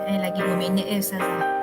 Lagi 2 minit Ustazah.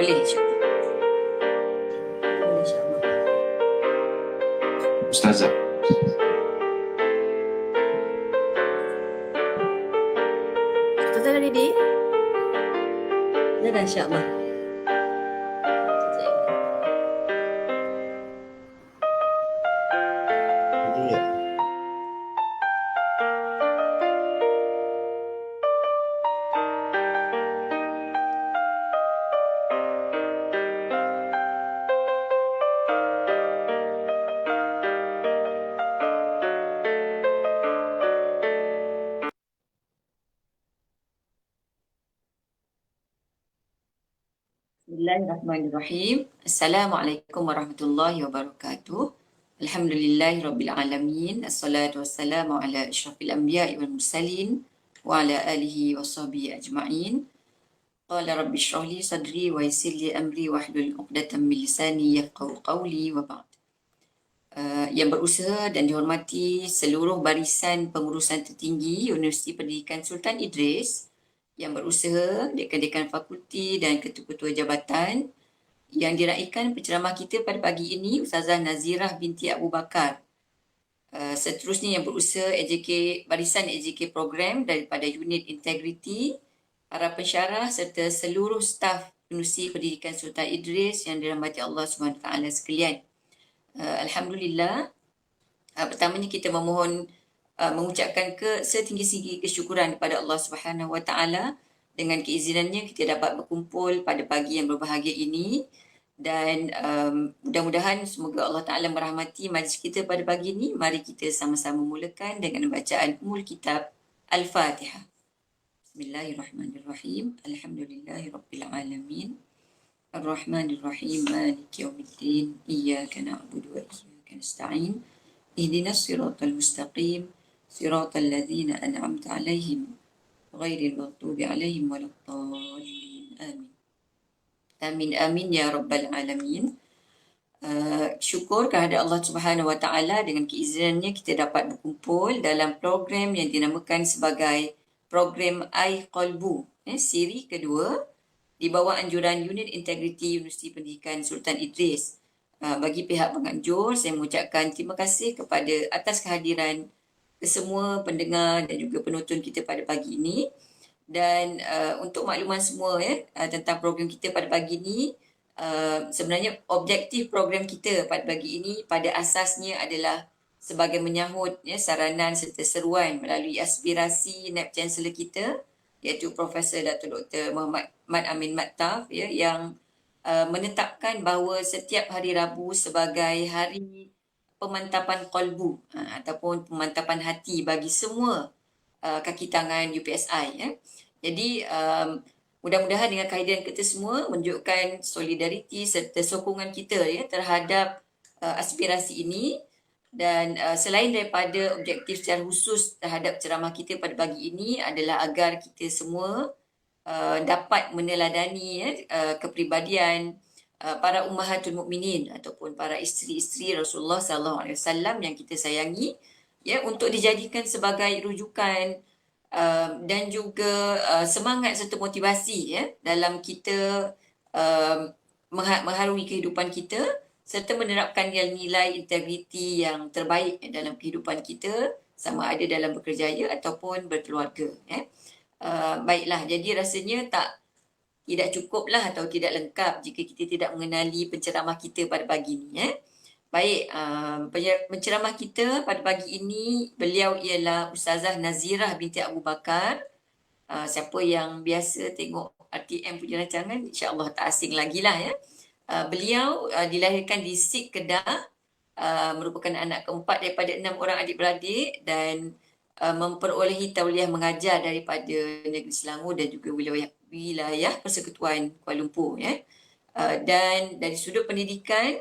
Boleh insyaAllah. Boleh insyaAllah. Ustazah, Ustazah dah ready? Dah insyaAllah. iya. Bismillahirrahmanirrahim. Assalamualaikum warahmatullahi wabarakatuh. Alhamdulillahirabbil alamin. Assalatu wassalamu ala asyrafil anbiya'i wal mursalin wa ala alihi washabihi ajma'in. Qala rabbi shrah li sadri wa yassir li amri wahlul 'uqdatam min lisani yafqahu qawli wa ba'd. Yang berusaha dan dihormati seluruh barisan pengurusan tertinggi Universiti Pendidikan Sultan Idris, yang berusaha, dekan-dekan fakulti dan ketua-ketua jabatan, yang diraikan penceramah kita pada pagi ini Ustazah Nazirah binti Abu Bakar. Seterusnya yang berusaha barisan AJK program daripada unit integriti, para pensyarah serta seluruh staf Universiti Pendidikan Sultan Idris yang dirahmati Allah SWT sekalian. Alhamdulillah, pertamanya kita memohon mengucapkan setinggi-tinggi kesyukuran kepada Allah Subhanahu Wa Taala. Dengan keizinannya kita dapat berkumpul pada pagi yang berbahagia ini, dan mudah-mudahan semoga Allah Ta'ala merahmati majlis kita pada pagi ini. Mari kita sama-sama mulakan dengan bacaan Ummul Kitab Al-Fatihah. Bismillahirrahmanirrahim. Alhamdulillahirabbil alamin. Ar-Rahmanir-Rahim. Maliki yaumiddin. Iyyaka na'budu wa iyyaka nasta'in. Ihdinas siratal mustaqim. Siratal ladzina an'amta 'alaihim ghairil maghdubi 'alaihim waladdallin. Amin. Amin amin ya rabbal alamin. Syukur kehadrat Allah Subhanahu Wa Taala, dengan keizinannya kita dapat berkumpul dalam program yang dinamakan sebagai program iQalbu, siri kedua di bawah anjuran Unit Integriti Universiti Pendidikan Sultan Idris. Bagi pihak penganjur, saya mengucapkan terima kasih atas kehadiran kesemua pendengar dan juga penonton kita pada pagi ini. Dan untuk makluman semua tentang program kita pada pagi ini, sebenarnya objektif program kita pada pagi ini pada asasnya adalah sebagai menyahut saranan serta seruan melalui aspirasi Naib Chancellor kita, iaitu Profesor Dato' Dr. Muhammad Mat Amin Maktaf, yang menetapkan bahawa setiap hari Rabu sebagai hari pemantapan qalbu ataupun pemantapan hati bagi semua kaki tangan UPSI. Jadi mudah-mudahan dengan kehadiran kita semua menunjukkan solidariti serta sokongan kita terhadap aspirasi ini. Dan selain daripada objektif secara khusus terhadap ceramah kita pada pagi ini adalah agar kita semua dapat meneladani kepribadian para ummahatul mukminin ataupun para isteri-isteri Rasulullah SAW yang kita sayangi, untuk dijadikan sebagai rujukan dan juga semangat serta motivasi dalam kita mengharungi kehidupan kita serta menerapkan nilai integriti yang terbaik dalam kehidupan kita, sama ada dalam bekerjaya ataupun berkeluarga. Baiklah, jadi rasanya tidak cukuplah atau tidak lengkap jika kita tidak mengenali penceramah kita pada pagi ini. Baik, penceramah kita pada pagi ini, beliau ialah Ustazah Nazirah binti Abu Bakar. Siapa yang biasa tengok RTM punya rancangan, insya-Allah tak asing lagi lah. Beliau dilahirkan di Sik, Kedah, merupakan anak keempat daripada 6 orang adik-beradik, dan memperolehi tauliah mengajar daripada Negeri Selangor dan juga wilayah Persekutuan Kuala Lumpur. Dan dari sudut pendidikan,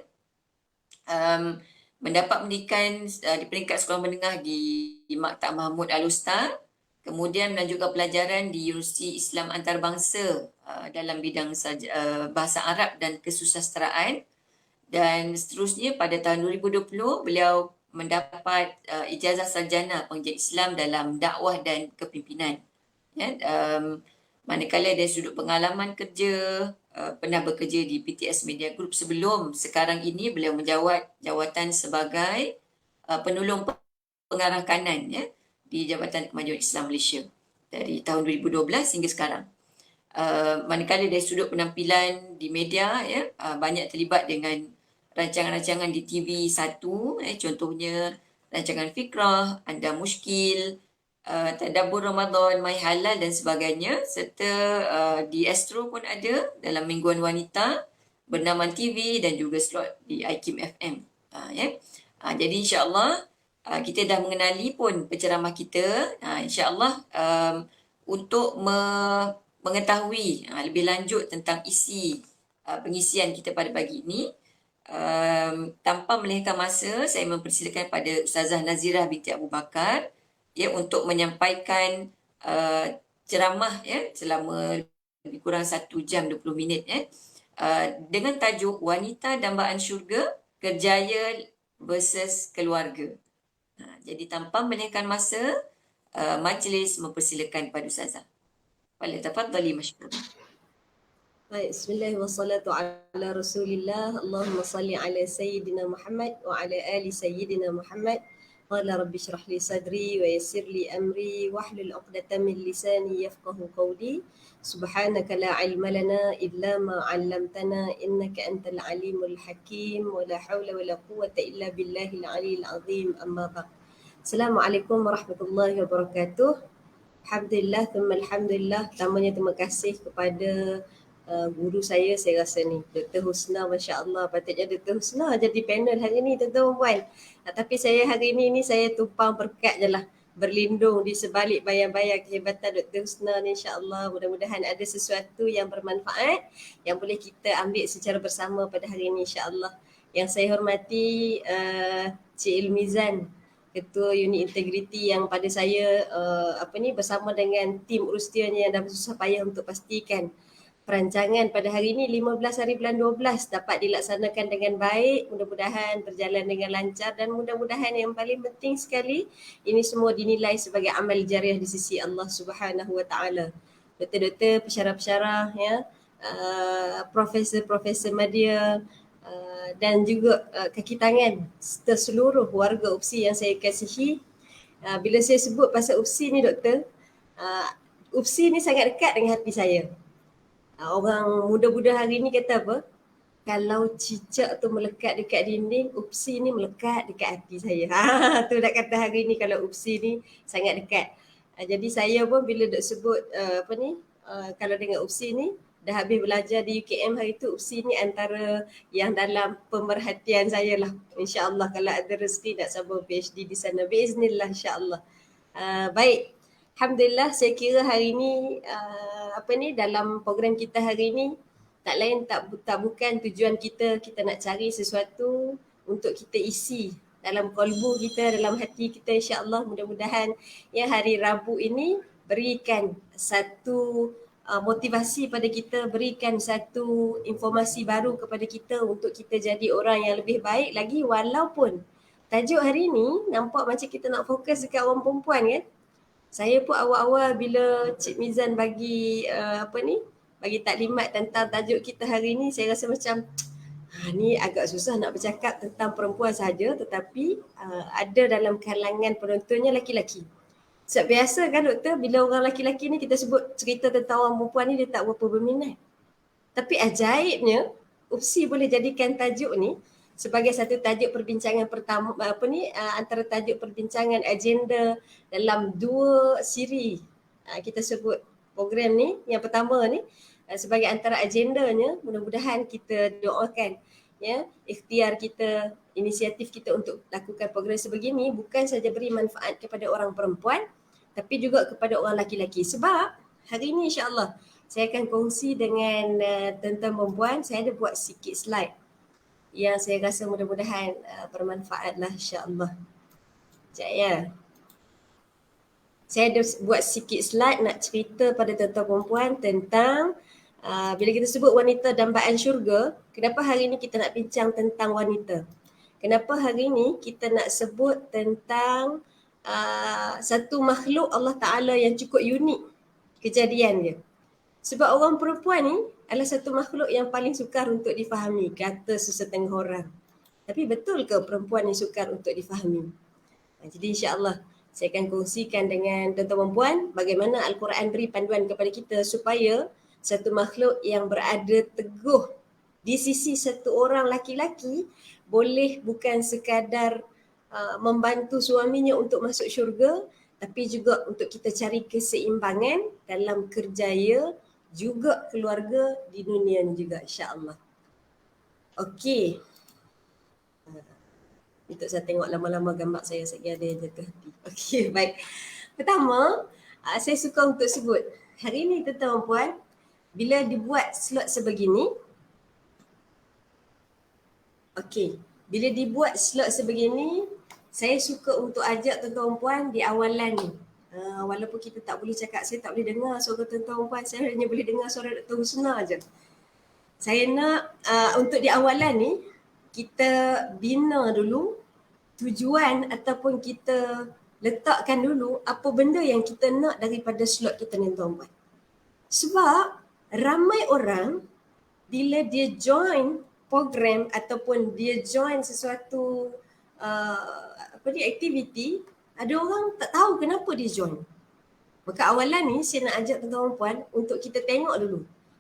mendapat pendidikan di peringkat sekolah menengah di Maktab Mahmud Al-Ustaz, kemudian melanjutkan pelajaran di Universiti Islam Antarabangsa dalam bidang bahasa Arab dan kesusasteraan, dan seterusnya pada tahun 2020 beliau mendapat ijazah sarjana pengajian Islam dalam dakwah dan kepimpinan. Manakala dari sudut pengalaman kerja, pernah bekerja di PTS Media Group sebelum sekarang ini beliau menjawat jawatan sebagai penolong pengarah kanan di Jabatan Kemajuan Islam Malaysia dari tahun 2012 hingga sekarang. Manakala dari sudut penampilan di media, banyak terlibat dengan rancangan-rancangan di TV1, contohnya rancangan Fikrah, Anda Muskil, Tadabbur Ramadan, My Halal dan sebagainya, serta di Astro pun ada dalam Mingguan Wanita, Bernaman TV dan juga slot di iKIM FM. Jadi insya-Allah kita dah mengenali pun penceramah kita. InsyaAllah untuk mengetahui lebih lanjut tentang isi pengisian kita pada pagi ini. Tanpa melengahkan masa, saya mempersilakan pada Ustazah Nazirah binti Abu Bakar untuk menyampaikan ceramah selama lebih kurang 1 jam 20 minit dengan tajuk Wanita Dambaan Syurga, Kerjaya versus Keluarga. Jadi tanpa melengahkan masa, majlis mempersilakan pada Ustazah. Falyatafaddali mashkura. Baik, bismillah wassalatu ala rasulillah. Allahumma salli ala sayyidina Muhammad wa ala ali sayyidina Muhammad. Qala rabbi shrah li sadri wa yassir li amri wahlul 'uqdatam min lisani yafqahu qawli. Subhanaka la ilma lana illa ma 'allamtana innaka antal alimul hakim wa la hawla wa la quwwata illa billahil aliyyil azim. Amma ba'd. Assalamualaikum warahmatullahi wabarakatuh. Alhamdulillah, thumma alhamdulillah. Pertamanya terima kasih kepada guru saya rasa ni, Dr. Husna, Masya Allah. Patutnya Dr. Husna jadi panel hari ni, tuan-tuan puan. Tapi saya hari ni saya tumpang berkat je lah, berlindung di sebalik bayang-bayang kehebatan Dr. Husna ni, Insya Allah. Mudah-mudahan ada sesuatu yang bermanfaat yang boleh kita ambil secara bersama pada hari ini, Insya Allah. Yang saya hormati Cik Ilmizan, Ketua Unit Integriti, yang pada saya bersama dengan tim urus tianya yang dah bersusah payah untuk pastikan perancangan pada hari ini 15 hari bulan 12 dapat dilaksanakan dengan baik. Mudah-mudahan berjalan dengan lancar dan mudah-mudahan yang paling penting sekali, ini semua dinilai sebagai amal jariah di sisi Allah Subhanahu Wa Taala. Doktor-doktor, pensyarah-pensyarah, profesor-profesor media, dan juga kaki tangan serta seluruh warga UPSI yang saya kasihi. Bila saya sebut pasal UPSI ni, doktor, UPSI ni sangat dekat dengan hati saya. Orang muda-muda hari ni kata apa? Kalau cicak tu melekat dekat dinding, UPSI ni melekat dekat hati saya. Tu nak kata hari ni kalau UPSI ni sangat dekat. Jadi saya pun bila dok sebut kalau dengan UPSI ni, dah habis belajar di UKM hari tu, UPSI ni antara yang dalam pemerhatian saya lah. InsyaAllah kalau ada rezeki nak sambung PhD di sana. Biiznillah, insyaAllah. Baik. Alhamdulillah, saya kira hari ni dalam program kita hari ni tak lain tak bukan tujuan kita nak cari sesuatu untuk kita isi dalam kolbu kita, dalam hati kita, insya-Allah. Mudah-mudahan hari Rabu ini berikan satu motivasi pada kita, berikan satu informasi baru kepada kita untuk kita jadi orang yang lebih baik lagi. Walaupun tajuk hari ni nampak macam kita nak fokus dekat orang perempuan kan. Saya pun awal-awal bila Cik Mizan bagi bagi taklimat tentang tajuk kita hari ni, saya rasa macam ni agak susah nak bercakap tentang perempuan saja, tetapi ada dalam kalangan penontonnya laki-laki. Sebab biasa kan doktor, bila orang laki-laki ni kita sebut cerita tentang orang perempuan ni, dia tak berapa berminat. Tapi ajaibnya UPSI boleh jadikan tajuk ni sebagai satu tajuk perbincangan pertama, antara tajuk perbincangan agenda dalam 2 siri. Kita sebut program ni, yang pertama ni sebagai antara agendanya. Mudah-mudahan kita doakan ikhtiar kita, inisiatif kita untuk lakukan program sebegini bukan saja beri manfaat kepada orang perempuan, tapi juga kepada orang laki-laki. Sebab hari ini insya-Allah saya akan kongsi dengan tuan-tuan perempuan. Saya ada buat sikit slide yang saya rasa mudah-mudahan bermanfaat lah, insya-Allah. Sekejap ya. Saya ada buat sikit slide nak cerita pada tuan-tuan perempuan tentang bila kita sebut wanita dambaan syurga, kenapa hari ini kita nak bincang tentang wanita? Kenapa hari ini kita nak sebut tentang satu makhluk Allah Ta'ala yang cukup unik kejadian dia? Sebab orang perempuan ni adalah satu makhluk yang paling sukar untuk difahami, kata sesetengah orang. Tapi betul ke perempuan ni sukar untuk difahami? Jadi insya-Allah saya akan kongsikan dengan tuan-tuan perempuan bagaimana Al-Quran beri panduan kepada kita supaya satu makhluk yang berada teguh di sisi satu orang laki-laki boleh bukan sekadar membantu suaminya untuk masuk syurga, tapi juga untuk kita cari keseimbangan dalam kerjaya juga keluarga di dunia ni juga, insya-Allah. Okey. Untuk saya tengok lama-lama gambar saya lagi ada yang jatuh hati. Okey, baik. Pertama, saya suka untuk sebut hari ni tuan-tuan puan, bila dibuat slot sebegini, Okey, bila dibuat slot sebegini, saya suka untuk ajak tuan-tuan puan di awalan ni. Walaupun kita tak boleh cakap, saya tak boleh dengar suara tuan-tuan puan, saya hanya boleh dengar suara Dr. Husna je. Saya nak untuk di awalan ni, kita bina dulu tujuan ataupun kita letakkan dulu apa benda yang kita nak daripada slot kita ni tuan puan. Sebab ramai orang bila dia join program ataupun dia join sesuatu aktiviti, ada orang tak tahu kenapa dia join. Maka awalan ni saya nak ajak tuan-tuan puan untuk kita tengok dulu.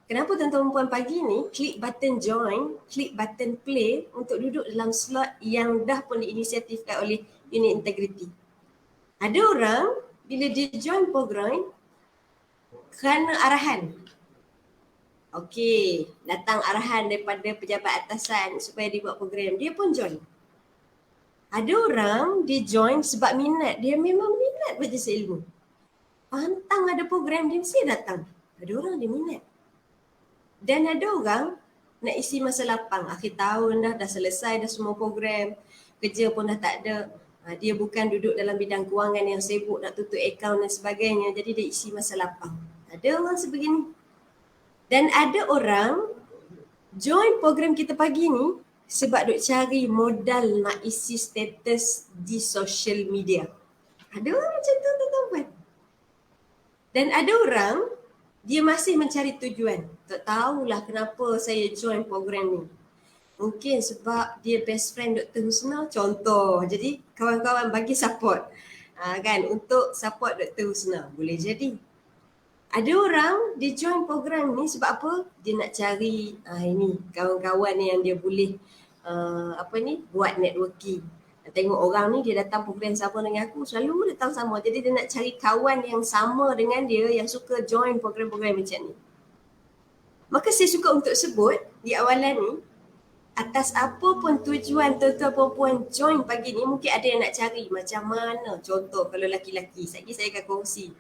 Kenapa tuan-tuan puan pagi ni klik button join, klik button play untuk duduk dalam slot yang dah pun diinisiatifkan oleh unit integriti. Ada orang bila dia join program kerana arahan. Okey, datang arahan daripada pejabat atasan supaya dia buat program, dia pun join. Ada orang dia join sebab minat, dia memang minat berjasa ilmu. Pantang ada program, dia mesti datang. Ada orang dia minat. Dan ada orang nak isi masa lapang, akhir tahun dah selesai dah semua program, kerja pun dah tak ada. Dia bukan duduk dalam bidang kewangan yang sibuk nak tutup akaun dan sebagainya, jadi dia isi masa lapang. Ada orang sebegini. Dan ada orang join program kita pagi ni sebab duk cari modal nak isi status di social media. Ada orang macam tu tuan-tuan. Dan ada orang dia masih mencari tujuan. Tak tahulah kenapa saya join program ni. Mungkin sebab dia best friend Dr. Husna, contoh. Jadi kawan-kawan bagi support. Kan, untuk support Dr. Husna. Boleh jadi. Ada orang dia join program ni sebab apa? Dia nak cari ini kawan-kawan yang dia boleh buat networking. Tengok orang ni dia datang program sama dengan aku, selalu datang sama. Jadi dia nak cari kawan yang sama dengan dia yang suka join program-program macam ni. Maka saya suka untuk sebut di awalan ni, atas apa pun tujuan tuan-tuan perempuan join pagi ni, mungkin ada yang nak cari macam mana. Contoh kalau laki-laki, saya akan kongsi.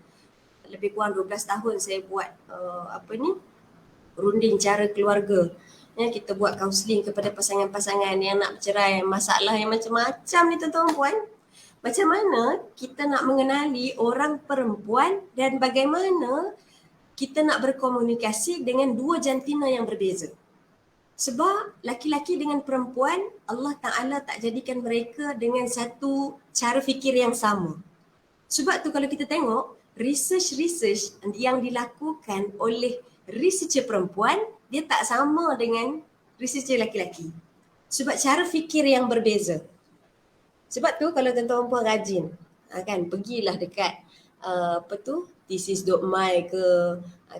Lebih kurang 12 tahun saya buat runding cara keluarga. Ya, kita buat kaunseling kepada pasangan-pasangan yang nak bercerai, masalah yang macam-macam ni tuan-tuan puan. Macam mana kita nak mengenali orang perempuan dan bagaimana kita nak berkomunikasi dengan dua jantina yang berbeza. Sebab laki-laki dengan perempuan, Allah Ta'ala tak jadikan mereka dengan satu cara fikir yang sama. Sebab tu kalau kita tengok, research yang dilakukan oleh researcher perempuan, dia tak sama dengan researcher laki-laki. Sebab cara fikir yang berbeza. Sebab tu kalau tuan-tuan puan rajin, kan, pergilah dekat thesis.my ke,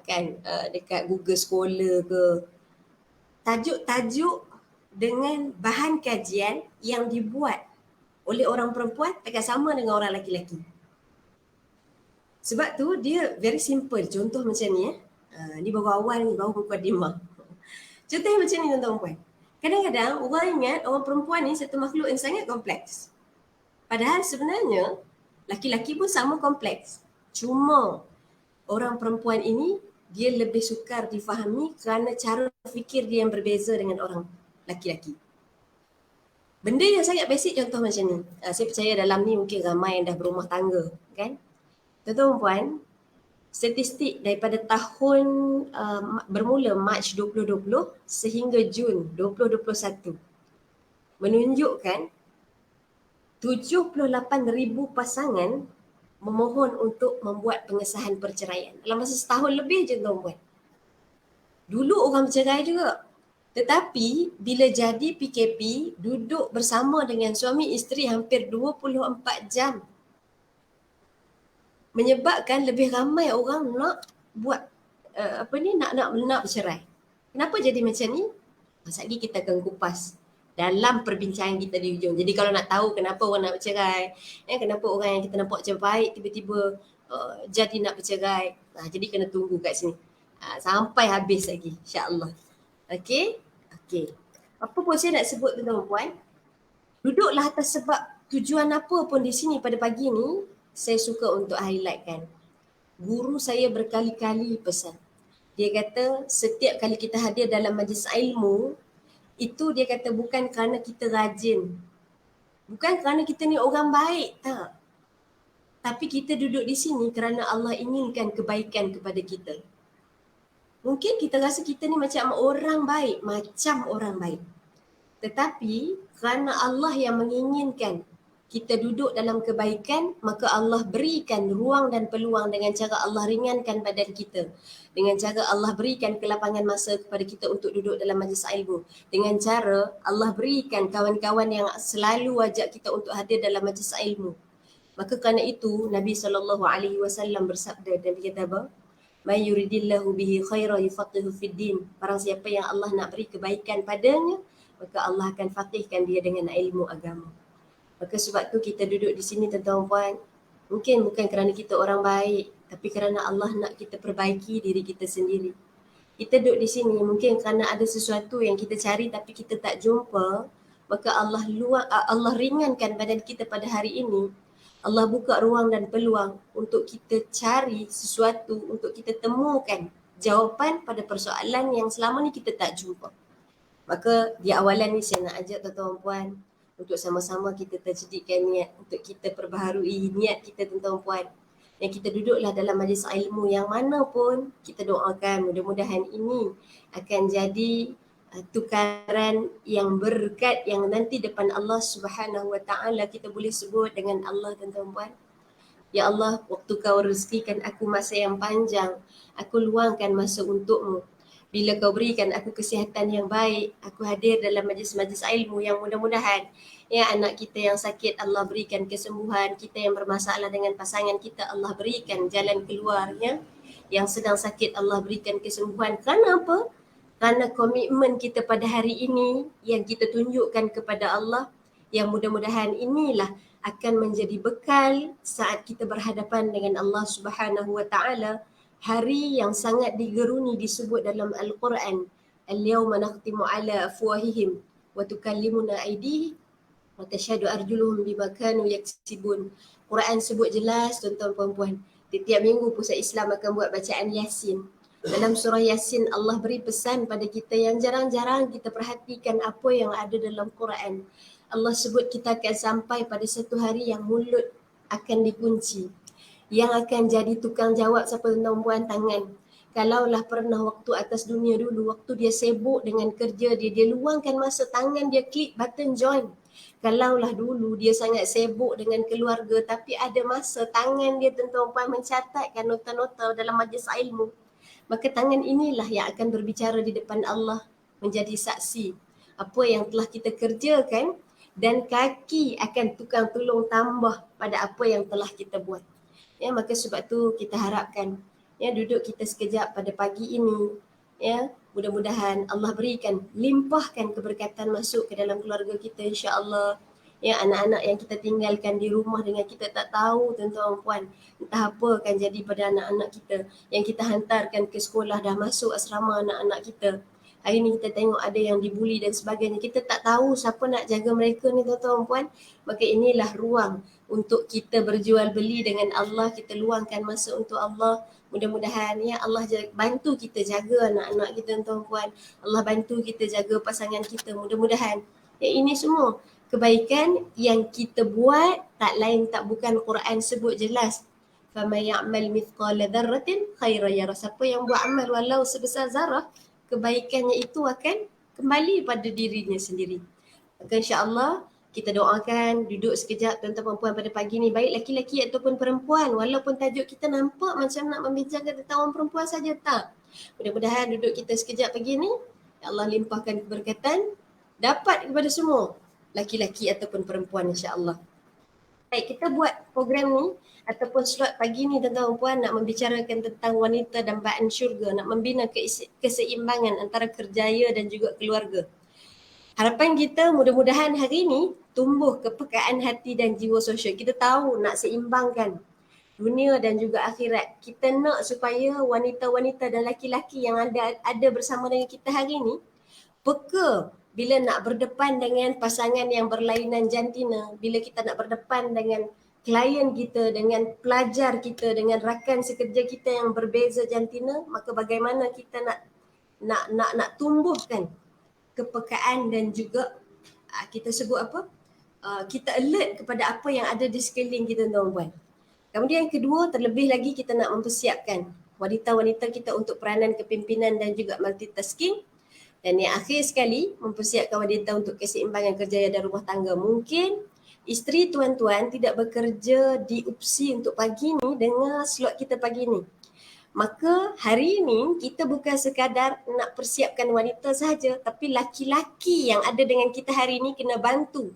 kan, dekat Google Scholar ke. Tajuk-tajuk dengan bahan kajian yang dibuat oleh orang perempuan takkan sama dengan orang laki-laki. Sebab tu dia very simple. Contoh macam ni ni baru awal ni, baru mukadimah. Contohnya macam ni tuan-tuan puan. Kadang-kadang orang ingat orang perempuan ni satu makhluk yang sangat kompleks. Padahal sebenarnya laki-laki pun sama kompleks. Cuma orang perempuan ini dia lebih sukar difahami kerana cara fikir dia yang berbeza dengan orang laki-laki. Benda yang sangat basic contoh macam ni. Saya percaya dalam ni mungkin ramai yang dah berumah tangga, kan? Tuan-tuan puan, statistik daripada tahun bermula Mac 2020 sehingga Jun 2021 menunjukkan 78,000 pasangan memohon untuk membuat pengesahan perceraian. Dalam masa setahun lebih je tuan-tuan. Dulu orang bercerai juga. Tetapi bila jadi PKP, duduk bersama dengan suami isteri hampir 24 jam. Menyebabkan lebih ramai orang nak buat nak bercerai. Kenapa jadi macam ni? Masa lagi kita akan kupas dalam perbincangan kita di hujung. Jadi kalau nak tahu kenapa orang nak bercerai, kenapa orang yang kita nampak macam baik tiba-tiba jadi nak bercerai, jadi kena tunggu kat sini sampai habis lagi, insya-Allah. Okey. Apa pun saya nak sebut tuan-tuan puan, duduklah atas sebab tujuan apa pun di sini pada pagi ni, saya suka untuk highlightkan. Guru saya berkali-kali pesan. Dia kata setiap kali kita hadir dalam majlis ilmu, Itu dia kata bukan kerana kita rajin. Bukan kerana kita ni orang baik, tak. Tapi kita duduk di sini kerana Allah inginkan kebaikan kepada kita. Mungkin kita rasa kita ni macam orang baik, Tetapi kerana Allah yang menginginkan kita duduk dalam kebaikan, maka Allah berikan ruang dan peluang dengan cara Allah ringankan badan kita. Dengan cara Allah berikan kelapangan masa kepada kita untuk duduk dalam majlis ilmu. Dengan cara Allah berikan kawan-kawan yang selalu ajak kita untuk hadir dalam majlis ilmu. Maka kerana itu Nabi SAW bersabda dan dia kata apa? "May yuridillahu bihi khaira yufaqihu fid din." Barang siapa yang Allah nak beri kebaikan padanya, maka Allah akan faqihkan dia dengan ilmu agama. Maka sebab tu kita duduk di sini tuan-tuan puan, mungkin bukan kerana kita orang baik, tapi kerana Allah nak kita perbaiki diri kita sendiri. Kita duduk di sini mungkin kerana ada sesuatu yang kita cari tapi kita tak jumpa, maka Allah ringankan badan kita pada hari ini. Allah buka ruang dan peluang untuk kita cari sesuatu, untuk kita temukan jawapan pada persoalan yang selama ni kita tak jumpa. Maka di awalan ni saya nak ajak tuan-tuan puan untuk sama-sama kita terjedikkan niat, untuk kita perbaharui niat kita tuan-tuan puan. Yang kita duduklah dalam majlis ilmu yang mana pun, kita doakan mudah-mudahan ini akan jadi tukaran yang berkat yang nanti depan Allah Subhanahu Wa Taala kita boleh sebut dengan Allah tuan-tuan puan. Ya Allah, waktu kau rezekikan aku masa yang panjang, aku luangkan masa untukmu. Bila kau berikan aku kesihatan yang baik, aku hadir dalam majlis-majlis ilmu yang mudah-mudahan ya anak kita yang sakit Allah berikan kesembuhan, kita yang bermasalah dengan pasangan kita Allah berikan jalan keluarnya, yang sedang sakit Allah berikan kesembuhan. Kerana apa? Kerana komitmen kita pada hari ini yang kita tunjukkan kepada Allah, yang mudah-mudahan inilah akan menjadi bekal saat kita berhadapan dengan Allah Subhanahu Wa Taala. Hari yang sangat digeruni disebut dalam Al-Quran, "Al-yawma nakhtimu ala afwahihim wa tukallimuna aydihim wa tashhadu arjuluhum bima kanu yaksibun." Quran sebut jelas tuan-tuan puan-puan. Setiap minggu pusat Islam akan buat bacaan Yasin. Dalam surah Yasin Allah beri pesan pada kita yang jarang-jarang kita perhatikan apa yang ada dalam Quran. Allah sebut kita akan sampai pada satu hari yang mulut akan dikunci. Yang akan jadi tukang jawab siapa tuan-tuan puan? Tangan. Kalaulah pernah waktu atas dunia dulu, waktu dia sibuk dengan kerja dia luangkan masa tangan dia klik button join. Kalaulah dulu dia sangat sibuk dengan keluarga tapi ada masa tangan dia tuan-tuan puan mencatatkan nota-nota dalam majlis ilmu. Maka tangan inilah yang akan berbicara di depan Allah, menjadi saksi apa yang telah kita kerjakan, dan kaki akan tukang tolong tambah pada apa yang telah kita buat. Ya, maka sebab tu kita harapkan ya duduk kita sekejap pada pagi ini, ya mudah-mudahan Allah berikan limpahkan keberkatan masuk ke dalam keluarga kita insya-Allah. Ya, anak-anak yang kita tinggalkan di rumah dengan kita tak tahu tuan-tuan puan entah apa akan jadi pada anak-anak kita yang kita hantarkan ke sekolah, dah masuk asrama anak-anak kita. Hari ni kita tengok ada yang dibuli dan sebagainya. Kita tak tahu siapa nak jaga mereka ni tuan-tuan puan. Maka inilah ruang untuk kita berjual beli dengan Allah. Kita luangkan masa untuk Allah. Mudah-mudahan ya Allah bantu kita jaga anak-anak kita tuan-tuan puan. Allah bantu kita jaga pasangan kita. Mudah-mudahan ya ini semua kebaikan yang kita buat tak lain tak bukan Quran sebut jelas. Faman ya'mal mithqala dzarratin khairan yarah. Siapa yang buat amal walau sebesar zarah, kebaikannya itu akan kembali pada dirinya sendiri. Maka insya-Allah kita doakan duduk sekejap tuan-tuan puan pada pagi ni, baik laki-laki ataupun perempuan, walaupun tajuk kita nampak macam nak membincangkan tentang orang perempuan saja, tak. Mudah-mudahan duduk kita sekejap pagi ni, ya Allah limpahkan keberkatan dapat kepada semua, laki-laki ataupun perempuan insya-Allah. Baik, kita buat program ni ataupun slot pagi ni tuan-tuan puan nak membicarakan tentang wanita dambaan syurga, nak membina keseimbangan antara kerjaya dan juga keluarga. Harapan kita mudah-mudahan hari ni tumbuh kepekaan hati dan jiwa sosial. Kita tahu nak seimbangkan dunia dan juga akhirat. Kita nak supaya wanita-wanita dan laki-laki yang ada bersama dengan kita hari ni peka bila nak berdepan dengan pasangan yang berlainan jantina, bila kita nak berdepan dengan klien kita, dengan pelajar kita, dengan rakan sekerja kita yang berbeza jantina, maka bagaimana kita nak tumbuhkan kepekaan dan juga kita sebut apa? Kita alert kepada apa yang ada di sekeliling kita tuan-tuan. Kemudian yang kedua, terlebih lagi kita nak mempersiapkan wanita-wanita kita untuk peranan kepimpinan dan juga multitasking. Dan yang akhir sekali, mempersiapkan wanita untuk keseimbangan kerja dan rumah tangga. Mungkin isteri tuan-tuan tidak bekerja di UPSI untuk pagi ni dengan slot kita pagi ni. Maka hari ini kita bukan sekadar nak persiapkan wanita sahaja, tapi laki-laki yang ada dengan kita hari ini kena bantu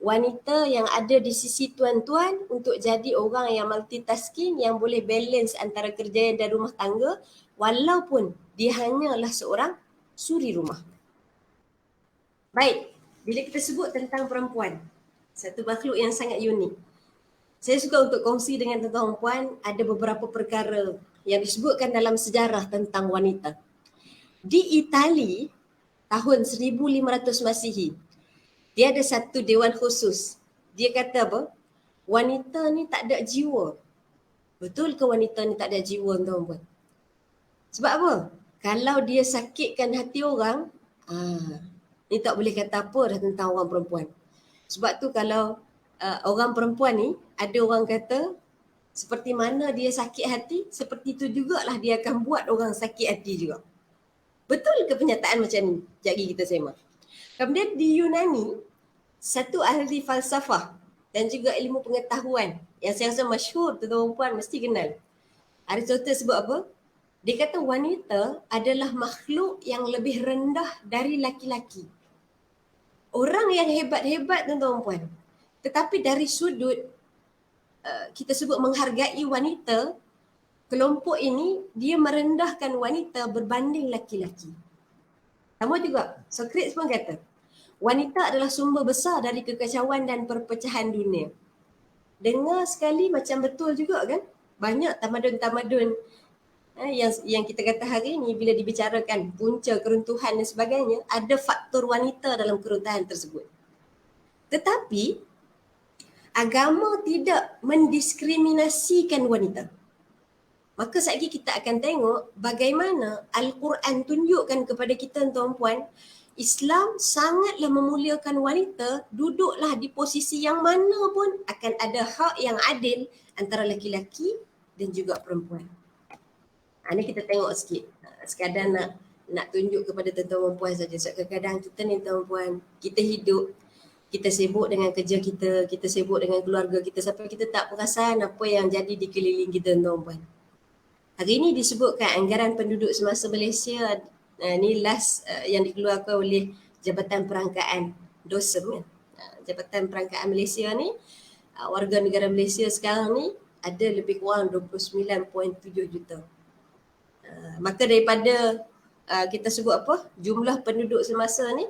wanita yang ada di sisi tuan-tuan untuk jadi orang yang multitasking, yang boleh balance antara kerjaya dan rumah tangga walaupun dia hanyalah seorang suri rumah. Baik, bila kita sebut tentang perempuan, satu makhluk yang sangat unik, saya suka untuk kongsi dengan tuan-tuan puan ada beberapa perkara yang disebutkan dalam sejarah tentang wanita. Di Itali tahun 1500 Masihi, dia ada satu dewan khusus. Dia kata apa? Wanita ni tak ada jiwa. Betul ke wanita ni tak ada jiwa tuan-tuan? Sebab apa? Kalau dia sakitkan hati orang, ni tak boleh kata apa dah tentang orang perempuan. Sebab tu kalau orang perempuan ni, ada orang kata seperti mana dia sakit hati, seperti itu jugalah dia akan buat orang sakit hati juga. Betul ke pernyataan macam ni? Sekejap lagi kita semak. Kemudian di Yunani, satu ahli falsafah dan juga ilmu pengetahuan yang saya rasa masyhur tuan-tuan puan mesti kenal. Aristotle sebut apa? Dia kata wanita adalah makhluk yang lebih rendah dari laki-laki. Orang yang hebat-hebat tuan-tuan puan. Tetapi dari sudut kita sebut menghargai wanita, kelompok ini dia merendahkan wanita berbanding laki-laki. Sama juga Socrates pun kata, wanita adalah sumber besar dari kekacauan dan perpecahan dunia. Dengar sekali macam betul juga kan? Banyak tamadun-tamadun yang kita kata hari ini bila dibicarakan punca keruntuhan dan sebagainya, ada faktor wanita dalam keruntuhan tersebut. Tetapi agama tidak mendiskriminasikan wanita. Maka sekejap lagi kita akan tengok bagaimana Al-Quran tunjukkan kepada kita tuan-puan, Islam sangatlah memuliakan wanita, duduklah di posisi yang mana pun akan ada hak yang adil antara lelaki dan juga perempuan. Ini kita tengok sikit. Sekadar nak tunjuk kepada tuan-tuan puan saja. Sebab kadang-kadang kita ni tuan-puan, kita hidup, kita sibuk dengan kerja kita sibuk dengan keluarga kita sampai kita tak perasan apa yang jadi di keliling kita tuan-puan. Hari ini disebutkan anggaran penduduk semasa Malaysia, ni last yang dikeluarkan oleh Jabatan Perangkaan DOSEM. Jabatan Perangkaan Malaysia ni, warga negara Malaysia sekarang ni ada lebih kurang 29.7 juta. Maka daripada kita sebut apa, jumlah penduduk semasa ni,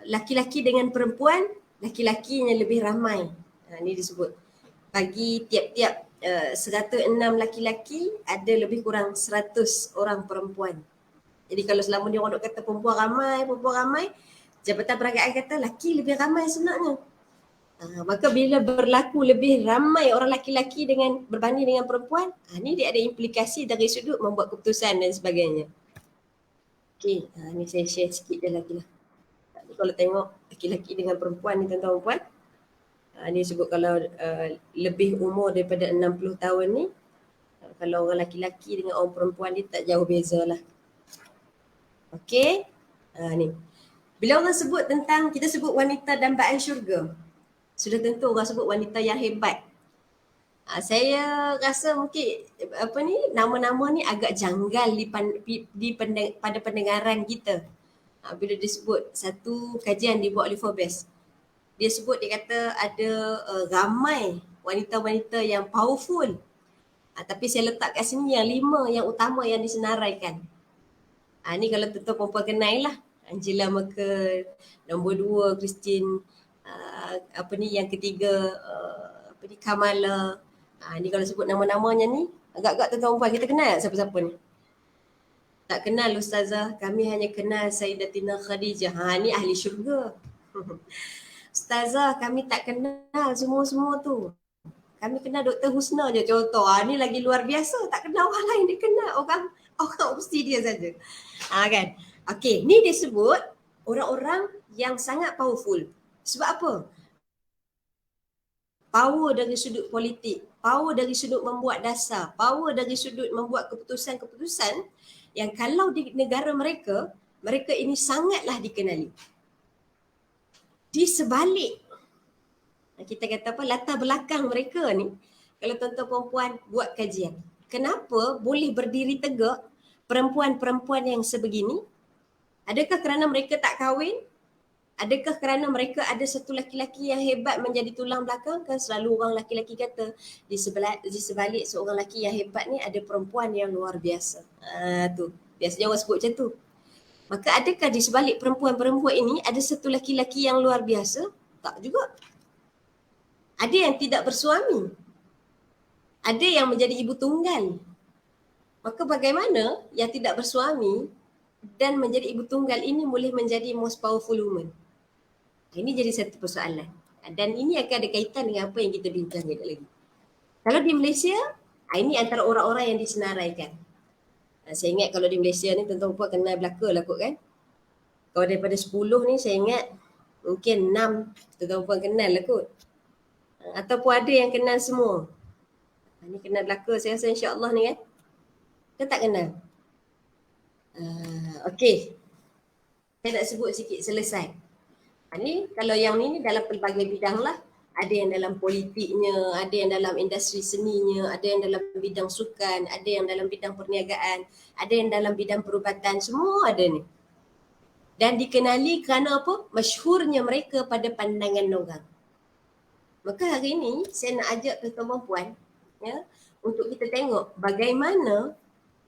laki-laki dengan perempuan, laki-lakinya lebih ramai. Ini disebut. Bagi tiap-tiap 106 laki-laki, ada lebih kurang 100 orang perempuan. Jadi kalau selama ni orang duk kata perempuan ramai, Jabatan Perangkaan kata laki lebih ramai sebenarnya. Maka bila berlaku lebih ramai orang laki-laki dengan berbanding dengan perempuan, ni dia ada implikasi dari sudut membuat keputusan dan sebagainya. Okey, ni saya share sikit je lagi lah. Kalau tengok laki-laki dengan perempuan ni tuan-tuan puan, ni sebut kalau lebih umur daripada 60 tahun ni, kalau orang laki-laki dengan orang perempuan ni tak jauh beza lah. Okey, ni. Bila orang sebut tentang, kita sebut wanita dambaan syurga, sudah tentu orang sebut wanita yang hebat. Saya rasa mungkin nama-nama ni agak janggal pada pendengaran kita. Bila disebut satu kajian dibuat oleh Forbes, dia kata ada ramai wanita-wanita yang powerful. Tapi saya letak kat sini yang 5 yang utama yang disenaraikan. Ni kalau tuan-tuan perempuan kenal lah. Angela Merkel, nombor 2 Christine, yang ketiga Kamala. Ni kalau sebut nama-namanya ni, agak-agak tuan-tuan perempuan kita kenal siapa-siapa ni? Tak kenal Ustazah, kami hanya kenal Sayyidatina Khadijah. Ni ahli syurga. Ustazah, kami tak kenal semua-semua tu. Kami kenal Dr. Husna je contoh. Ni lagi luar biasa, tak kenal orang lain, dia kenal orang mesti dia saja. Kan? Okey, ni dia sebut orang-orang yang sangat powerful. Sebab apa? Power dari sudut politik, power dari sudut membuat dasar, power dari sudut membuat keputusan-keputusan yang kalau di negara mereka, mereka ini sangatlah dikenali. Di sebalik, kita kata apa, latar belakang mereka ni, kalau tuan-tuan perempuan buat kajian, kenapa boleh berdiri tegak perempuan-perempuan yang sebegini? Adakah kerana mereka tak kahwin? Adakah kerana mereka ada satu laki-laki yang hebat menjadi tulang belakang? Kan selalu orang laki-laki kata di sebalik seorang lelaki yang hebat ni ada perempuan yang luar biasa. Tu. Biasanya orang sebut macam tu. Maka adakah di sebalik perempuan-perempuan ini ada satu laki-laki yang luar biasa? Tak juga. Ada yang tidak bersuami. Ada yang menjadi ibu tunggal. Maka bagaimana yang tidak bersuami dan menjadi ibu tunggal ini boleh menjadi most powerful woman? Ini jadi satu persoalan. Dan ini akan ada kaitan dengan apa yang kita bincang sekejap lagi. Kalau di Malaysia, ini antara orang-orang yang disenaraikan. Saya ingat kalau di Malaysia ni tuan-tuan puan kenal belaka lah kot kan. Kalau daripada 10 ni saya ingat mungkin 6 tuan-tuan puan kenal lah kot. Ataupun ada yang kenal semua. Ni kenal belaka saya rasa insya-Allah ni kan. Ke tak kenal? Okey. Saya nak sebut sikit selesai. Ni kalau yang ni dalam pelbagai bidang lah. Ada yang dalam politiknya, ada yang dalam industri seninya, ada yang dalam bidang sukan, ada yang dalam bidang perniagaan, ada yang dalam bidang perubatan, semua ada ni. Dan dikenali kerana apa? Masyhurnya mereka pada pandangan orang. Maka hari ini saya nak ajak tuan-tuan puan ya, untuk kita tengok bagaimana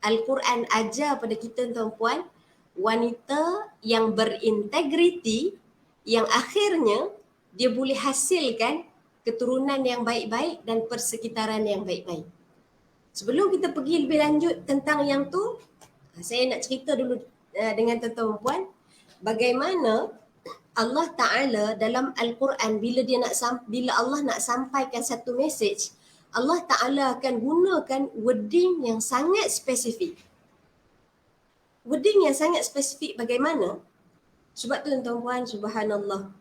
Al-Quran ajar pada kita tuan puan wanita yang berintegriti yang akhirnya dia boleh hasilkan keturunan yang baik-baik dan persekitaran yang baik-baik. Sebelum kita pergi lebih lanjut tentang yang tu, saya nak cerita dulu dengan tuan-tuan puan bagaimana Allah Ta'ala dalam Al-Quran bila Allah nak sampaikan satu message, Allah Ta'ala akan gunakan wording yang sangat spesifik. Wording yang sangat spesifik bagaimana? Sebab tu tuan-tuan, subhanallah.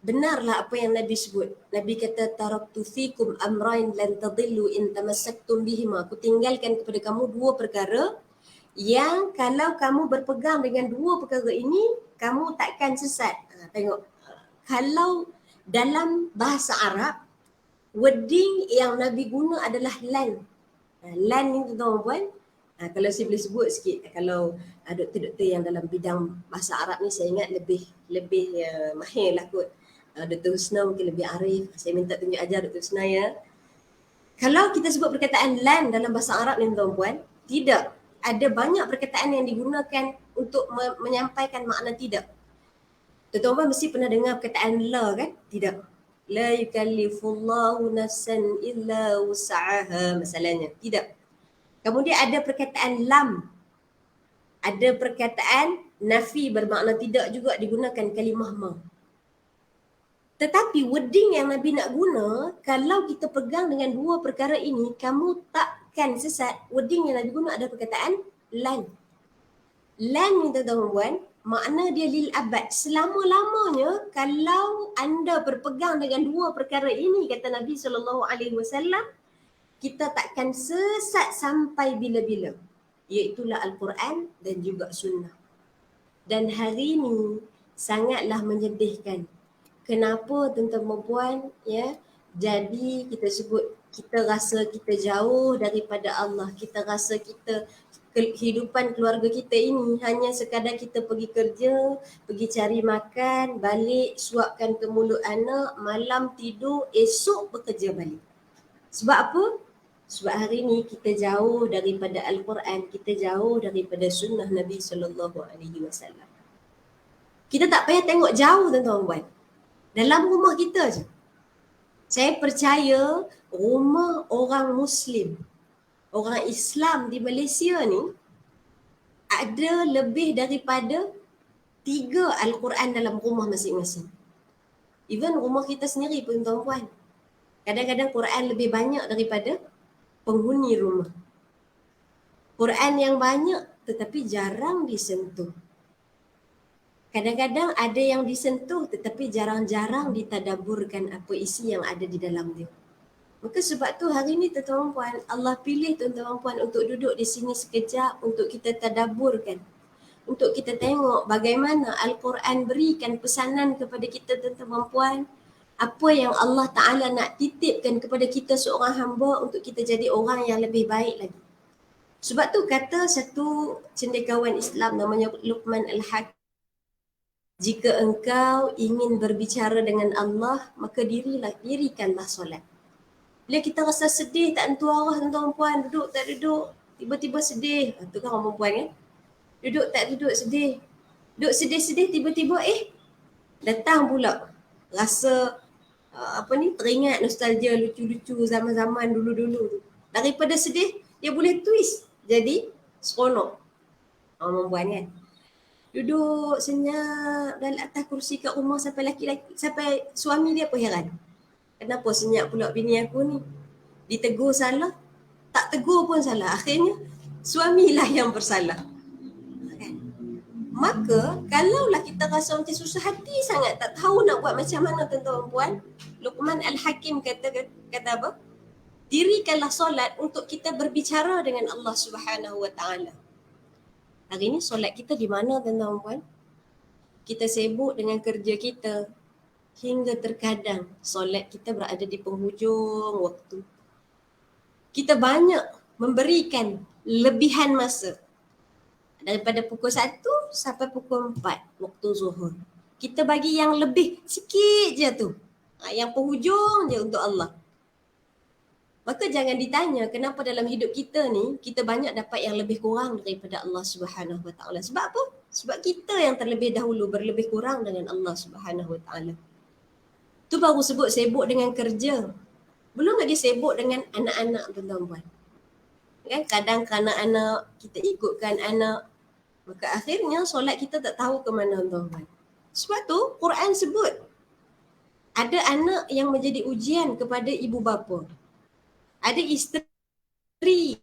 Benarlah apa yang Nabi sebut. Nabi kata, taraktu fikum amrain lan tadillu in tamassaktum bihima. Aku tinggalkan kepada kamu dua perkara yang kalau kamu berpegang dengan dua perkara ini, kamu takkan sesat. Tengok. Kalau dalam bahasa Arab, wording yang Nabi guna adalah lan. Lan ni tuan-tuan, kalau saya boleh sebut sikit, kalau doktor-doktor yang dalam bidang bahasa Arab ni saya ingat lebih mahir lah kot. Dr. Husna mungkin lebih arif. Saya minta tunjuk ajar Dr. Husna ya. Kalau kita sebut perkataan lan dalam bahasa Arab ni tuan-tuan, tidak. Ada banyak perkataan yang digunakan untuk menyampaikan makna tidak. Tuan-tuan mesti pernah dengar perkataan la kan? Tidak. La yukallifullahu nafsan illa wus'aha masalahnya. Tidak. Kemudian ada perkataan lam. Ada perkataan nafi bermakna tidak juga digunakan kalimah ma. Tetapi wording yang Nabi nak guna, kalau kita pegang dengan dua perkara ini, kamu takkan sesat. Wording yang Nabi guna ada perkataan lan. Lan ni tuan-tuan, makna dia lil abad. Selama-lamanya kalau anda berpegang dengan dua perkara ini, kata Nabi SAW, kita takkan sesat sampai bila-bila. Iaitulah Al-Quran dan juga sunnah. Dan hari ini sangatlah menyedihkan. Kenapa tuan-tuan puan ya, jadi kita sebut kita rasa kita jauh daripada Allah. Kita rasa kita kehidupan keluarga kita ini hanya sekadar kita pergi kerja, pergi cari makan, balik, suapkan ke mulut anak, malam tidur, esok bekerja balik. Sebab apa? Sebab hari ini kita jauh daripada Al-Quran, kita jauh daripada sunnah Nabi SAW. Kita tak payah tengok jauh tuan-tuan puan. Dalam rumah kita je. Saya percaya rumah orang Muslim, orang Islam di Malaysia ni ada lebih daripada 3 Al-Quran dalam rumah masing-masing. Even rumah kita sendiri pun tuan-tuan. Kadang-kadang Quran lebih banyak daripada penghuni rumah. Quran yang banyak tetapi jarang disentuh. Kadang-kadang ada yang disentuh tetapi jarang-jarang ditadaburkan apa isi yang ada di dalam dia. Maka sebab tu hari ni tuan-tuan puan, Allah pilih tuan-tuan puan untuk duduk di sini sekejap untuk kita tadaburkan. Untuk kita tengok bagaimana Al-Quran berikan pesanan kepada kita tuan-tuan puan. Apa yang Allah Ta'ala nak titipkan kepada kita seorang hamba untuk kita jadi orang yang lebih baik lagi. Sebab tu kata satu cendekiawan Islam namanya Luqman Al-Hakim, jika engkau ingin berbicara dengan Allah, maka dirikanlah solat. Bila kita rasa sedih, tak tentu arah tuan-tuan puan, duduk tak duduk, tiba-tiba sedih. Itu kan orang perempuan kan? Duduk tak duduk sedih. Duduk sedih-sedih, tiba-tiba datang pula rasa teringat nostalgia lucu-lucu zaman-zaman dulu-dulu tu. Daripada sedih, dia boleh twist jadi seronok. Orang perempuan kan? Duduk senyap dalam atas kursi kat rumah sampai sampai suami dia pun heran. Kenapa senyap pula bini aku ni? Ditegur salah, tak tegur pun salah. Akhirnya suamilah yang bersalah. Kan? Maka kalaulah kita rasa macam susah hati sangat, tak tahu nak buat macam mana tuan-tuan puan, Luqman Al-Hakim kata apa? Dirikanlah solat untuk kita berbicara dengan Allah Subhanahu Wa Taala. Hari ni solat kita di mana tuan-tuan puan? Kita sibuk dengan kerja kita. Hingga terkadang solat kita berada di penghujung waktu. Kita banyak memberikan lebihan masa. Daripada pukul 1 sampai pukul 4 waktu zuhur. Kita bagi yang lebih sikit je tu. Yang penghujung je untuk Allah. Maka jangan ditanya kenapa dalam hidup kita ni kita banyak dapat yang lebih kurang daripada Allah Subhanahu Wa Taala. Sebab apa? Sebab kita yang terlebih dahulu berlebih kurang dengan Allah Subhanahu Wa Taala. Tu baru sebut sibuk dengan kerja. Belum lagi sibuk dengan anak-anak tuan-tuan puan. Kan kadang anak-anak kita ikutkan anak. Maka akhirnya solat kita tak tahu ke mana tuan-tuan. Sebab tu Quran sebut ada anak yang menjadi ujian kepada ibu bapa. Ada isteri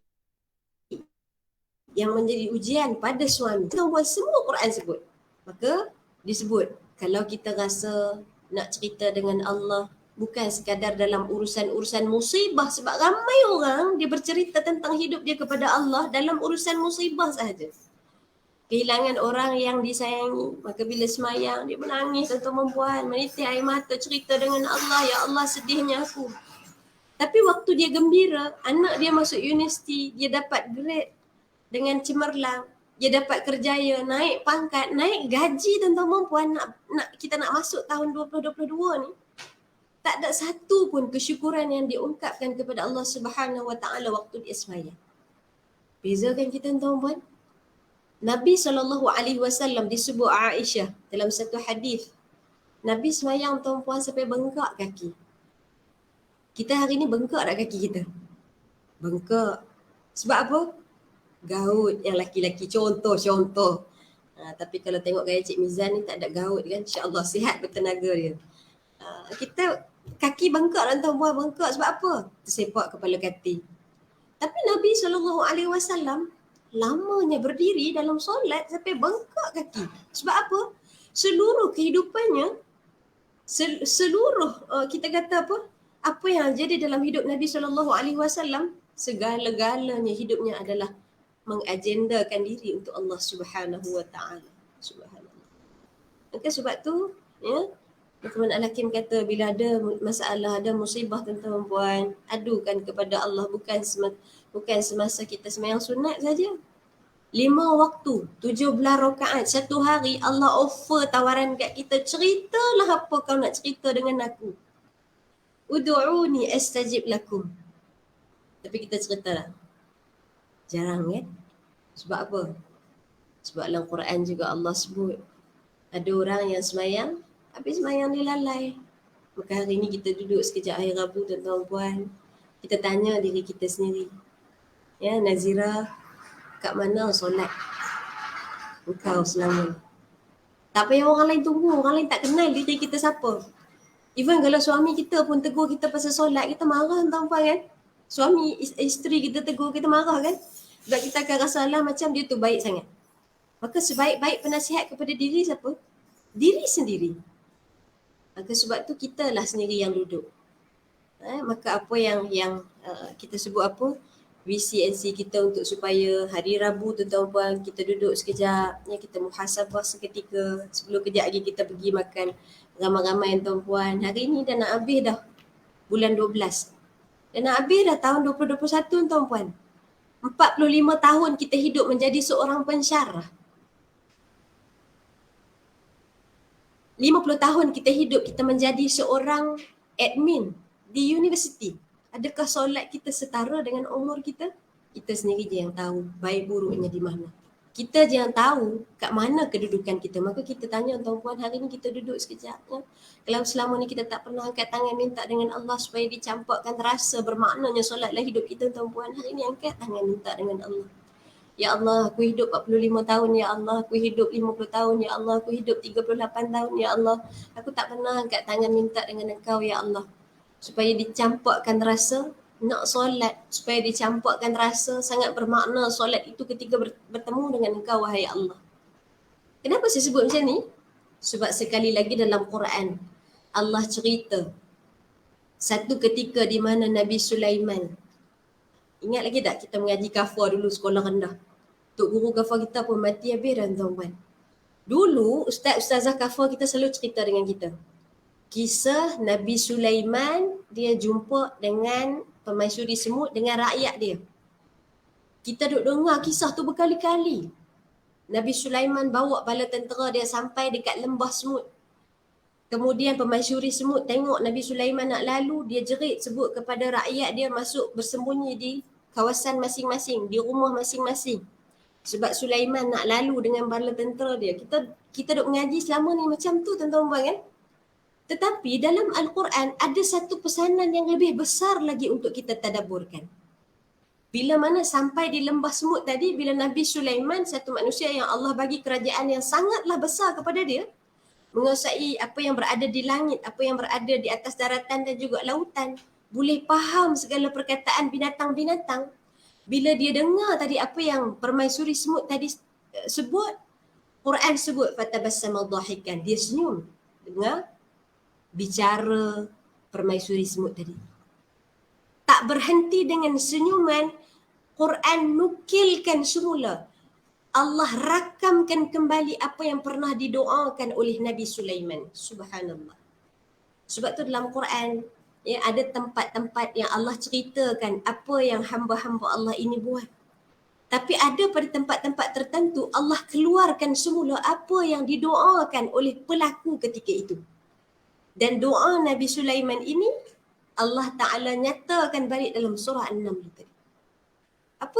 yang menjadi ujian pada suami. Tuan-tuan semua Quran sebut. Maka disebut kalau kita rasa nak cerita dengan Allah bukan sekadar dalam urusan-urusan musibah, sebab ramai orang dia bercerita tentang hidup dia kepada Allah dalam urusan musibah sahaja. Kehilangan orang yang disayangi, maka bila semayang dia menangis tuan-tuan puan, menitik air mata cerita dengan Allah, ya Allah sedihnya aku. Tapi waktu dia gembira, anak dia masuk universiti, dia dapat grade dengan cemerlang, dia dapat kerjaya, naik pangkat, naik gaji tuan-tuan puan, kita nak masuk tahun 2022 ni. Tak ada satu pun kesyukuran yang diungkapkan kepada Allah Subhanahu Wa Taala waktu dia sembahyang. Beza kan kita tuan-tuan puan? Nabi SAW disebut Aisyah dalam satu hadis. Nabi sembahyang tuan puan sampai bengkak kaki. Kita hari ni bengkak tak kaki kita? Bengkak. Sebab apa? Gaut yang laki-laki contoh. Tapi kalau tengok gaya Cik Mizan ni tak ada gaut kan. InsyaAllah sihat bertenaga dia. Kita kaki bengkak dan tuan-tuan bengkak sebab apa? Tersepak kepala kati. Tapi Nabi SAW lamanya berdiri dalam solat sampai bengkak kaki. Sebab apa? Seluruh kehidupannya, kita kata apa yang jadi dalam hidup Nabi SAW, segala-galanya hidupnya adalah mengagendakan diri untuk Allah Subhanahu Wa Taala. Subhanallah. Maka sebab tu, Luqman Al-Hakim kata bila ada masalah, ada musibah tuan-tuan puan, adukan kepada Allah, bukan semasa kita sembahyang sunat saja. 5 waktu, 17 rakaat, satu hari Allah offer tawaran kat kita, ceritalah apa kau nak cerita dengan aku. Ud'uni astajib lakum. Tapi kita ceritalah. Jarang kan? Sebab apa? Sebab dalam Quran juga Allah sebut ada orang yang sembahyang, habis sembahyang dia lalai. Maka hari ni kita duduk sekejap hari Rabu tuan-tuan puan. Kita tanya diri kita sendiri. Ya, Nazira, kat mana solat engkau selama? Tak payah orang lain tunggu, orang lain tak kenal diri kita siapa. Even kalau suami kita pun tegur kita pasal solat, kita marah tuan-tuan kan? Suami, isteri kita tegur, kita marah kan? Sebab kita akan rasa lah macam dia tu baik sangat. Maka sebaik-baik penasihat kepada diri siapa? diri sendiri. Maka sebab tu kita lah sendiri yang duduk. Maka apa yang kita sebut apa? VCNC kita untuk supaya hari Rabu tu tuan-puan kita duduk sekejap, ya, kita muhasabah seketika, sebelum kejap lagi kita pergi makan ramai-ramai tuan-puan. Hari ni dah nak habis dah bulan 12. Dah nak habis dah tahun 2021 tuan-puan. 45 tahun kita hidup menjadi seorang pensyarah. 50 tahun kita hidup kita menjadi seorang admin di universiti. Adakah solat kita setara dengan umur kita? Kita sendiri je yang tahu baik buruknya di mana. Kita je yang tahu kat mana kedudukan kita. Maka kita tanya tuan-puan, hari ni kita duduk sekejap. Ya? Kalau selama ni kita tak pernah angkat tangan minta dengan Allah supaya dicampakkan rasa bermaknanya solatlah hidup kita tuan-puan. Hari ni angkat tangan minta dengan Allah. Ya Allah, aku hidup 45 tahun. Ya Allah, aku hidup 50 tahun. Ya Allah, aku hidup 38 tahun. Ya Allah, aku tak pernah angkat tangan minta dengan Engkau, Ya Allah. Supaya dicampakkan rasa nak solat. Supaya dicampakkan rasa sangat bermakna solat itu ketika bertemu dengan Engkau, wahai Allah. Kenapa saya sebut macam ni? Sebab sekali lagi dalam Quran, Allah cerita satu ketika di mana Nabi Sulaiman, ingat lagi tak kita mengaji kafar dulu sekolah rendah? Tok guru kafar kita pun mati habis dah tuan-tuan. Dulu ustazah kafar kita selalu cerita dengan kita. Kisah Nabi Sulaiman dia jumpa dengan permaisuri semut dengan rakyat dia. Kita duk dengar kisah tu berkali-kali. Nabi Sulaiman bawa bala tentera dia sampai dekat lembah semut. Kemudian permaisuri semut tengok Nabi Sulaiman nak lalu, dia jerit sebut kepada rakyat dia masuk bersembunyi di kawasan masing-masing, di rumah masing-masing. Sebab Sulaiman nak lalu dengan bala tentera dia. Kita duk mengaji selama ni macam tu tuan-tuan kan? Tetapi dalam Al-Quran ada satu pesanan yang lebih besar lagi untuk kita tadabburkan. Bila mana sampai di lembah semut tadi, bila Nabi Sulaiman, satu manusia yang Allah bagi kerajaan yang sangatlah besar kepada dia, menguasai apa yang berada di langit, apa yang berada di atas daratan dan juga lautan, boleh faham segala perkataan binatang-binatang. Bila dia dengar tadi apa yang permaisuri semut tadi sebut, Quran sebut fatabassama dhahikan, dia senyum dengar bicara permaisuri semut tadi. Tak berhenti dengan senyuman, Quran nukilkan semula. Allah rakamkan kembali apa yang pernah didoakan oleh Nabi Sulaiman. Subhanallah. Sebab tu dalam Quran, ya, ada tempat-tempat yang Allah ceritakan apa yang hamba-hamba Allah ini buat. Tapi ada pada tempat-tempat tertentu Allah keluarkan semula apa yang didoakan oleh pelaku ketika itu. Dan doa Nabi Sulaiman ini Allah Ta'ala nyatakan balik dalam surah An-Naml tadi. Apa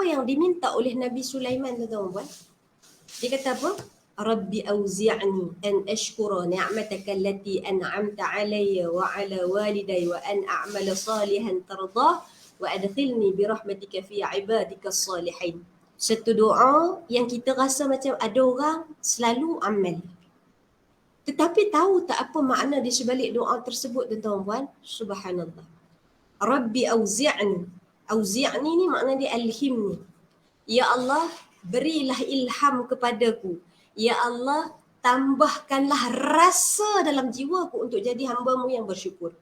yang diminta oleh Nabi Sulaiman tu tuan-tuan? Dia kata apa? Rabbi auzi'ni an ashkura ni'mataka allati an'amta 'alayya wa 'ala walidayya wa an a'mala salihan tardah wa adkhilni bi rahmatika fi 'ibadika as-salihin. Satu doa yang kita rasa macam ada orang selalu amal. Tetapi tahu tak apa makna di sebalik doa tersebut tuan-tuan? Subhanallah. Rabbi auzi'ni. Auzi'ni ni makna dia alhimni. Ya Allah, berilah ilham kepadaku. Ya Allah, tambahkanlah rasa dalam jiwaku untuk jadi hamba-Mu yang bersyukur.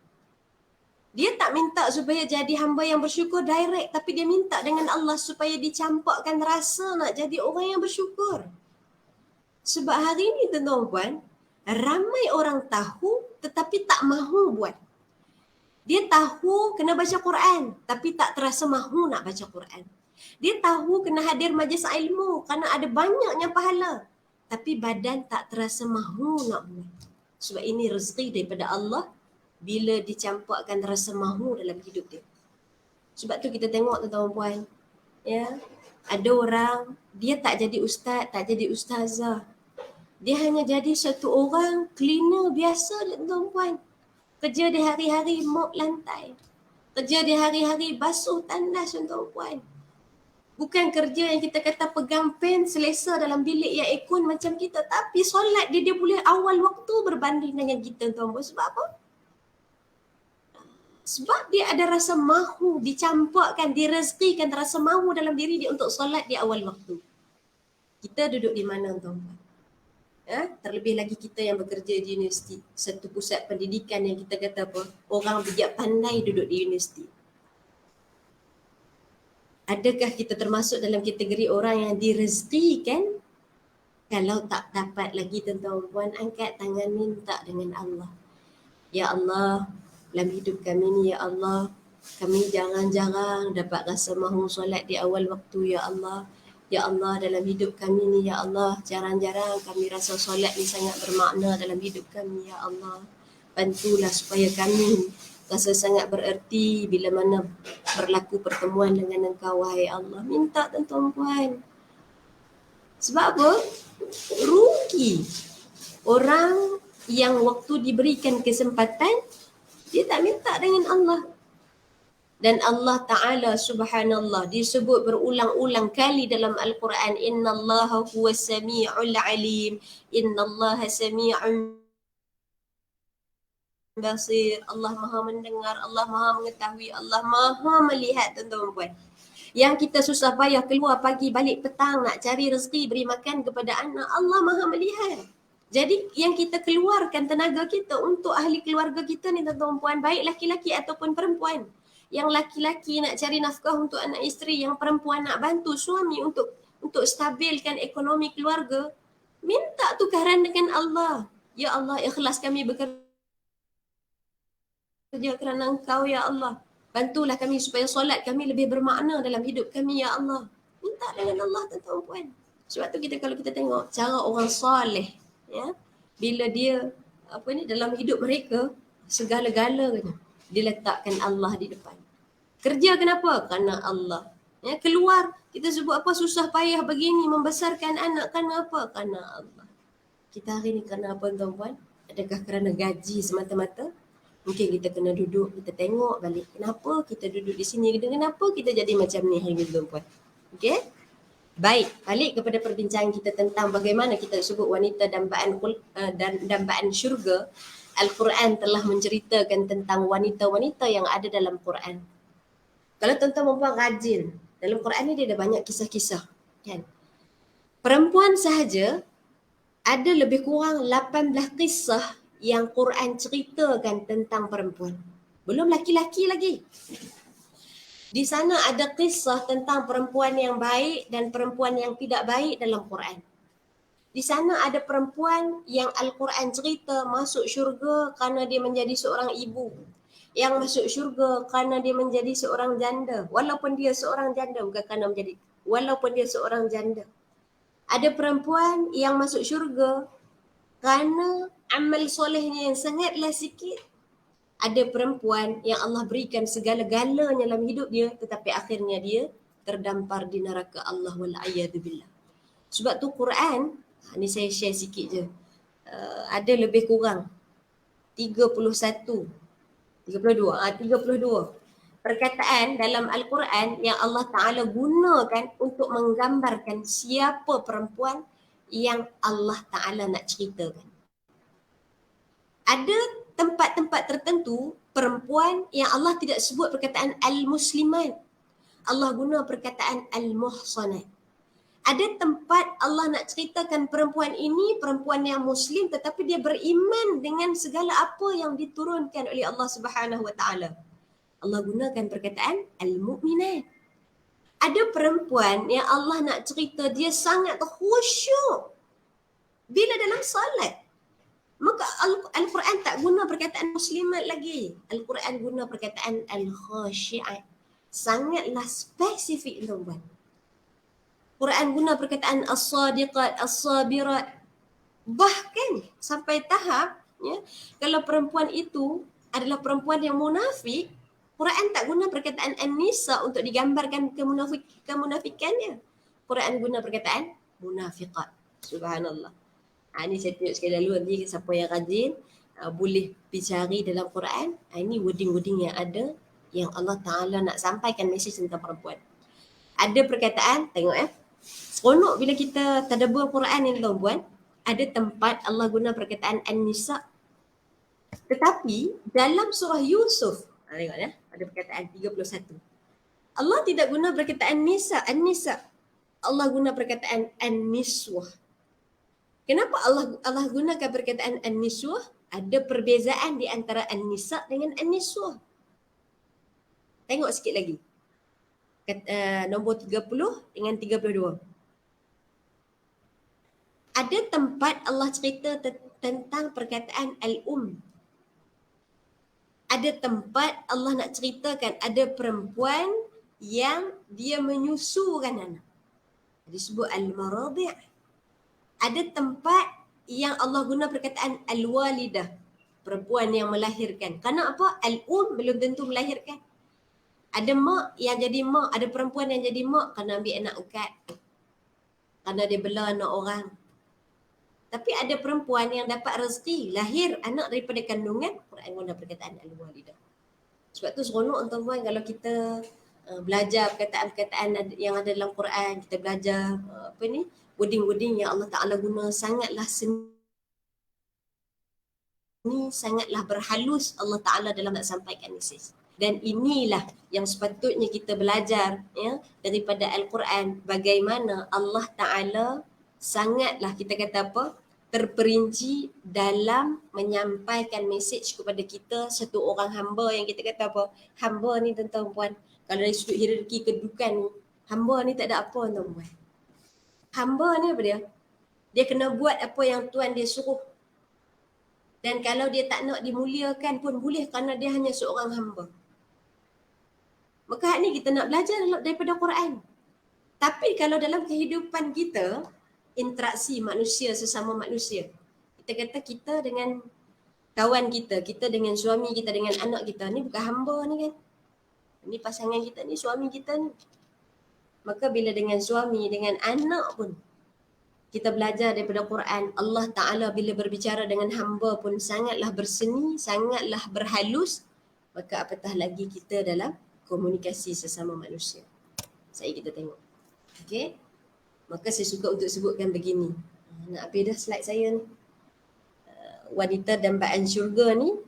Dia tak minta supaya jadi hamba yang bersyukur direct, tapi dia minta dengan Allah supaya dicampakkan rasa nak jadi orang yang bersyukur. Sebab hari ni tuan-tuan, ramai orang tahu tetapi tak mahu buat. Dia tahu kena baca Quran tapi tak terasa mahu nak baca Quran. Dia tahu kena hadir majlis ilmu kerana ada banyaknya pahala, tapi badan tak terasa mahu nak buat. Sebab ini rezeki daripada Allah bila dicampakkan rasa mahu dalam hidup dia. Sebab tu kita tengok tuan-tuan puan, ya, ada orang dia tak jadi ustaz, tak jadi ustazah. Dia hanya jadi satu orang cleaner biasa tuan-tuan puan. Kerja dia hari-hari mop lantai. Kerja dia hari-hari basuh tandas tuan-tuan puan. Bukan kerja yang kita kata pegang pen selesa dalam bilik yang aircon macam kita, tapi solat dia boleh awal waktu berbanding dengan kita tuan-tuan puan. Sebab apa? Sebab dia ada rasa mahu, dicampakkan, direzekikan rasa mahu dalam diri dia untuk solat di awal waktu. Kita duduk di mana tuan-tuan? Terlebih lagi kita yang bekerja di universiti, satu pusat pendidikan yang kita kata apa, orang bijak pandai duduk di universiti. Adakah kita termasuk dalam kategori orang yang direzekikan? Kalau tak dapat lagi tuan-tuan puan, angkat tangan minta dengan Allah. Ya Allah, dalam hidup kami ni ya Allah, kami jarang-jarang dapat rasa mahu solat di awal waktu ya Allah. Ya Allah, dalam hidup kami ni ya Allah, jarang-jarang kami rasa solat ni sangat bermakna dalam hidup kami ya Allah. Bantulah supaya kami rasa sangat bererti bila mana berlaku pertemuan dengan Engkau wahai Allah. Minta tuan-tuan puan. Sebab apa? Rugi orang yang waktu diberikan kesempatan dia tak minta dengan Allah. Dan Allah Ta'ala subhanallah disebut berulang-ulang kali dalam Al-Quran, innallaha huwas sami'ul alim, innallaha sami'un basir. Allah Maha mendengar, Allah Maha mengetahui, Allah Maha melihat tuan-tuan puan. Yang kita susah payah keluar pagi balik petang nak cari rezeki beri makan kepada anak, Allah Maha melihat. Jadi yang kita keluarkan tenaga kita untuk ahli keluarga kita ni tuan-tuan puan, baik laki-laki ataupun perempuan. Yang laki-laki nak cari nafkah untuk anak isteri, yang perempuan nak bantu suami untuk stabilkan ekonomi keluarga, minta tukaran dengan Allah. Ya Allah, ikhlas kami bekerja kerana Engkau ya Allah. Bantulah kami supaya solat kami lebih bermakna dalam hidup kami ya Allah. Minta dengan Allah tuan-tuan puan. Sebab tu kalau kita tengok cara orang soleh, ya, bila dia dalam hidup mereka segala-galanya diletakkan Allah di depan. Kerja kenapa? Kerana Allah. Ya, keluar kita sebut apa susah payah begini membesarkan anak kerana apa? Kerana Allah. Kita hari ni kerana apa tuan-tuan? Adakah kerana gaji semata-mata? Mungkin kita kena duduk, kita tengok balik. Kenapa kita duduk di sini? Kenapa kita jadi macam ni hari ni tuan-tuan? Okey? Baik, balik kepada perbincangan kita tentang bagaimana kita sebut wanita dambaan syurga. Al-Quran telah menceritakan tentang wanita-wanita yang ada dalam Quran. Kalau tuan-tuan perempuan rajin, dalam Quran ni dia ada banyak kisah-kisah, kan? Perempuan sahaja ada lebih kurang 18 kisah yang Quran ceritakan tentang perempuan. Belum laki-laki lagi. Di sana ada kisah tentang perempuan yang baik dan perempuan yang tidak baik dalam Quran. Di sana ada perempuan yang Al-Quran cerita masuk syurga kerana dia menjadi seorang ibu. Yang masuk syurga kerana dia menjadi seorang janda. Walaupun dia seorang janda, bukan kerana menjadi. Walaupun dia seorang janda. Ada perempuan yang masuk syurga kerana amal solehnya yang sangatlah sikit. Ada perempuan yang Allah berikan segala-galanya dalam hidup dia, tetapi akhirnya dia terdampar di neraka Allah wal'ayyadzubillah. Sebab tu Quran, ni saya share sikit je, ada lebih kurang 32 perkataan dalam Al-Quran yang Allah Ta'ala gunakan untuk menggambarkan siapa perempuan yang Allah Ta'ala nak ceritakan. Ada tempat-tempat tertentu perempuan yang Allah tidak sebut perkataan al-muslimat. Allah guna perkataan al-muhsanat. Ada tempat Allah nak ceritakan perempuan ini perempuan yang muslim tetapi dia beriman dengan segala apa yang diturunkan oleh Allah Subhanahu Wa Taala. Allah gunakan perkataan al-mu'minat. Ada perempuan yang Allah nak cerita dia sangat khusyuk bila dalam salat. Maka Al-Quran tak guna perkataan muslimat lagi. Al-Quran guna perkataan al-khasyi'at. Sangatlah spesifik tuan-tuan. Quran guna perkataan as-sadiqat, as-sabirat. Bahkan sampai tahap, ya, kalau perempuan itu adalah perempuan yang munafik, Quran tak guna perkataan an-nisa untuk digambarkan kemunafikannya. Quran guna perkataan munafiqat. Subhanallah. Ini saya tunjuk sekali lalu, nanti siapa yang rajin boleh pergi cari dalam Quran. Ini wording-wording yang ada yang Allah Ta'ala nak sampaikan mesej tentang perempuan. Ada perkataan, tengok seronok bila kita tadabbur Quran ni tuan-puan, ada tempat Allah guna perkataan an-nisa. Tetapi dalam surah Yusuf, tengok ada perkataan 31. Allah tidak guna perkataan nisa, an-nisa. Allah guna perkataan an-niswah? Kenapa Allah gunakan perkataan an-niswah? Ada perbezaan di antara an-nisa dengan an-niswah. Tengok sikit lagi. Nombor 30 dengan 32. Ada tempat Allah cerita tentang perkataan al-um. Ada tempat Allah nak ceritakan ada perempuan yang dia menyusukan anak. Disebut al-maradi'. Ada tempat yang Allah guna perkataan al-walidah, perempuan yang melahirkan. Kerana apa? Al-um belum tentu melahirkan. Ada mak yang jadi mak, ada perempuan yang jadi mak kerana ambil anak ukat. Kerana dia bela anak orang. Tapi ada perempuan yang dapat rezeki, lahir anak daripada kandungan, Quran guna perkataan al-walidah. Sebab tu seronok tuan-tuan kalau kita belajar perkataan-perkataan yang ada dalam Quran, kita belajar wording-wording yang Allah Ta'ala guna sangatlah seni, sangatlah berhalus Allah Ta'ala dalam nak sampaikan mesej. Dan inilah yang sepatutnya kita belajar daripada Al-Quran, bagaimana Allah Ta'ala sangatlah kita kata apa, terperinci dalam menyampaikan mesej kepada kita, satu orang hamba yang kita kata apa, hamba ni tuan-tuan, kalau dari sudut hierarki kedudukan ni, hamba ni tak ada apa tuan-tuan. Hamba ni apa dia? Dia kena buat apa yang Tuhan dia suruh. Dan kalau dia tak nak dimuliakan pun boleh kerana dia hanya seorang hamba. Maka ni kita nak belajar daripada Quran. Tapi kalau dalam kehidupan kita, interaksi manusia sesama manusia, kita kata kita dengan kawan kita, kita dengan suami kita, dengan anak kita, ni bukan hamba ni kan. Ni pasangan kita ni, suami kita ni. Maka bila dengan suami, dengan anak pun, kita belajar daripada Quran, Allah Ta'ala bila berbicara dengan hamba pun sangatlah berseni, sangatlah berhalus. Maka apatah lagi kita dalam komunikasi sesama manusia. Saya kita tengok. Okay. Maka saya suka untuk sebutkan begini. Nak habis dah slide saya ni. Wanita dambaan syurga ni,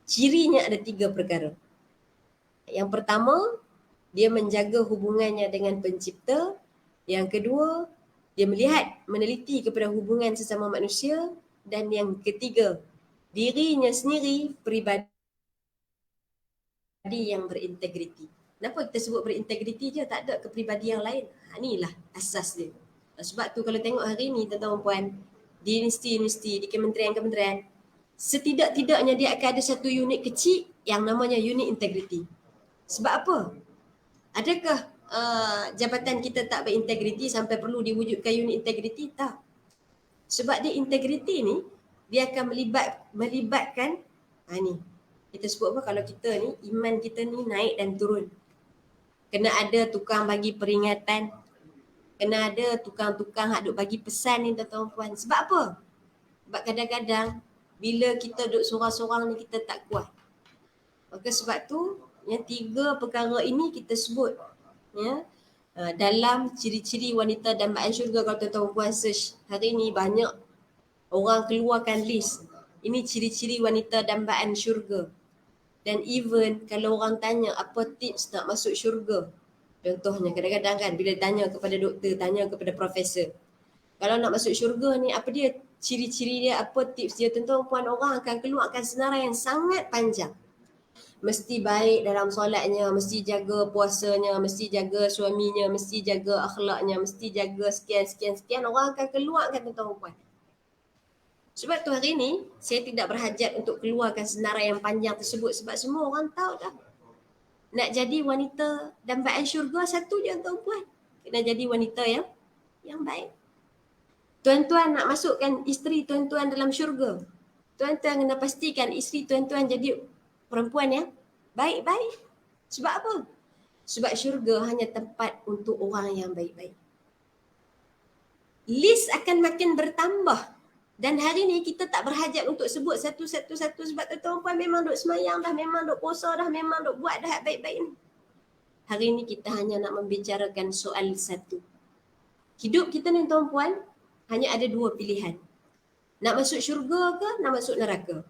cirinya ada 3 perkara. Yang pertama, dia menjaga hubungannya dengan pencipta. Yang kedua, dia melihat, meneliti kepada hubungan sesama manusia. Dan yang ketiga, dirinya sendiri peribadi yang berintegriti. Kenapa kita sebut berintegriti je, tak ada kepribadi yang lain? Inilah asas dia. Sebab tu kalau tengok hari ni tuan-tuan puan, di universiti, di kementerian-kementerian, setidak-tidaknya dia akan ada satu unit kecil yang namanya unit integriti. Sebab apa? Adakah jabatan kita tak berintegriti sampai perlu diwujudkan unit integriti? Tak. Sebab dia integriti ni, dia akan melibatkan ni. Kita sebut apa kalau kita ni, iman kita ni naik dan turun. Kena ada tukang bagi peringatan. Kena ada tukang-tukang hak duk bagi pesan ni tuan-tuan puan. Sebab apa? Sebab kadang-kadang bila kita duk sorang-sorang ni kita tak kuat. Maka sebab tu yang 3 perkara ini kita sebut dalam ciri-ciri wanita dambaan syurga. Kalau tuan-tuan puan search hari ni banyak orang keluarkan list. Ini ciri-ciri wanita dambaan syurga. Dan even kalau orang tanya apa tips nak masuk syurga, contohnya kadang-kadang kan bila tanya kepada doktor, tanya kepada profesor, kalau nak masuk syurga ni apa dia ciri-ciri dia, apa tips dia, tuan-tuan puan, orang akan keluarkan senarai yang sangat panjang. Mesti baik dalam solatnya, mesti jaga puasanya, mesti jaga suaminya, mesti jaga akhlaknya, mesti jaga sekian. Orang akan keluarkan tuan-tuan puan. Sebab tu hari ni saya tidak berhajat untuk keluarkan senarai yang panjang tersebut sebab semua orang tahu dah. Nak jadi wanita dambaan syurga satu je tuan-tuan. Kena jadi wanita yang baik. Tuan-tuan nak masukkan isteri tuan-tuan dalam syurga. Tuan-tuan kena pastikan isteri tuan-tuan jadi perempuan yang baik-baik. Sebab apa? Sebab syurga hanya tempat untuk orang yang baik-baik. List akan makin bertambah. Dan hari ni kita tak berhajat untuk sebut satu-satu sebab tuan-tuan puan memang duk semayang dah, memang duk puasa dah, memang duk buat dah baik-baik ni. Hari ni kita hanya nak membicarakan soal satu. Hidup kita ni tuan puan hanya ada 2 pilihan. Nak masuk syurga ke nak masuk neraka?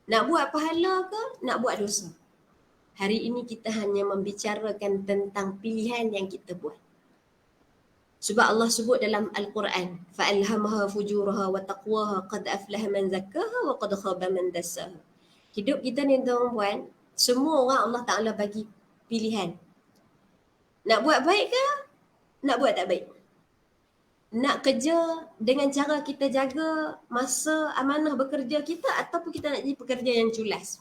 Nak buat pahala ke nak buat dosa? Hari ini kita hanya membicarakan tentang pilihan yang kita buat. Sebab Allah sebut dalam Al-Quran, fa'alhamaha fujuraha wa taqwaha qad aflaha man zakkaha wa qad khaba man dassaha. Hidup kita ni tuan-puan, semua orang Allah Ta'ala bagi pilihan. Nak buat baik ke? Nak buat tak baik? Nak kerja dengan cara kita jaga masa amanah bekerja kita ataupun kita nak jadi pekerja yang culas?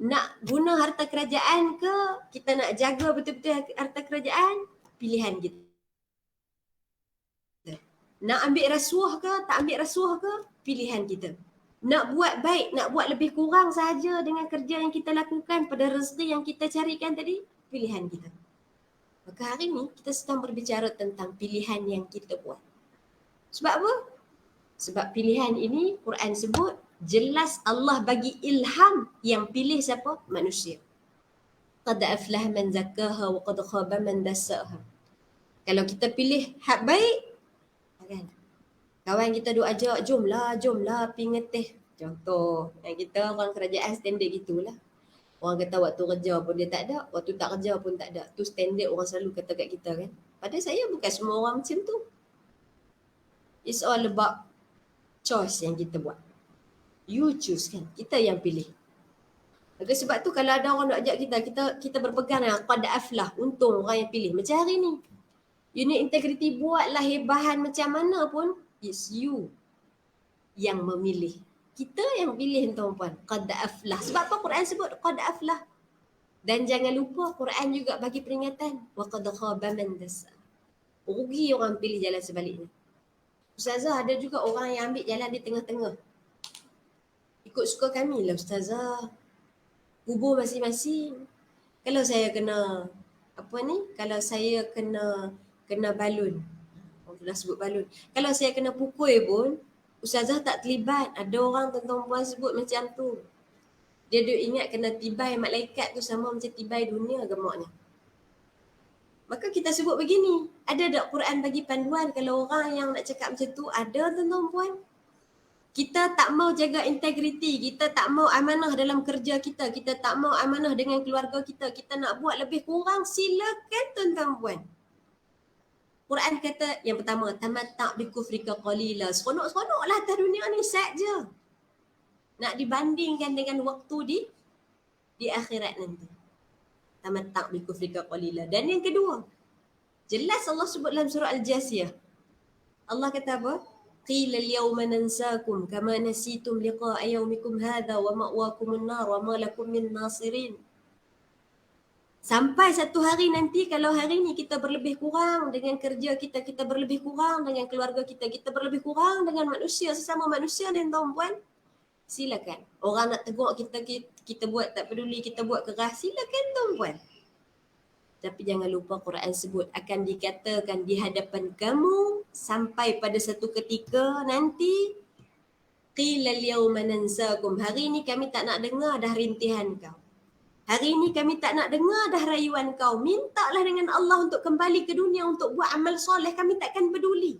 Nak guna harta kerajaan ke? Kita nak jaga betul-betul harta kerajaan? Pilihan kita. Nak ambil rasuah ke? Tak ambil rasuah ke? Pilihan kita. Nak buat baik, nak buat lebih kurang sahaja dengan kerja yang kita lakukan pada rezeki yang kita carikan tadi? Pilihan kita. Maka hari ni kita sedang berbicara tentang pilihan yang kita buat. Sebab apa? Sebab pilihan ini Quran sebut jelas Allah bagi ilham yang pilih siapa? Manusia. Qad aflah man zakkaha wa qad khaba man dassaha. Kalau kita pilih hak baik, kan? Kawan kita duk ajak, jomlah pergi ngeteh. Contoh, yang kita orang kerajaan standard gitulah. Orang kata waktu kerja pun dia tak ada, waktu tak kerja pun tak ada. Tu standard orang selalu kata kat kita kan. Padahal saya bukan semua orang macam tu. It's all about choice yang kita buat. You choose kan, kita yang pilih. Maka sebab tu kalau ada orang nak ajak kita berpegang dengan qad aflah, untung orang yang pilih. Macam hari ni, unit integrity buatlah hebahan macam mana pun, it's you yang memilih. Kita yang pilih tuan-puan, qad aflah. Sebab apa Quran sebut qad aflah? Dan jangan lupa Quran juga bagi peringatan, wa qad khaba man dassaha. Rugi orang pilih jalan sebaliknya. Ustazah, ada juga orang yang ambil jalan di tengah-tengah. Ikut suka kami lah Ustazah. Hubur masing-masing. Kalau saya kena kalau saya kena balun. Orang dah sebut balun. Kalau saya kena pukul pun, Ustazah tak terlibat. Ada orang tuan-tuan sebut macam tu. Dia duk ingat kena tibai malaikat tu sama macam tibai dunia gemaknya. Maka kita sebut begini. Ada tak Quran bagi panduan kalau orang yang nak cakap macam tu? Ada tuan-tuan. Kita tak mau jaga integriti, kita tak mau amanah dalam kerja kita, kita tak mau amanah dengan keluarga kita, kita nak buat lebih kurang, silakan tuan-tuan. Quran kata yang pertama, tamatta' bi kufrika qalila. Seronok-seronoklah atas dunia ni saja. Nak dibandingkan dengan waktu di akhirat nanti. Tamatta' bi kufrika qalila. Dan yang kedua, jelas Allah sebut dalam surah Al-Jasiyah. Allah kata apa? Qila al-yawma nansakum kama nasitum liqa'a yawmikum hadha wa ma'wakumun nar wa ma lakum min nasirin. Sampai satu hari nanti kalau hari ni kita berlebih kurang dengan kerja kita, kita berlebih kurang dengan keluarga kita, kita berlebih kurang dengan manusia, sesama manusia dan tuan-puan, silakan. Orang nak tegur kita buat tak peduli, kita buat keras, silakan tuan-puan. Tapi jangan lupa Quran sebut akan dikatakan di hadapan kamu sampai pada satu ketika nanti qila al-yawma nansakum. Hari ni kami tak nak dengar dah rintihan kau. Hari ni kami tak nak dengar dah rayuan kau. Mintalah dengan Allah untuk kembali ke dunia untuk buat amal soleh, kami takkan peduli.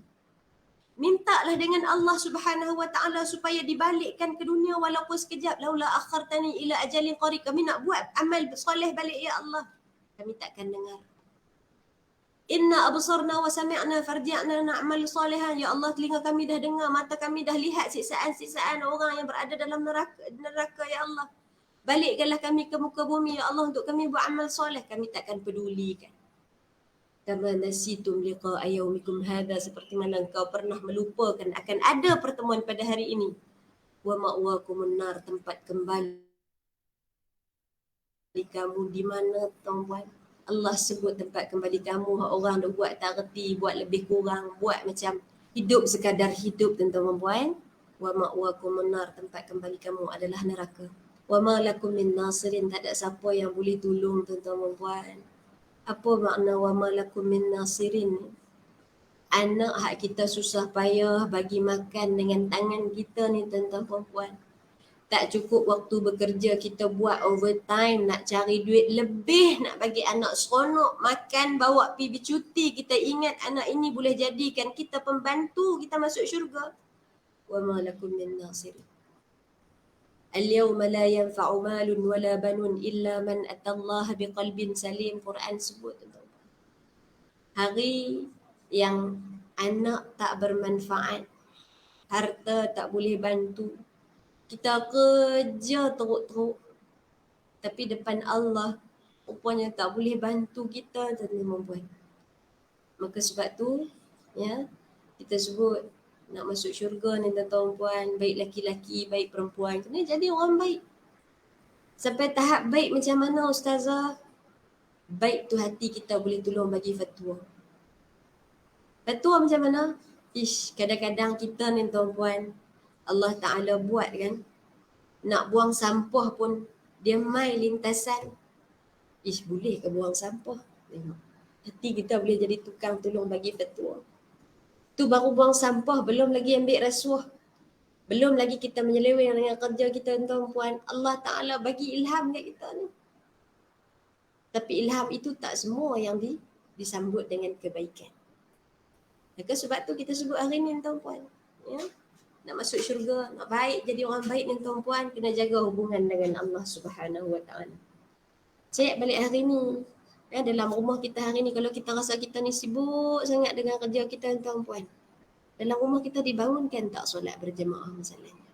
Mintalah dengan Allah Subhanahu wa taala supaya dibalikkan ke dunia walaupun sekejap. Laula akhartani ila ajalin qarib. Kami nak buat amal soleh balik ya Allah. Kami takkan dengar. Inna absarna wa sami'na farji'na na'mal salihan. Ya Allah, telinga kami dah dengar, mata kami dah lihat siksaan-siksaan orang yang berada dalam neraka ya Allah. Balikkanlah kami ke muka bumi ya Allah untuk kami buat amal soleh. Kami takkan pedulikan. Kama nasitum liqa'a yawmikum hadha, seperti mana engkau pernah melupakan akan ada pertemuan pada hari ini. Wa ma'wakumun nar, tempat kembali kamu di mana tuan-puan? Allah sebut tempat kembali kamu. Orang dah buat tak reti, buat lebih kurang, buat macam hidup sekadar hidup tuan-tuan puan. Wa ma'wakumun nar, tempat kembali kamu adalah neraka. Wa ma lakum min nasirin, tak ada siapa yang boleh tolong tuan-tuan puan. Apa makna wa ma lakum min nasirin? Anak hak kita susah payah bagi makan dengan tangan kita ni tuan-tuan puan. Tak cukup waktu bekerja, kita buat overtime, nak cari duit lebih, nak bagi anak seronok, makan, bawa pergi bercuti. Kita ingat anak ini boleh jadikan kita pembantu, kita masuk syurga. Wa ma lakum min nasirin. Al-yawma la yanfa'u malun wala banun illa man atallaha biqalbin salim. Quran sebut. Hari yang anak tak bermanfaat, harta tak boleh bantu. Kita kerja teruk-teruk, tapi depan Allah rupanya tak boleh bantu kita tuan-tuan puan. Maka sebab tu ya, kita sebut nak masuk syurga ni tuan-tuan puan, baik laki-laki baik perempuan, kena jadi orang baik. Sampai tahap baik macam mana ustazah? Baik tu hati kita boleh tolong bagi fatwa. Fatwa macam mana? Kadang-kadang kita ni tuan-puan, Allah Ta'ala buat kan, nak buang sampah pun dia mai lintasan. Boleh ke buang sampah? Tengok. Hati kita boleh jadi tukang tolong bagi fatwa. Tu baru buang sampah, belum lagi ambil rasuah. Belum lagi kita menyeleweng dengan kerja kita tuan-puan. Allah Ta'ala bagi ilham kat kita ni. Tapi ilham itu tak semua yang disambut dengan kebaikan. Maka sebab tu kita sebut hari ni tuan-puan. Ya? Nak masuk syurga, nak baik, jadi orang baik ni tuan-puan, kena jaga hubungan dengan Allah Subhanahu Wa Ta'ala. Cek balik hari ni. Ya, dalam rumah kita hari ni, kalau kita rasa kita ni sibuk sangat dengan kerja kita tuan-puan, dalam rumah kita dibangunkan tak solat berjemaah masalahnya?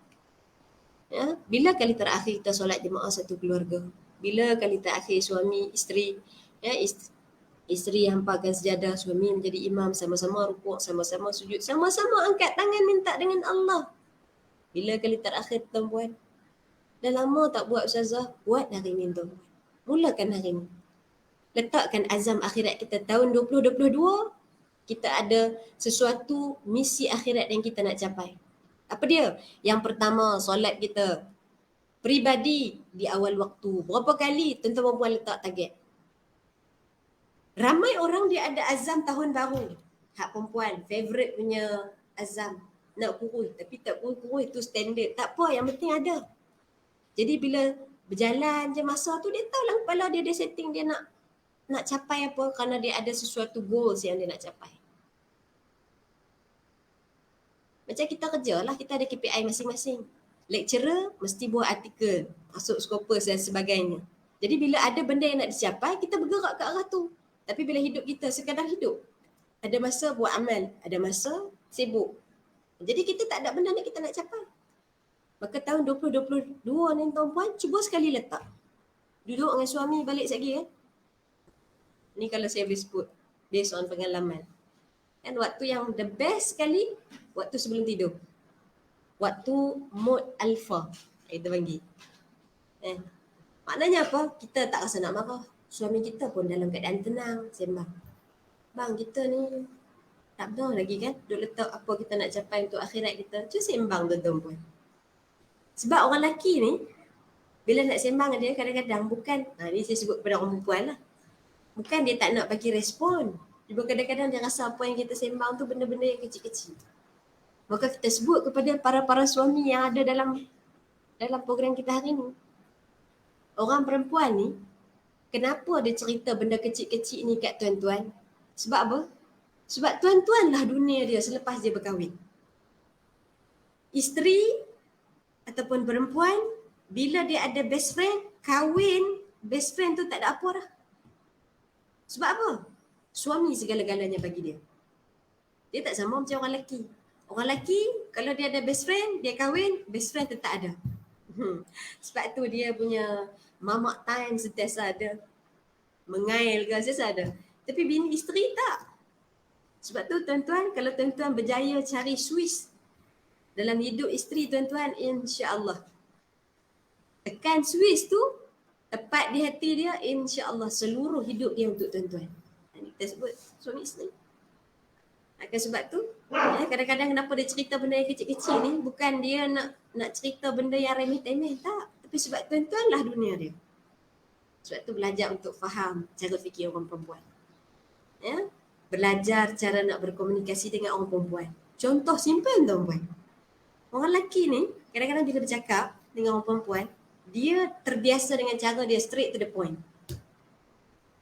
Ya? Bila kali terakhir kita solat jemaah satu keluarga? Bila kali terakhir suami, isteri, ya, isteri hamparkan sejadah, suami menjadi imam, sama-sama rukuk, sama-sama sujud, sama-sama angkat tangan minta dengan Allah? Bila kali terakhir tuan-puan? Dah lama tak buat ustazah? Buat hari ni tuan-puan. Mulakan hari ni. Letakkan azam akhirat kita tahun 2022, kita ada sesuatu misi akhirat yang kita nak capai. Apa dia? Yang pertama, solat kita peribadi di awal waktu. Berapa kali tuan-tuan puan letak target? Ramai orang dia ada azam tahun baru. Hak perempuan, favorite punya azam. Nak kurus, tapi tak kurus itu standard. Tak apa, yang penting ada. Jadi bila berjalan je masa tu, dia tahu lah kepala dia setting dia nak capai apa, kerana dia ada sesuatu goals yang dia nak capai. Macam kita kerja lah, kita ada KPI masing-masing. Lecturer mesti buat artikel, masuk Scopus dan sebagainya. Jadi bila ada benda yang nak dicapai, kita bergerak ke arah tu. Tapi bila hidup kita sekadar hidup, ada masa buat amal, ada masa sibuk. Jadi kita tak ada benda yang kita nak capai. Maka tahun 2022 ni tuan-puan, cuba sekali letak. Duduk dengan suami balik sekali kan. Ni kalau saya boleh sebut, based on pengalaman. Dan waktu yang the best sekali, waktu sebelum tidur. Waktu mode alpha, kita panggil. Maknanya apa? Kita tak rasa nak marah. Suami kita pun dalam keadaan tenang, sembang. Bang, kita ni tak benar lagi kan? Duk letak apa kita nak capai untuk akhirat kita. Cuma sembang tuan-tuan. Sebab orang lelaki ni, bila nak sembang dengan dia kadang-kadang bukan, ni saya sebut kepada orang perempuan lah. Bukan dia tak nak bagi respon. Cuma kadang-kadang dia rasa apa yang kita sembang tu benda-benda yang kecil-kecil. Maka kita sebut kepada para-para suami yang ada dalam program kita hari ni. Orang perempuan ni, kenapa dia cerita benda kecil-kecil ni kat tuan-tuan? Sebab apa? Sebab tuan-tuan lah dunia dia selepas dia berkahwin. Isteri ataupun perempuan, bila dia ada best friend, kahwin, best friend tu tak ada apa dah. Sebab apa? Suami segala-galanya bagi dia. Dia tak sama macam orang lelaki. Orang lelaki, kalau dia ada best friend, dia kahwin, best friend tetap ada. Sebab tu dia punya mamak time sentiasa ada. Mengail ke sentiasa ada. Tapi bini isteri tak. Sebab tu tuan-tuan, kalau tuan-tuan berjaya cari Swiss dalam hidup isteri tuan-tuan, insya-Allah. Tekan Swiss tu, tepat di hati dia, insya-Allah seluruh hidup dia untuk tuan-tuan. Ini kita sebut suami isteri. Akan sebab tu, kadang-kadang kenapa dia cerita benda yang kecil-kecil ni, bukan dia nak cerita benda yang remeh-temeh, tak. Tapi sebab tuan-tuan lah dunia dia. Sebab tu belajar untuk faham cara fikir orang perempuan. Ya? Belajar cara nak berkomunikasi dengan orang perempuan. Contoh simple tuan-puan. Orang lelaki ni, kadang-kadang bila bercakap dengan orang perempuan, dia terbiasa dengan cara dia straight to the point.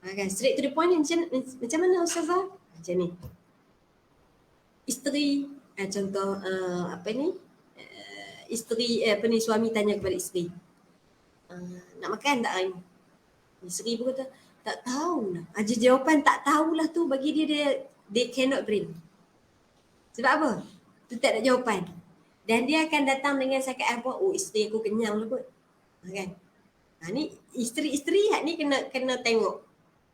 Kan? Straight to the point ni macam mana Ustazah? Macam ni. Isteri, contoh suami tanya kepada isteri, nak makan tak hari ni? Isteri pun kata, tak tahulah. Jawapan tak tahulah tu bagi dia They cannot bring. Sebab apa? Tu tak ada jawapan. Dan dia akan datang dengan sangkaan apa? Oh, isteri aku kenyang lah kot. Kan? Ni isteri-isteri ni kena tengok.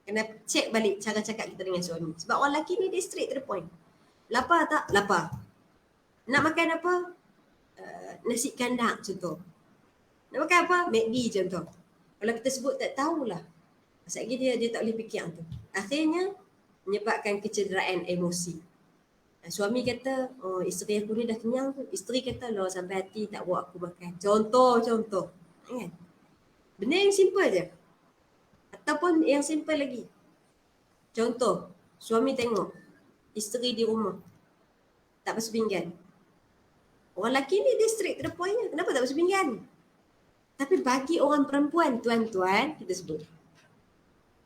Kena check balik cara cakap kita dengan suami. Sebab orang lelaki ni dia straight to the point. Lapar tak? Lapar. Nak makan apa? Nasi kandang contoh. Nak makan apa? McD contoh. Kalau kita sebut tak tahulah. Pasal lagi dia tak boleh fikir tu. Akhirnya menyebabkan kecederaan emosi. Suami kata, oh isteri aku ni dah kenyang. Isteri kata, loh sampai hati tak buat aku makan. Contoh. Kan? Benda yang simple je. Ataupun yang simple lagi. Contoh, suami tengok isteri di rumah tak basuh pinggan. Orang lelaki ni dia straight to the point je. Kenapa tak basuh pinggan? Tapi bagi orang perempuan, tuan-tuan, kita sebut.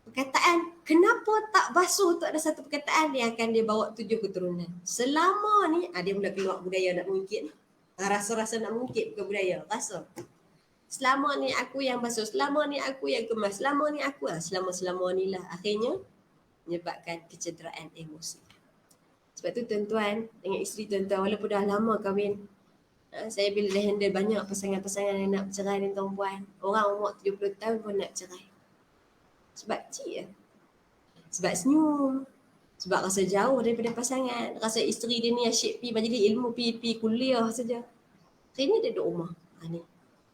Perkataan, kenapa tak basuh tu ada satu perkataan yang akan dia bawa 7 keturunan. Selama ni, dia mula keluar budaya nak mungkit. Rasa-rasa nak mungkit bukan budaya, rasa. Selama ni aku yang basuh, selama ni aku yang kemas, selama ni aku selama ni lah. Akhirnya menyebabkan kecederaan emosi. Sebab tu tuan-tuan, dengan isteri tuan-tuan, walaupun dah lama kahwin, saya bila dah handle banyak pasangan-pasangan yang nak bercerai dengan tuan-puan. Orang umur 70 tahun pun nak cerai. Sebab cik lah. Sebab senyum. Sebab rasa jauh daripada pasangan. Rasa isteri dia ni asyik pi majlis ilmu, pi kuliah saja. Akhirnya dia duduk rumah. Ni.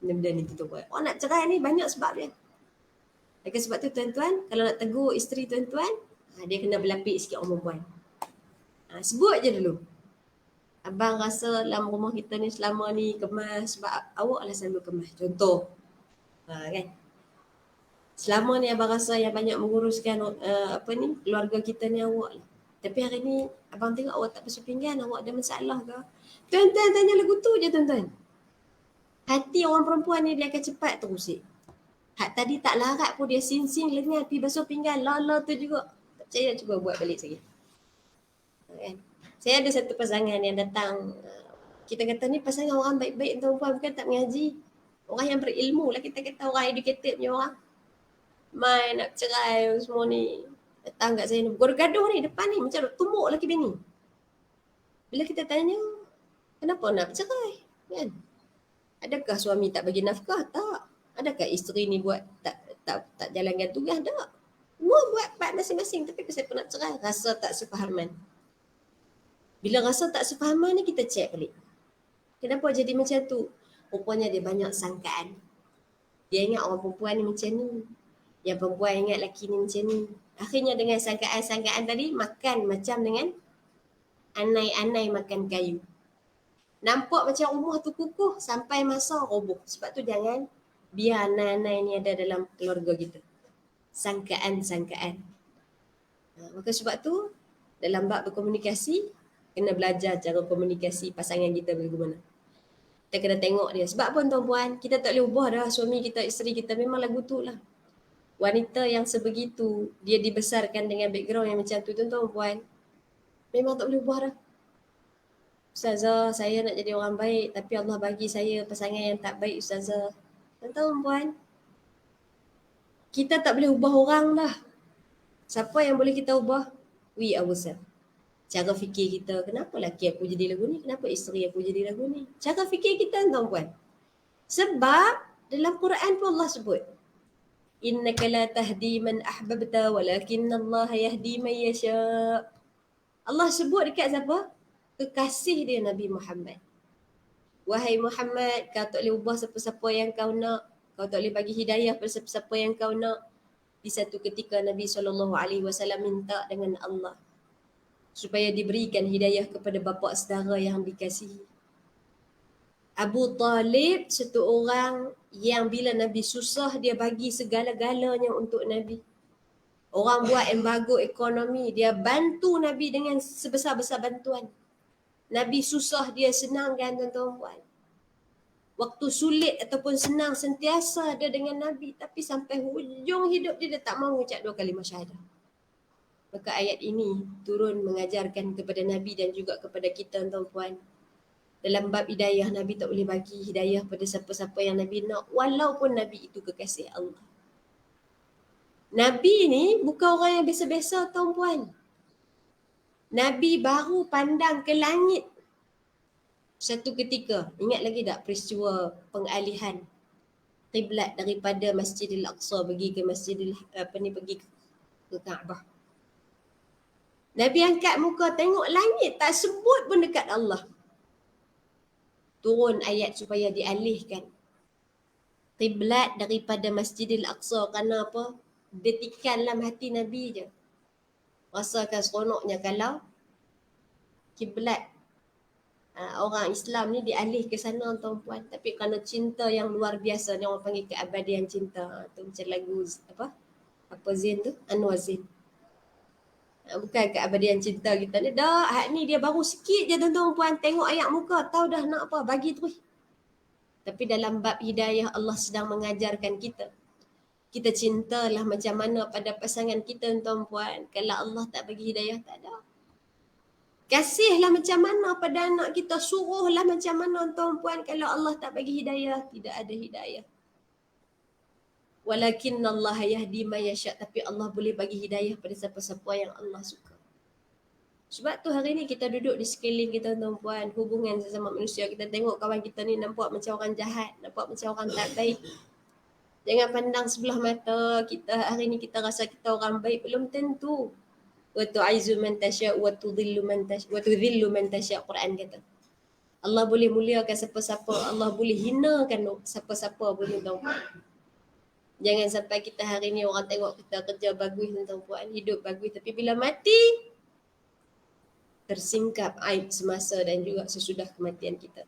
Benda-benda ni tuan-tuan. Orang nak cerai ni banyak sebab dia. Oleh sebab tu tuan-tuan, kalau nak tegur isteri tuan-tuan, dia kena berlapik sikit orang perempuan. Sebut je dulu. Abang rasa dalam rumah kita ni selama ni kemas sebab awak lah selalu kemas. Contoh. Kan? Selama ni abang rasa yang banyak menguruskan keluarga kita ni awak lah. Tapi hari ni abang tengok awak tak basuh pinggan, awak ada masalah ke? Tuan-tuan tanya lagu tu je tuan-tuan. Hati orang perempuan ni dia akan cepat terusik. Hak tadi tak larat pun dia sing-sing lengan pergi basuh pinggan. Lala tu juga. Tak percaya cuba buat balik sekali. Kan? Saya ada satu pasangan yang datang. Kita kata ni pasangan orang baik-baik tuan-puan, bukan tak mengaji. Orang yang berilmu lah, kita kata orang educated punya orang. Mai nak cerai semua ni. Datang kat saya ni. Gaduh ni depan ni. Macam tumbuk lelaki bini. Bila kita tanya, kenapa nak bercerai? Kan? Adakah suami tak bagi nafkah? Tak. Adakah isteri ni buat tak jalankan tugas? Tak. Semua buat part masing-masing. Tapi pasal nak cerai, rasa tak sefahaman. Bila rasa tak sefahaman ni kita check balik. Kenapa jadi macam tu? Rupanya dia banyak sangkaan. Dia ingat orang perempuan ni macam ni. Yang perempuan ingat lelaki ni macam ni. Akhirnya dengan sangkaan-sangkaan tadi, makan macam dengan anai-anai makan kayu. Nampak macam rumah tu kukuh sampai masa roboh. Sebab tu jangan biar anai-anai ni ada dalam keluarga kita. Sangkaan-sangkaan. Maka sebab tu, dalam bab berkomunikasi, kena belajar cara komunikasi pasangan kita bagaimana. Kita kena tengok dia. Sebab pun tuan-puan, kita tak boleh ubah dah suami kita, isteri kita. Memang lagu tu lah. Wanita yang sebegitu, dia dibesarkan dengan background yang macam tu, tuan-puan. Memang tak boleh ubah dah. Ustazah, saya nak jadi orang baik, tapi Allah bagi saya pasangan yang tak baik, Ustazah. Tuan-puan, kita tak boleh ubah orang dah. Siapa yang boleh kita ubah? We ourselves. Cara fikir kita, kenapa laki aku jadi lagu ni? Kenapa isteri aku jadi lagu ni? Cara fikir kita, tuan-puan. Sebab dalam Quran pun Allah sebut, innaka la tahdi man ahbabta walakinna Allah yahdi man yasha. Allah sebut dekat siapa? Kekasih dia Nabi Muhammad. Wahai Muhammad, kau tak boleh ubah siapa-siapa yang kau nak. Kau tak boleh bagi hidayah pada siapa-siapa yang kau nak. Di satu ketika Nabi SAW minta dengan Allah supaya diberikan hidayah kepada bapa saudara yang dikasihi. Abu Talib satu orang yang bila Nabi susah dia bagi segala-galanya untuk Nabi. Orang buat embargo ekonomi, dia bantu Nabi dengan sebesar-besar bantuan. Nabi susah dia senangkan tuan-tuan. Waktu sulit ataupun senang sentiasa ada dengan Nabi, tapi sampai hujung hidup dia tak mahu ucap 2 kalimah syahadah. Maka ayat ini turun mengajarkan kepada Nabi dan juga kepada kita tuan-tuan. Dalam bab hidayah, Nabi tak boleh bagi hidayah pada siapa-siapa yang Nabi nak, walaupun Nabi itu kekasih Allah. Nabi ni bukan orang yang biasa-biasa tuan-puan. Nabi baru pandang ke langit satu ketika. Ingat lagi tak peristiwa pengalihan kiblat daripada Masjidil Aqsa pergi ke pergi ke Kaabah. Nabi angkat muka tengok langit, tak sebut pun dekat Allah. Turun ayat supaya dialihkan kiblat daripada Masjidil Aqsa. Kerana apa? Detikan dalam hati Nabi je. Rasakan seronoknya kalau kiblat orang Islam ni dialih ke sana tuan-puan. Tapi kerana cinta yang luar biasa ni, orang panggil keabadian cinta. Tu macam lagu apa Zain tu? Anwar Zain. Bukan keabadian cinta kita ni. Dah, hak ni dia baru sikit je tuan-tuan puan tengok ayat muka, tahu dah nak apa, bagi terus. Tapi dalam bab hidayah, Allah sedang mengajarkan kita. Kita cintalah macam mana pada pasangan kita tuan puan. Kalau Allah tak bagi hidayah, tak ada. Kasihlah macam mana pada anak kita, suruhlah macam mana tuan puan. Kalau Allah tak bagi hidayah, tidak ada hidayah. Walakin Allah yahdi man yasha', tapi Allah boleh bagi hidayah pada siapa-siapa yang Allah suka. Sebab tu hari ni kita duduk di sekeliling kita tuan-puan, hubungan sesama manusia, kita tengok kawan kita ni nampak macam orang jahat, nampak macam orang tak baik. Jangan pandang sebelah mata kita hari ni kita rasa kita orang baik, belum tentu. Wa tu'izzu man tasya' wa tudhillu man tasya' wa tudhillu man tasya', Quran kata. Allah boleh muliakan siapa-siapa, Allah boleh hinakan siapa-siapa boleh tuan-puan. Jangan sampai kita hari ni orang tengok kita kerja bagus tuan-puan, hidup bagus, tapi bila mati tersingkap aib semasa dan juga sesudah kematian kita.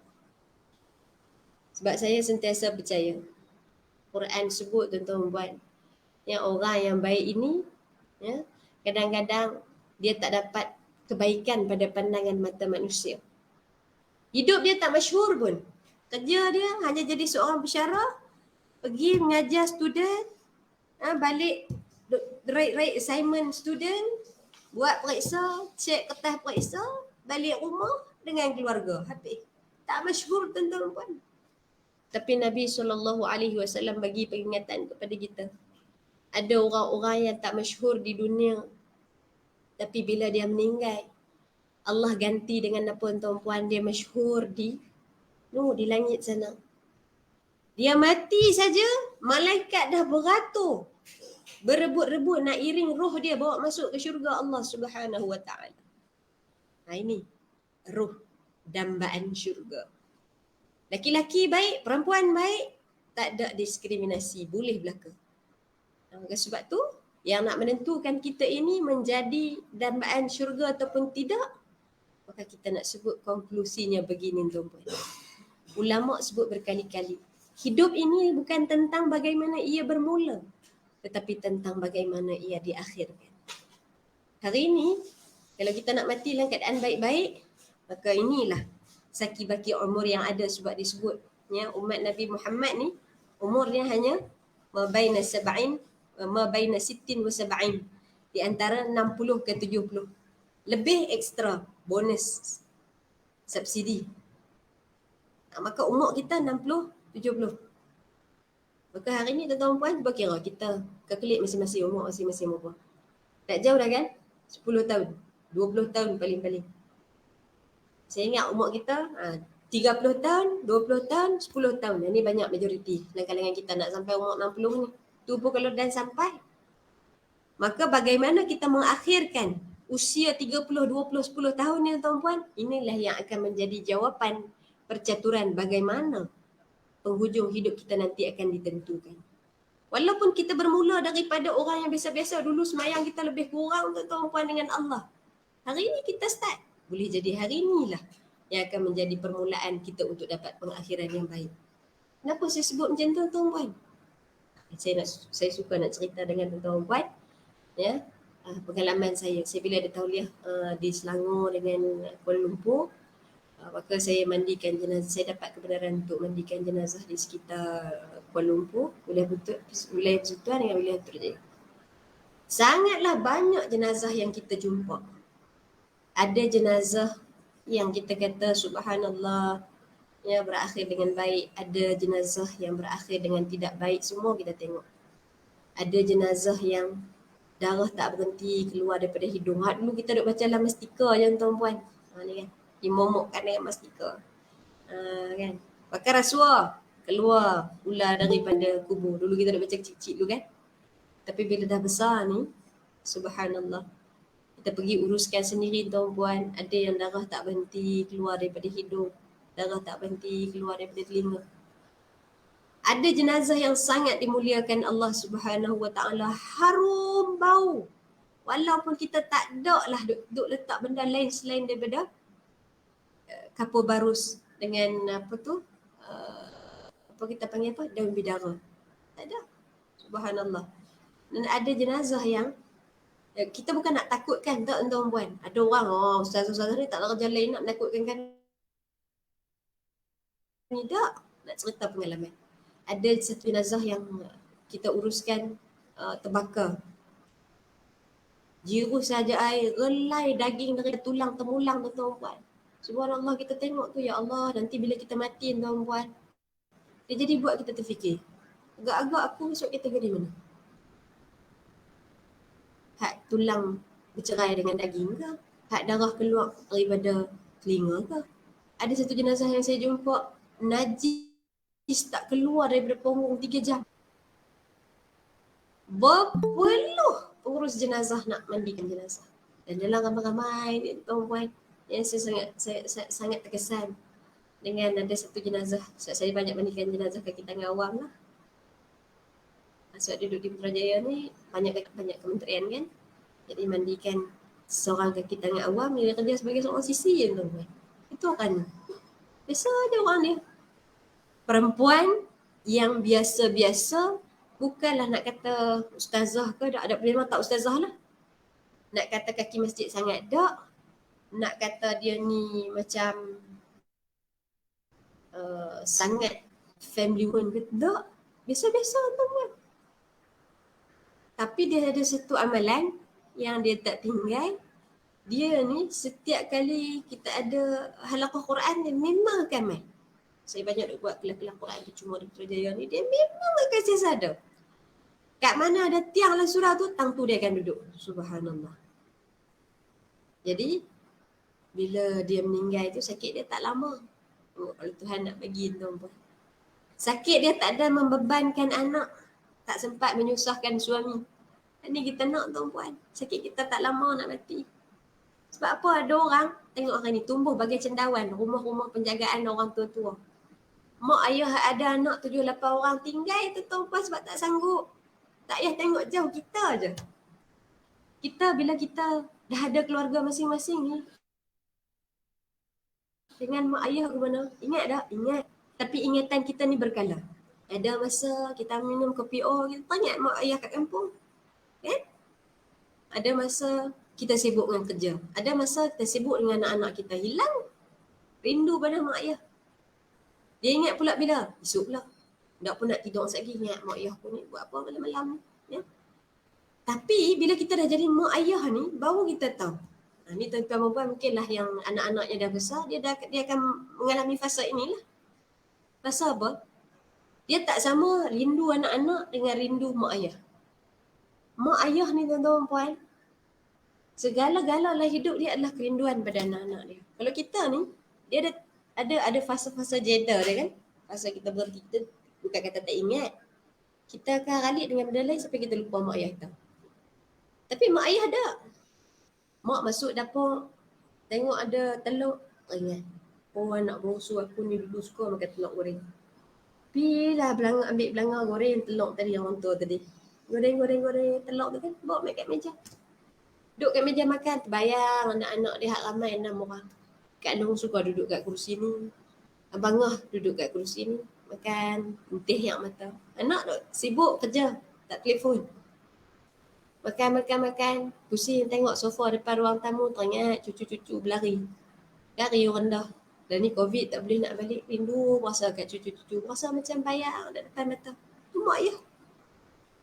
Sebab saya sentiasa percaya Quran sebut tuan-tuan yang orang yang baik ini, ya, kadang-kadang dia tak dapat kebaikan pada pandangan mata manusia. Hidup dia tak masyhur pun. Kerja dia hanya jadi seorang pensyarah, pergi mengajar student, balik write assignment student, buat periksa, cek kertas periksa, balik rumah dengan keluarga. Habis. Tak masyhur tuan-tuan puan. Tapi Nabi SAW bagi peringatan kepada kita. Ada orang-orang yang tak masyhur di dunia, tapi bila dia meninggal, Allah ganti dengan apa tuan-puan, dia masyhur di langit sana. Dia mati saja, malaikat dah beratur, berebut-rebut nak iring roh dia bawa masuk ke syurga Allah Subhanahu wa taala. Ini roh dambaan syurga. Laki-laki baik, perempuan baik, tak ada diskriminasi, boleh belaka. Sebab tu yang nak menentukan kita ini menjadi dambaan syurga ataupun tidak, maka kita nak sebut konklusinya begini tuan-puan. Ulama sebut berkali-kali, hidup ini bukan tentang bagaimana ia bermula, tetapi tentang bagaimana ia diakhirkan. Hari ini, kalau kita nak mati dalam keadaan baik-baik, maka inilah saki baki umur yang ada. Sebab disebut, ya, umat Nabi Muhammad ni, umurnya hanya mabaina sittin wa sab'in, di antara 60 ke 70. Lebih ekstra, bonus, subsidi. Maka umur kita 60, 70. Maka hari ni tuan-tuan puan, cuba kira kita kalkulat masing-masing umur masing-masing berapa. Tak jauh dah kan? 10 tahun, 20 tahun paling-paling. Saya ingat umur kita 30 tahun, 20 tahun, 10 tahun. Ini banyak majoriti dalam kalangan kita nak sampai umur 60 ni. Tu pun kalau dah sampai. Maka bagaimana kita mengakhirkan usia 30, 20, 10 tahun ni tuan-puan? Inilah yang akan menjadi jawapan percaturan bagaimana penghujung hidup kita nanti akan ditentukan. Walaupun kita bermula daripada orang yang biasa-biasa, dulu semayang kita lebih kurang tuan-puan dengan Allah. Hari ni kita start. Boleh jadi hari inilah yang akan menjadi permulaan kita untuk dapat pengakhiran yang baik. Kenapa saya sebut macam tu tuan-puan? Saya suka nak cerita dengan tuan-puan, ya, pengalaman saya. Saya bila ada tauliah di Selangor dengan Kuala Lumpur, maka saya mandikan jenazah. Saya dapat kebenaran untuk mandikan jenazah di sekitar Kuala Lumpur, wilayah Persekutuan dengan wilayah Putrajaya. Sangatlah banyak jenazah yang kita jumpa. Ada jenazah yang kita kata subhanallah, ya, berakhir dengan baik. Ada jenazah yang berakhir dengan tidak baik. Semua kita tengok. Ada jenazah yang darah tak berhenti keluar daripada hidung. Dulu kita duk baca dalam mastika je tuan-puan. Ni kan. Dimomokkan dengan mastika. Kan. Pakai rasuah. Keluar ular daripada kubur. Dulu kita duk baca kecil-kecil dulu kan. Tapi bila dah besar ni, subhanallah. Kita pergi uruskan sendiri tuan-puan. Ada yang darah tak berhenti keluar daripada hidung. Darah tak berhenti keluar daripada telinga. Ada jenazah yang sangat dimuliakan Allah Subhanahu Wa Taala, harum bau. Walaupun kita tak ada lah duk letak benda lain selain daripada kapur barus dengan apa tu, apa kita panggil apa, daun bidara. Tak ada. Subhanallah. Dan ada jenazah yang kita bukan nak takutkan tak tuan-puan. Ada orang, ustaz-ustaz ni tak ada kerja lain nak menakutkan kan. Ni tak, nak cerita pengalaman. Ada satu jenazah yang kita uruskan terbakar. Jiru saja air, relai daging dari tulang temulang tuan-puan. Subhanallah, kita tengok tu, ya Allah, nanti bila kita mati tuan-puan, dia jadi buat kita terfikir, agak-agak aku besok kita pergi mana? Hak tulang bercerai dengan daging ke? Hak darah keluar daripada telinga ke? Ada satu jenazah yang saya jumpa, najis tak keluar daripada punggung 3 jam. Berpeluh pengurus jenazah nak mandikan jenazah. Dan dalam ramai-ramai tuan-puan, yang saya sangat terkesan dengan ada satu jenazah. Saya banyak mandikan jenazah kaki tangan awam lah. Sebab duduk di Putrajaya ni banyak kementerian kan. Jadi mandikan seorang kaki tangan awam, dia kerja sebagai seorang sisi je tuan-puan. Itu kan biasa je orang ni. Perempuan yang biasa-biasa, bukanlah nak kata ustazah ke, ada memang tak ustazah lah. Nak kata kaki masjid sangat tak. Nak kata dia ni macam sangat family woman ke tak. Biasa-biasa tuan-puan. Tapi dia ada satu amalan yang dia tak tinggal. Dia ni setiap kali kita ada halaqah Quran, dia memang akan main. Saya banyak buat kelas-kelas Quran tu cuma di Putrajaya ni, dia memang akan sesada. Kat mana ada tiang lah surah tu, tang tu dia akan duduk. Subhanallah. Jadi bila dia meninggal tu, sakit dia tak lama. Kalau Tuhan nak bagi tuan-puan. Sakit dia tak ada membebankan anak, tak sempat menyusahkan suami. Ini kita nak tuan-puan. Sakit kita tak lama nak mati. Sebab apa? Ada orang, tengok orang ni tumbuh bagai cendawan, rumah-rumah penjagaan orang tua-tua. Mak ayah ada anak 7-8 orang, tinggal tu tuan-puan sebab tak sanggup. Tak payah tengok jauh, kita je. Kita bila kita dah ada keluarga masing-masing ni, dengan mak ayah ke mana? Ingat tak? Ingat. Tapi ingatan kita ni berkala. Ada masa kita minum kopi kita tanya mak ayah kat kampung. Kan? Ada masa kita sibuk dengan kerja. Ada masa kita sibuk dengan anak-anak kita. Hilang rindu pada mak ayah. Dia ingat pula bila? Esok pula. Tak pun nak tidur lagi, ingat mak ayah pun ni buat apa malam-malam ni. Ya? Tapi bila kita dah jadi mak ayah ni, baru kita tahu. Ni tuan-tuan perempuan mungkinlah yang anak-anaknya dah besar, dia akan mengalami fasa inilah. Fasa apa? Dia tak sama rindu anak-anak dengan rindu mak ayah. Mak ayah ni tuan-tuan perempuan, segala-gala lah hidup dia adalah kerinduan pada anak-anak dia. Kalau kita ni, dia ada fasa-fasa jeda dia kan. Fasa kita berhenti, kita bukan kata tak ingat. Kita akan ralik dengan benda lain sampai kita lupa mak ayah kita. Tapi mak ayah ada. Mak masuk dapur, tengok ada telur, ingat. Oh, anak bongsu aku ni dulu suka makan telur goreng. Pilah ambil belanga goreng telur tadi orang tua tadi. Goreng telur tu kan, bawa main kat meja. Duduk kat meja makan, terbayang anak-anak dia hak ramai 6 orang. Kak Long suka duduk kat kerusi ni. Abang Ngah duduk kat kerusi ni. Makan, putih yang mata. Anak duk sibuk kerja, tak telefon. Makan. Pusing tengok sofa depan ruang tamu, teringat cucu-cucu berlari. Lari orang dah. Dan ni COVID tak boleh nak balik. Rindu rasa kat cucu-cucu. Rasa macam bayang kat depan mata. Tu mak ayah.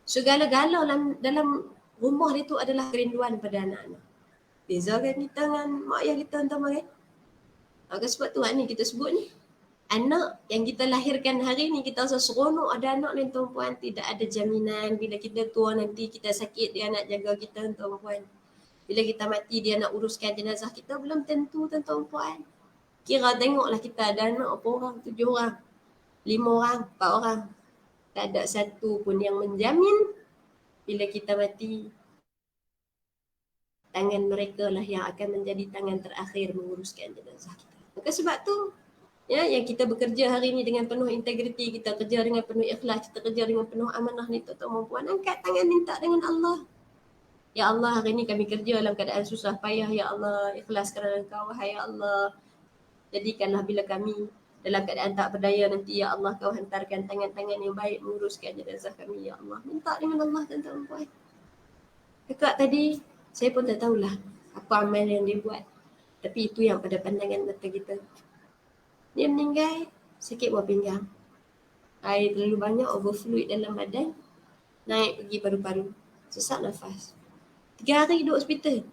Segala-gala dalam rumah dia tu adalah kerinduan pada anak-anak. Beza kan kita dengan mak ayah kita entah kan? Sebab tu ni kita sebut ni. anak yang kita lahirkan hari ni kita rasa seronok ada anak ni tuan-puan, tidak ada jaminan bila kita tua nanti kita sakit dia nak jaga kita tuan-puan. Bila kita mati dia nak uruskan jenazah kita belum tentu tuan-puan. Kira tengoklah kita ada anak berapa orang, 7 orang, 5 orang, 4 orang. Tak ada satu pun yang menjamin bila kita mati tangan mereka lah yang akan menjadi tangan terakhir menguruskan jenazah kita. Maka sebab tu ya, yang kita bekerja hari ni dengan penuh integriti, kita kerja dengan penuh ikhlas, kita kerja dengan penuh amanah ni tuan-tuan puan, angkat tangan minta dengan Allah. Ya Allah, hari ni kami kerja dalam keadaan susah payah, ya Allah, ikhlas kerana Engkau, wahai Allah. Jadikanlah bila kami dalam keadaan tak berdaya nanti, ya Allah, Kau hantarkan tangan-tangan yang baik menguruskan jenazah kami, ya Allah. Minta dengan Allah tuan-tuan puan. Dekat tadi, saya pun tak tahulah apa amal yang dia buat. Tapi itu yang pada pandangan mata kita. Dia meninggal, sakit buah pinggang. Air terlalu banyak, overfluid dalam badan. Naik pergi paru-paru. Sesak nafas. 3 hari duduk hospital.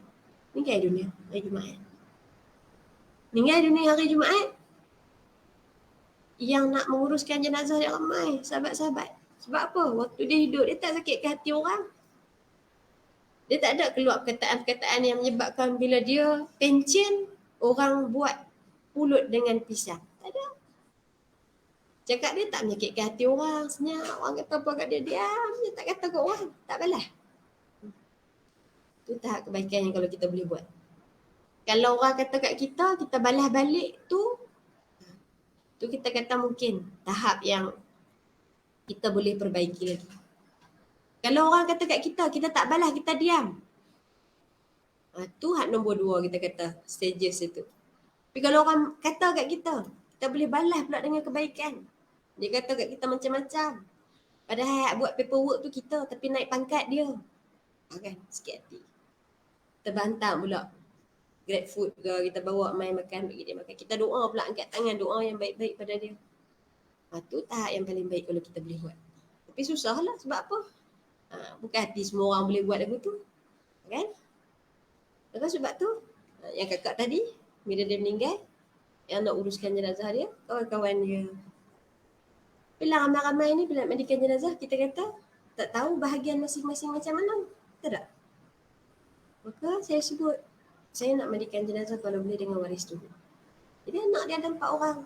Meninggal dunia hari Jumaat. Meninggal dunia hari Jumaat. Yang nak menguruskan jenazah dia ramai. Sahabat-sahabat. Sebab apa? Waktu dia hidup, dia tak sakit ke hati orang. Dia tak ada keluar perkataan-perkataan yang menyebabkan bila dia pencen, orang buat pulut dengan pisang. Tak ada. Cakap dia tak menyakitkan hati orang, senyap. Orang kata apa kat dia, diam. Dia tak kata kat orang. Tak balas. Itu tahap kebaikan yang kalau kita boleh buat. Kalau orang kata kat kita, kita balas balik tu kita kata mungkin tahap yang kita boleh perbaiki lagi. Kalau orang kata kat kita, kita tak balas, kita diam. Tu hak nombor 2 kita kata, stages itu. Tapi kalau orang kata kat kita, kita boleh balas pula dengan kebaikan. Dia kata kat kita macam-macam. Padahal hak buat paperwork tu kita, tapi naik pangkat dia. Kan, sikit hati. Kita bantam pula. Grab food ke, kita bawa main makan, bagi dia makan. Kita doa pula, angkat tangan doa yang baik-baik pada dia. Tu tahap yang paling baik kalau kita boleh buat. Tapi susah lah, sebab apa? Bukan hati semua orang boleh buat lagu tu. Kan? Maka sebab tu, yang kakak tadi, bila dia meninggal, yang nak uruskan jenazah dia, kawan-kawan dia. Bila ramai-ramai ni, bila nak mandikan jenazah, kita kata, tak tahu bahagian masing-masing macam mana. Tak? Maka saya sebut, saya nak mandikan jenazah kalau boleh dengan waris tu. Jadi anak dia ada 4 orang.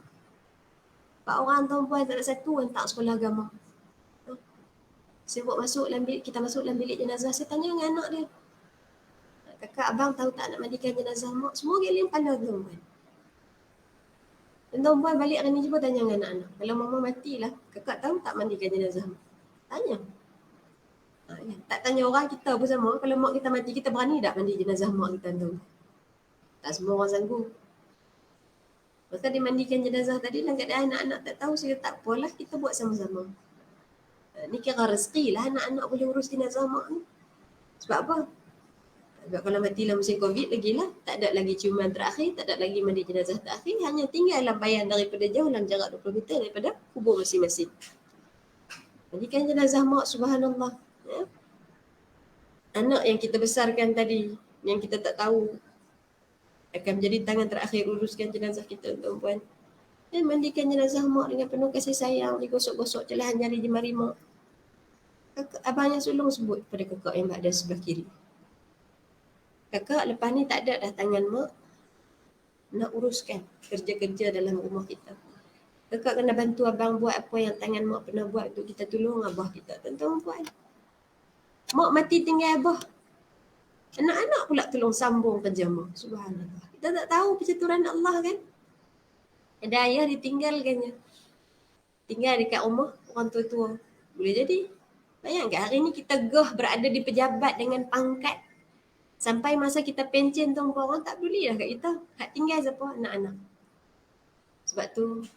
4 orang tuan-puan, tak ada satu yang tak sekolah agama. Saya buat masuk dalam bilik, kita masuk dalam bilik jenazah, saya tanya dengan anak dia. Kakak, abang tahu tak nak mandikan jenazah mak? Semua geleng kepala tuan-puan. Dan tuan-puan balik hari ni cuba tanya dengan anak-anak. Kalau mama matilah, kakak tahu tak mandikan jenazah mak? Tanya. Tak tanya orang kita pun sama. Kalau mak kita mati, kita berani tak mandi jenazah mak kita tu? Tak semua orang sanggup. Maka dia mandikan jenazah tadi dalam keadaan anak-anak tak tahu, saya tak apalah, kita buat sama-sama. Ni kira rezeki lah anak-anak boleh urus jenazah mak ni. Sebab apa? Sebab kalau matilah musim COVID lagi lah. Tak ada lagi ciuman terakhir, tak ada lagi mandi jenazah terakhir. Hanya tinggal lampaian daripada jauh dalam jarak 20 meter daripada kubur masing-masing. Mandikan jenazah mak, subhanallah. Ya? Anak yang kita besarkan tadi, yang kita tak tahu, akan menjadi tangan terakhir uruskan jenazah kita tuan-puan. Dan mandikan jenazah mak dengan penuh kasih sayang, digosok-gosok celahan jari jemari mak. Abang yang sulung sebut pada kakak yang ada sebelah kiri. Kakak lepas ni tak ada dah tangan mak nak uruskan kerja-kerja dalam rumah kita. Kakak kena bantu abang buat apa yang tangan mak pernah buat untuk kita tolong abah kita. Tuan-tuan puan. Mak mati tinggal abah. Anak-anak pula tolong sambung kerja mak. Subhanallah. Kita tak tahu percaturan Allah kan. Ada ayah ditinggalkannya. Tinggal dekat rumah orang tua-tua. Boleh jadi. Bayangkan hari ni kita berada di pejabat dengan pangkat. Sampai masa kita pencen tuan-puan, orang tak peduli dah kat kita. Hak tinggal siapa? Anak-anak. Sebab tu,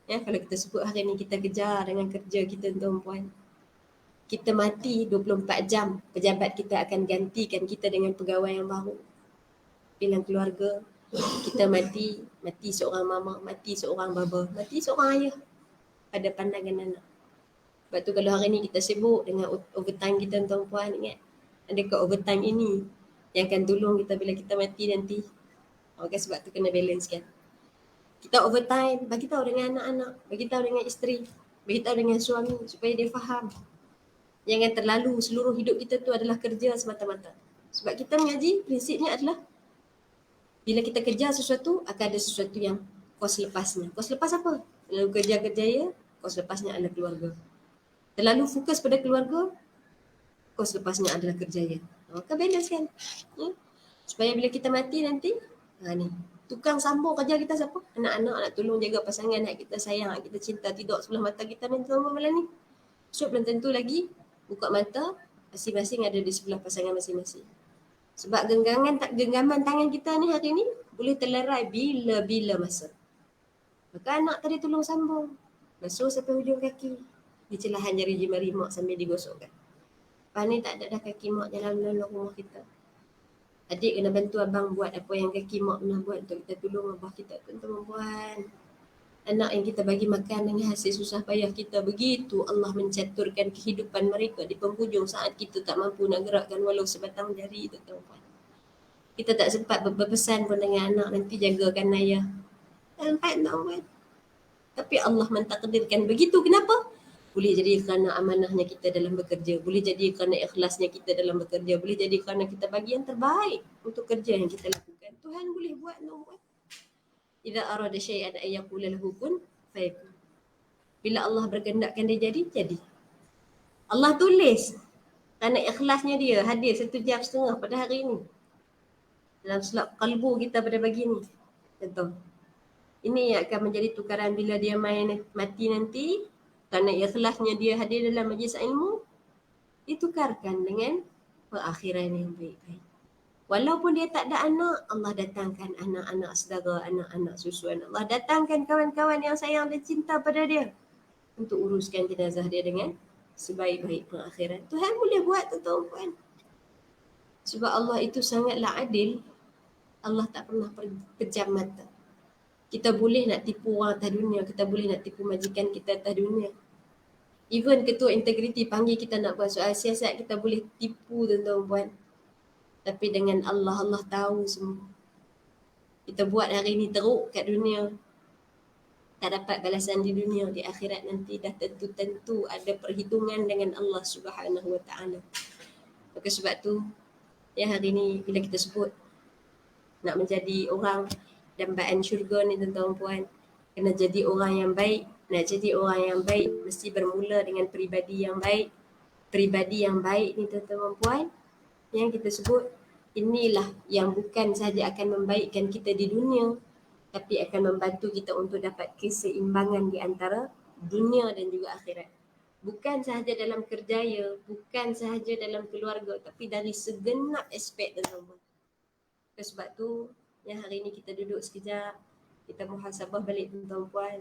ya, kalau kita sebut hari ni kita kejar dengan kerja kita tuan-puan. Kita mati 24 jam, pejabat kita akan gantikan kita dengan pegawai yang baru. Dalam keluarga, kita mati seorang mama, mati seorang baba, mati seorang ayah pada pandangan anak. Sebab tu kalau hari ni kita sibuk dengan overtime kita tuan-puan, ingat, adakah overtime ini yang akan tolong kita bila kita mati nanti? Okay, sebab tu kena balance kan. Kita overtime, bagi tahu dengan anak-anak, bagi tahu dengan isteri, bagi tahu dengan suami supaya dia faham. Jangan terlalu seluruh hidup kita tu adalah kerja semata-mata. Sebab kita mengaji, prinsipnya adalah bila kita kerja sesuatu, akan ada sesuatu yang kos lepasnya. Kos lepas apa? Lalu kerja-kerjaya, kos lepasnya adalah keluarga. Terlalu fokus pada keluarga, kos lepasnya adalah kerjaya. Maka balance kan? Ya? Supaya bila kita mati nanti, ni tukang sambung kerja kita siapa? Anak-anak nak tolong jaga pasangan, nak kita sayang, nak kita cinta, tidur sebelah mata kita nanti malam ni. So belum tentu lagi buka mata, masing-masing ada di sebelah pasangan masing-masing. Sebab genggaman tangan kita ni hari ni boleh terlerai bila-bila masa. Maka anak tadi tolong sambung, basuh sampai hujung kaki, di celahan jari jemari mak sambil digosokkan. Lepas ni tak ada dah kaki mak jalan-jalan rumah kita. Adik kena bantu abang buat apa yang kaki mak pernah buat untuk kita tolong abah kita, tuan-tuan puan. Anak yang kita bagi makan dengan hasil susah payah kita, begitu Allah mencaturkan kehidupan mereka di penghujung saat kita tak mampu nak gerakkan walau sebatang jari, tuan-tuan puan. Kita tak sempat berpesan pun dengan anak, nanti jagakan ayah. Tak sempat tau kan. Tapi Allah mentakdirkan begitu. Kenapa? Boleh jadi kerana amanahnya kita dalam bekerja. Boleh jadi kerana ikhlasnya kita dalam bekerja. Boleh jadi kerana kita bagi yang terbaik untuk kerja yang kita lakukan. Tuhan boleh buat, no buat. Idza arada syai'an ay yaqula lahu kun fayakun. Bila Allah berkehendakkan dia jadi. Allah tulis kerana ikhlasnya dia hadir 1 jam setengah pada hari ini. Dalam selap kalbu kita pada pagi ni. Betul. Ini yang akan menjadi tukaran bila dia mati nanti. Kerana ikhlasnya dia hadir dalam majlis ilmu, ditukarkan dengan perakhiran yang baik-baik. Walaupun dia tak ada anak, Allah datangkan anak-anak saudara, anak-anak susuan. Allah datangkan kawan-kawan yang sayang dan cinta pada dia untuk uruskan jenazah dia dengan sebaik-baik perakhiran. Tuhan boleh buat, tuan-tuan. Sebab Allah itu sangatlah adil. Allah tak pernah pejam mata. Kita boleh nak tipu orang atas dunia, kita boleh nak tipu majikan kita atas dunia. Even ketua integriti panggil kita nak buat soal siasat, kita boleh tipu, tuan-tuan puan. Tapi dengan Allah, Allah tahu semua. Kita buat hari ni teruk kat dunia, tak dapat balasan di dunia, di akhirat nanti dah tentu-tentu ada perhitungan dengan Allah Subhanahu Wa Taala. Maka sebab tu, ya hari ni bila kita sebut nak menjadi orang dambaan syurga ni, tuan-tuan puan, kena jadi orang yang baik. Nak jadi orang yang baik mesti bermula dengan peribadi yang baik. Peribadi yang baik ni, tuan-tuan puan, yang kita sebut, inilah yang bukan sahaja akan membaikkan kita di dunia, tapi akan membantu kita untuk dapat keseimbangan di antara dunia dan juga akhirat. Bukan sahaja dalam kerjaya, bukan sahaja dalam keluarga, tapi dari segenap aspek, tuan-tuan. Sebab tu, yang hari ni kita duduk sekejap, kita muhasabah balik, tuan-tuan puan.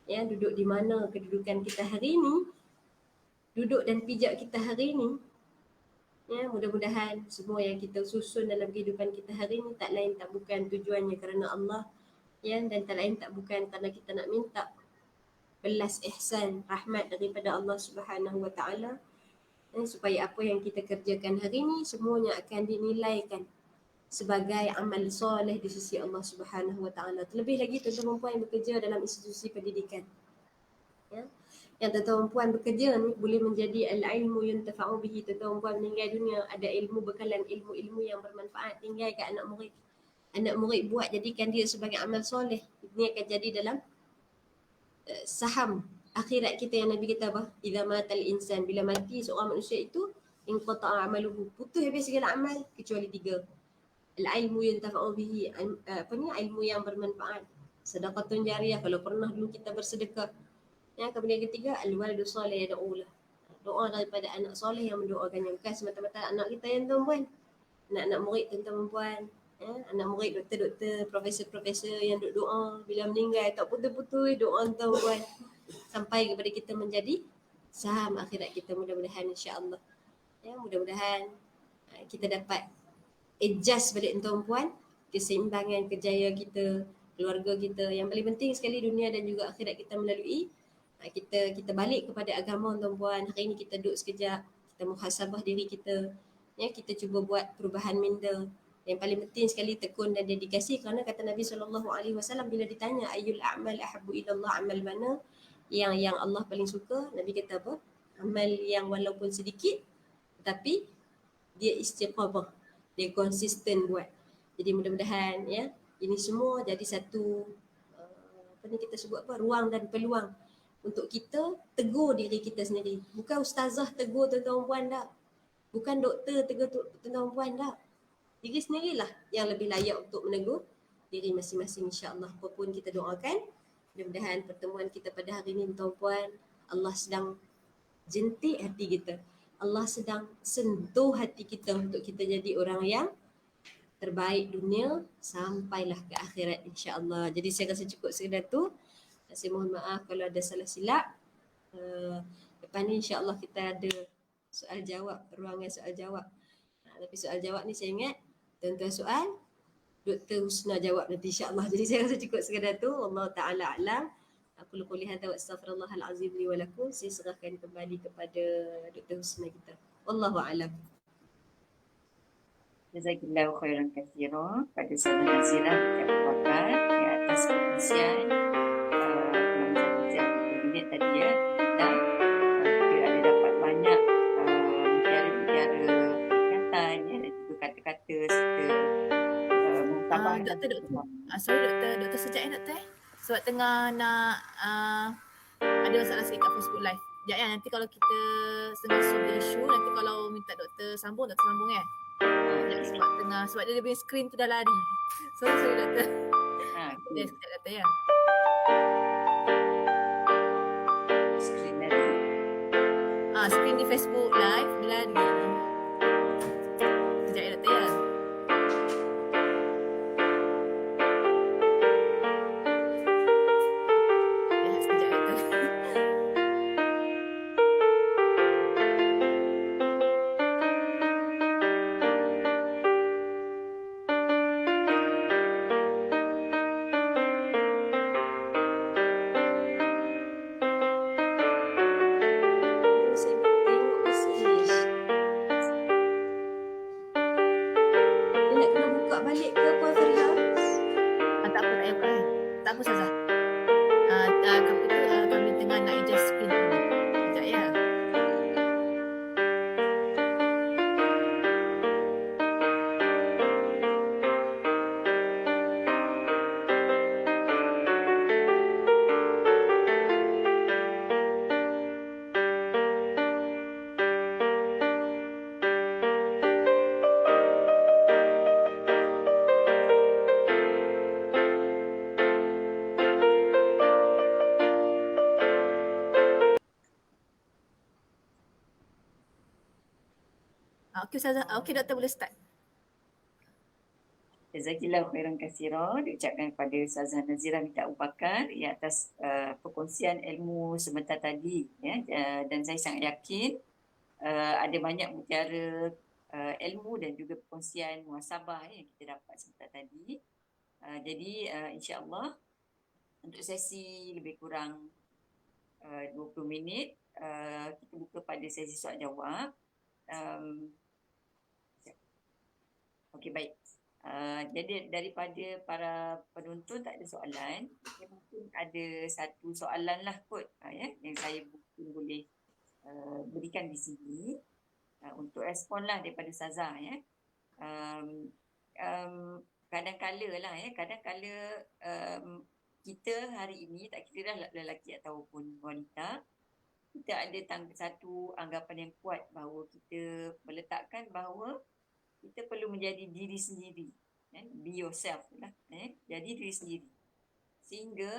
Ya, duduk di mana kedudukan kita hari ni, duduk dan pijak kita hari ni. Ya, mudah-mudahan semua yang kita susun dalam kehidupan kita hari ni tak lain tak bukan tujuannya kerana Allah, ya, dan tak lain tak bukan kerana kita nak minta belas ihsan, rahmat daripada Allah Subhanahu Wa Taala, supaya apa yang kita kerjakan hari ni semuanya akan dinilaikan sebagai amal soleh di sisi Allah Subhanahu Wa Taala. Terlebih lagi tuan-tuan puan yang bekerja dalam institusi pendidikan. Ya. Yang tuan-tuan puan bekerja ni boleh menjadi al-ilmu yuntafa'u bihi. Tuan-tuan puan meninggal dunia ada ilmu bekalan ilmu-ilmu yang bermanfaat tinggal kat anak murid. Anak murid buat jadikan dia sebagai amal soleh. Ini akan jadi dalam saham akhirat kita yang Nabi kata apa? Idza matal insan, bila mati seorang manusia itu, inqata'a amaluhu, putus habis segala amal kecuali 3. Al-ilmu yuntafa'u bihi, ilmu yang bermanfaat. Sedekatun jariyah, kalau pernah dulu kita bersedekah. Yang kemudian ketiga, al-waladu salih yad'ulah. Doa daripada anak soleh yang mendoakannya. Bukan semata-mata anak kita yang tuan-puan. Anak-anak murid tuan-puan. Ya, anak murid doktor-doktor, profesor-profesor yang duk doa bila meninggal tak putus-putus doa tuan-puan. Sampai kepada kita menjadi saham akhirat kita, mudah-mudahan insya-Allah. Ya, mudah-mudahan kita dapat adjust balik tuan puan, keseimbangan kejayaan kita, keluarga kita. Yang paling penting sekali dunia dan juga akhirat kita melalui kita balik kepada agama tuan puan. Hari ni kita duduk sekejap, kita muhasabah diri kita. Ya, kita cuba buat perubahan minda. Yang paling penting sekali tekun dan dedikasi, kerana kata Nabi SAW bila ditanya ayyul a'mal ahabbu ilallah, amal mana yang Allah paling suka, Nabi kata apa? Amal yang walaupun sedikit tetapi dia istiqamah, dia konsisten buat. Jadi mudah-mudahan ya ini semua jadi satu apa ni kita sebut apa, ruang dan peluang untuk kita tegur diri kita sendiri. Bukan ustazah tegur tuan-tuan puan dah, bukan doktor tegur tuan-tuan puan dah. Diri sendirilah yang lebih layak untuk menegur diri masing-masing, insya-Allah. Apapun kita doakan, mudah-mudahan pertemuan kita pada hari ini tuan-puan, Allah sedang jentik hati kita. Allah sedang sentuh hati kita untuk kita jadi orang yang terbaik dunia sampailah ke akhirat, insya-Allah. Jadi saya rasa cukup sekedar tu. Saya mohon maaf kalau ada salah silap. Lepas ni insya-Allah kita ada soal jawab, ruangan soal jawab. Tapi soal jawab ni saya ingat tuan-tuan soal, Dr. Husna jawab nanti insya-Allah. Jadi saya rasa cukup sekadar tu. Wallahu taala alam. Aku quli hadza wa astaghfirullahal azim li wa lakum. Saya serahkan kembali kepada Dr. Husna kita. Wallahu alam. Jazakillahu khairan katsiran pada Ustazah Nazira Abu Bakar di atas perkongsian dalam satu jam 30 minit tadi ya. Kita ada dapat banyak mutiara-mutiara peringatan ya, dan juga kata-kata serta mengtabahkan. Doktor sekejap doktor sebab tengah nak ada masalah sikit kat Facebook Live. Sekejap ya, nanti kalau kita setengah solve the issue, nanti kalau minta doktor sambung ya. Sebab dia punya skrin tu dah lari. Sorry doktor. Sekejap doktor ya. Skrin lari. Skrin di Facebook Live dia lari. Sekejap ya doktor ya. Tak apa Ustazah. Kami tengah nak adjust screen dulu. Sekejap ya. Okey Ustazah. Okey doktor boleh start. Jazakillahu khairan katsiran diucapkan kepada Ustazah Nazira binti Abu Bakar ya, atas perkongsian ilmu sebentar tadi ya, dan saya sangat yakin ada banyak mutiara ilmu dan juga perkongsian muhasabah yang kita dapat sebentar tadi. Jadi insya-Allah untuk sesi lebih kurang 20 minit kita buka pada sesi soal jawab. Okey baik. Jadi daripada para penonton tak ada soalan, mungkin ada satu soalan lah kot ya, yang saya mungkin boleh berikan di sini untuk respon lah daripada Ustazah ya. Kadang-kala lah ya, kita hari ini tak kira lah lelaki ataupun wanita, kita ada satu anggapan yang kuat bahawa kita meletakkan bahawa kita perlu menjadi diri sendiri, be yourself lah, jadi diri sendiri, sehingga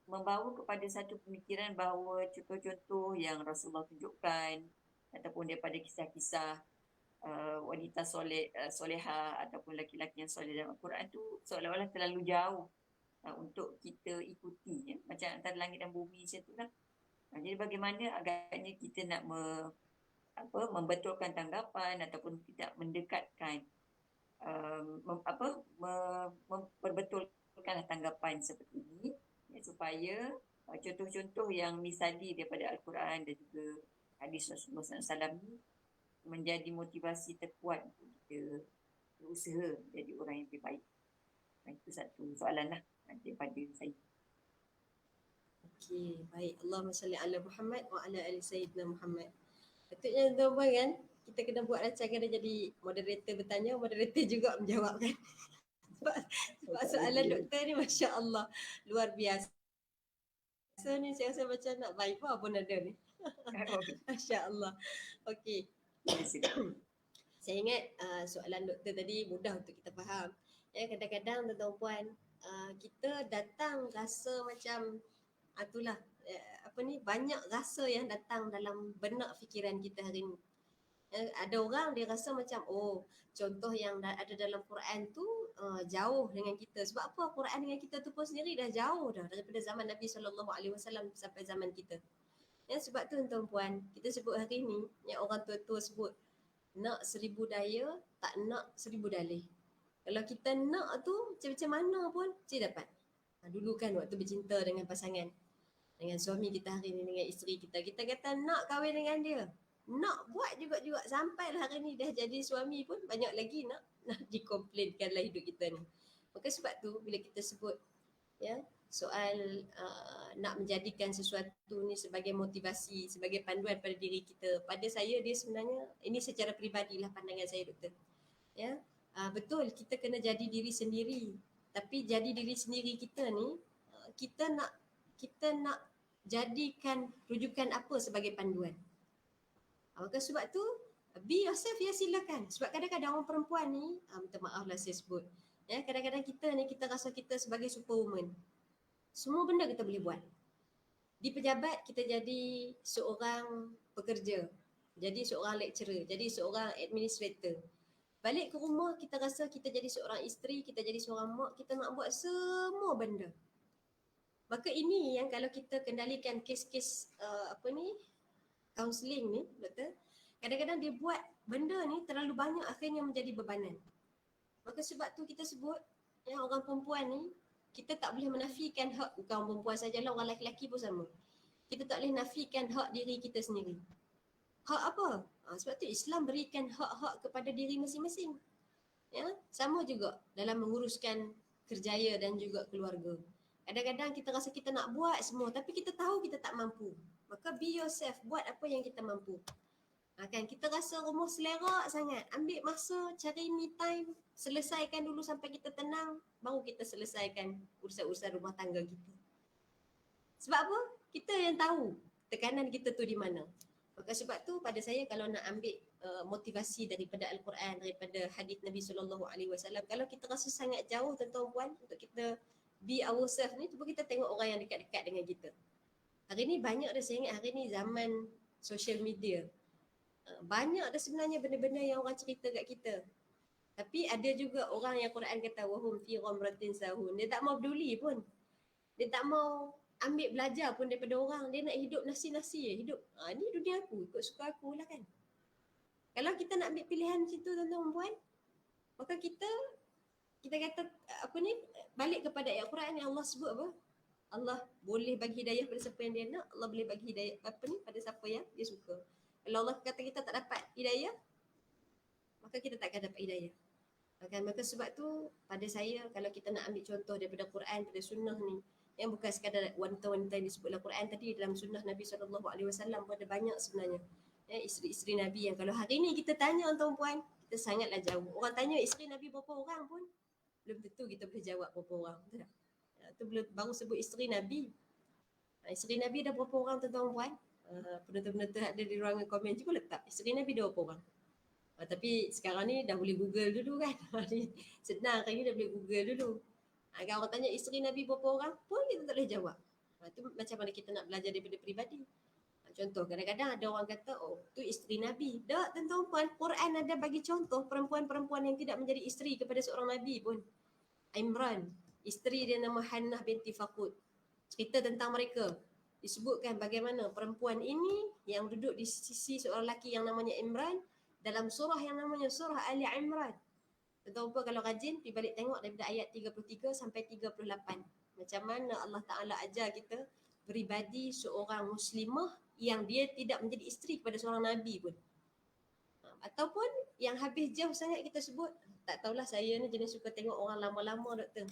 membawa kepada satu pemikiran bahawa contoh-contoh yang Rasulullah tunjukkan ataupun daripada kisah-kisah wanita soleha ataupun lelaki-lelaki yang soleh dalam Al-Quran tu seolah-olah terlalu jauh untuk kita ikuti ya? Macam antara langit dan bumi macam tu lah. Jadi bagaimana agaknya kita nak membetulkan tanggapan ataupun tidak mendekatkan memperbetulkan tanggapan seperti ini ya, supaya contoh-contoh yang misali daripada Al-Quran dan juga hadis Rasulullah SAW ni menjadi motivasi terkuat untuk kita berusaha jadi satu soalan lah daripada saya. Okey, baik. Allahumma salli ala Muhammad wa ala ali Sayyidina Muhammad. Patutnya tuan-tuan kan, kita kena buat rancangan dia jadi moderator bertanya, moderator juga menjawab kan. sebab soalan doktor ni Masya Allah luar biasa. So ni saya rasa macam nak Viva pun ada ni. Masya Allah. Okey. Saya ingat soalan doktor tadi mudah untuk kita faham. Ya, kadang-kadang tuan-tuan puan, kita datang rasa macam itulah banyak rasa yang datang dalam benak fikiran kita hari ni. Ada orang dia rasa macam contoh yang ada dalam Quran tu jauh dengan kita. Sebab apa? Quran dengan kita tu pun sendiri dah jauh dah daripada zaman Nabi SAW sampai zaman kita. Ya, sebab tu tuan-tuan puan, kita sebut hari ni yang orang tua-tua sebut nak 1000 daya, tak nak 1000 dalih. Kalau kita nak tu macam mana pun saya dapat. Dulu kan waktu bercinta dengan pasangan, dengan suami kita hari ni, dengan isteri kita, kita kata nak kahwin dengan dia, nak buat juga sampailah hari ni dah jadi suami pun banyak lagi nak dikomplainkan lah hidup kita ni. Maka sebab tu bila kita sebut ya soal nak menjadikan sesuatu ni sebagai motivasi, sebagai panduan pada diri kita, pada saya dia sebenarnya ini secara peribadilah pandangan saya doktor. Ya, betul kita kena jadi diri sendiri, tapi jadi diri sendiri kita ni kita nak jadikan rujukan apa sebagai panduan. Maka sebab tu be yourself ya silakan. Sebab kadang-kadang orang perempuan ni minta maaf lah saya sebut. Ya, kadang-kadang kita rasa kita sebagai superwoman. Semua benda kita boleh buat. Di pejabat kita jadi seorang pekerja, jadi seorang lecturer, jadi seorang administrator. Balik ke rumah kita rasa kita jadi seorang isteri, kita jadi seorang mak, kita nak buat semua benda. Maka ini yang kalau kita kendalikan kes-kes kaunseling ni doktor, kadang-kadang dia buat benda ni terlalu banyak akhirnya menjadi bebanan. Maka sebab tu kita sebut yang orang perempuan ni kita tak boleh menafikan hak, bukan orang perempuan sajalah, orang lelaki pun sama. Kita tak boleh nafikan hak diri kita sendiri. Hak apa? Sebab tu Islam berikan hak-hak kepada diri masing-masing. Ya, sama juga dalam menguruskan kerjaya dan juga keluarga. Kadang-kadang kita rasa kita nak buat semua tapi kita tahu kita tak mampu. Maka be yourself, buat apa yang kita mampu. Kan kita rasa rumah selerak sangat, ambil masa cari me time, selesaikan dulu sampai kita tenang, baru kita selesaikan urusan-urusan rumah tangga kita. Sebab apa? Kita yang tahu tekanan kita tu di mana. Maka sebab tu pada saya kalau nak ambil motivasi daripada Al-Quran, daripada hadis Nabi SAW, kalau kita rasa sangat jauh tuan-tuan puan untuk kita be ourselves ni, cuba kita tengok orang yang dekat-dekat dengan kita. Hari ni banyak dah, saya ingat hari ni zaman social media. Banyak dah sebenarnya benda-benda yang orang cerita kat kita. Tapi ada juga orang yang Quran kata wahum fi ghamratin sahun. Dia tak mau peduli pun. Dia tak mau ambil belajar pun daripada orang. Dia nak hidup nasi-nasi je. Hidup, ni dunia aku, ikut suka aku lah kan. Kalau kita nak ambil pilihan situ tuan-tuan puan, maka kita kata balik kepada ayat Quran yang Allah sebut apa? Allah boleh bagi hidayah pada siapa yang dia nak, Allah boleh bagi hidayah pada siapa yang dia suka. Kalau Allah kata kita tak dapat hidayah, maka kita tak akan dapat hidayah. Maka sebab tu pada saya kalau kita nak ambil contoh daripada Quran, pada sunnah ni, yang bukan sekadar wanita-wanita yang disebut dalam Quran tadi, dalam sunnah Nabi SAW pun ada banyak sebenarnya. Ya, isteri-isteri Nabi yang kalau hari ni kita tanya tuan-puan, kita sangatlah jauh. Orang tanya isteri Nabi berapa orang pun, belum tentu kita boleh jawab berapa orang. Betul tak? Itu baru sebut isteri Nabi. Isteri Nabi dah berapa orang tuan-tuan puan? Penonton-penonton ada di ruangan komen, cuba letak isteri Nabi dah berapa orang. Tapi sekarang ni dah boleh Google dulu kan. Senang hari ni dah boleh Google dulu. Kalau orang tanya isteri Nabi berapa orang pun kita tak boleh jawab. Itu macam mana kita nak belajar daripada peribadi. Contoh kadang-kadang ada orang kata tu isteri Nabi. Tak tuan-tuan puan, Quran ada bagi contoh perempuan-perempuan yang tidak menjadi isteri kepada seorang Nabi pun. Imran, isteri dia nama Hannah binti Faqud. Cerita tentang mereka. Disebutkan bagaimana perempuan ini yang duduk di sisi seorang lelaki yang namanya Imran dalam surah yang namanya surah Ali Imran. Tuan-tuan kalau rajin pergi balik tengok daripada ayat 33 sampai 38. Macam mana Allah Ta'ala ajar kita peribadi seorang muslimah yang dia tidak menjadi isteri kepada seorang Nabi pun. Ataupun yang habis jauh sangat kita sebut, tak tahulah saya ni jenis suka tengok orang lama-lama doktor.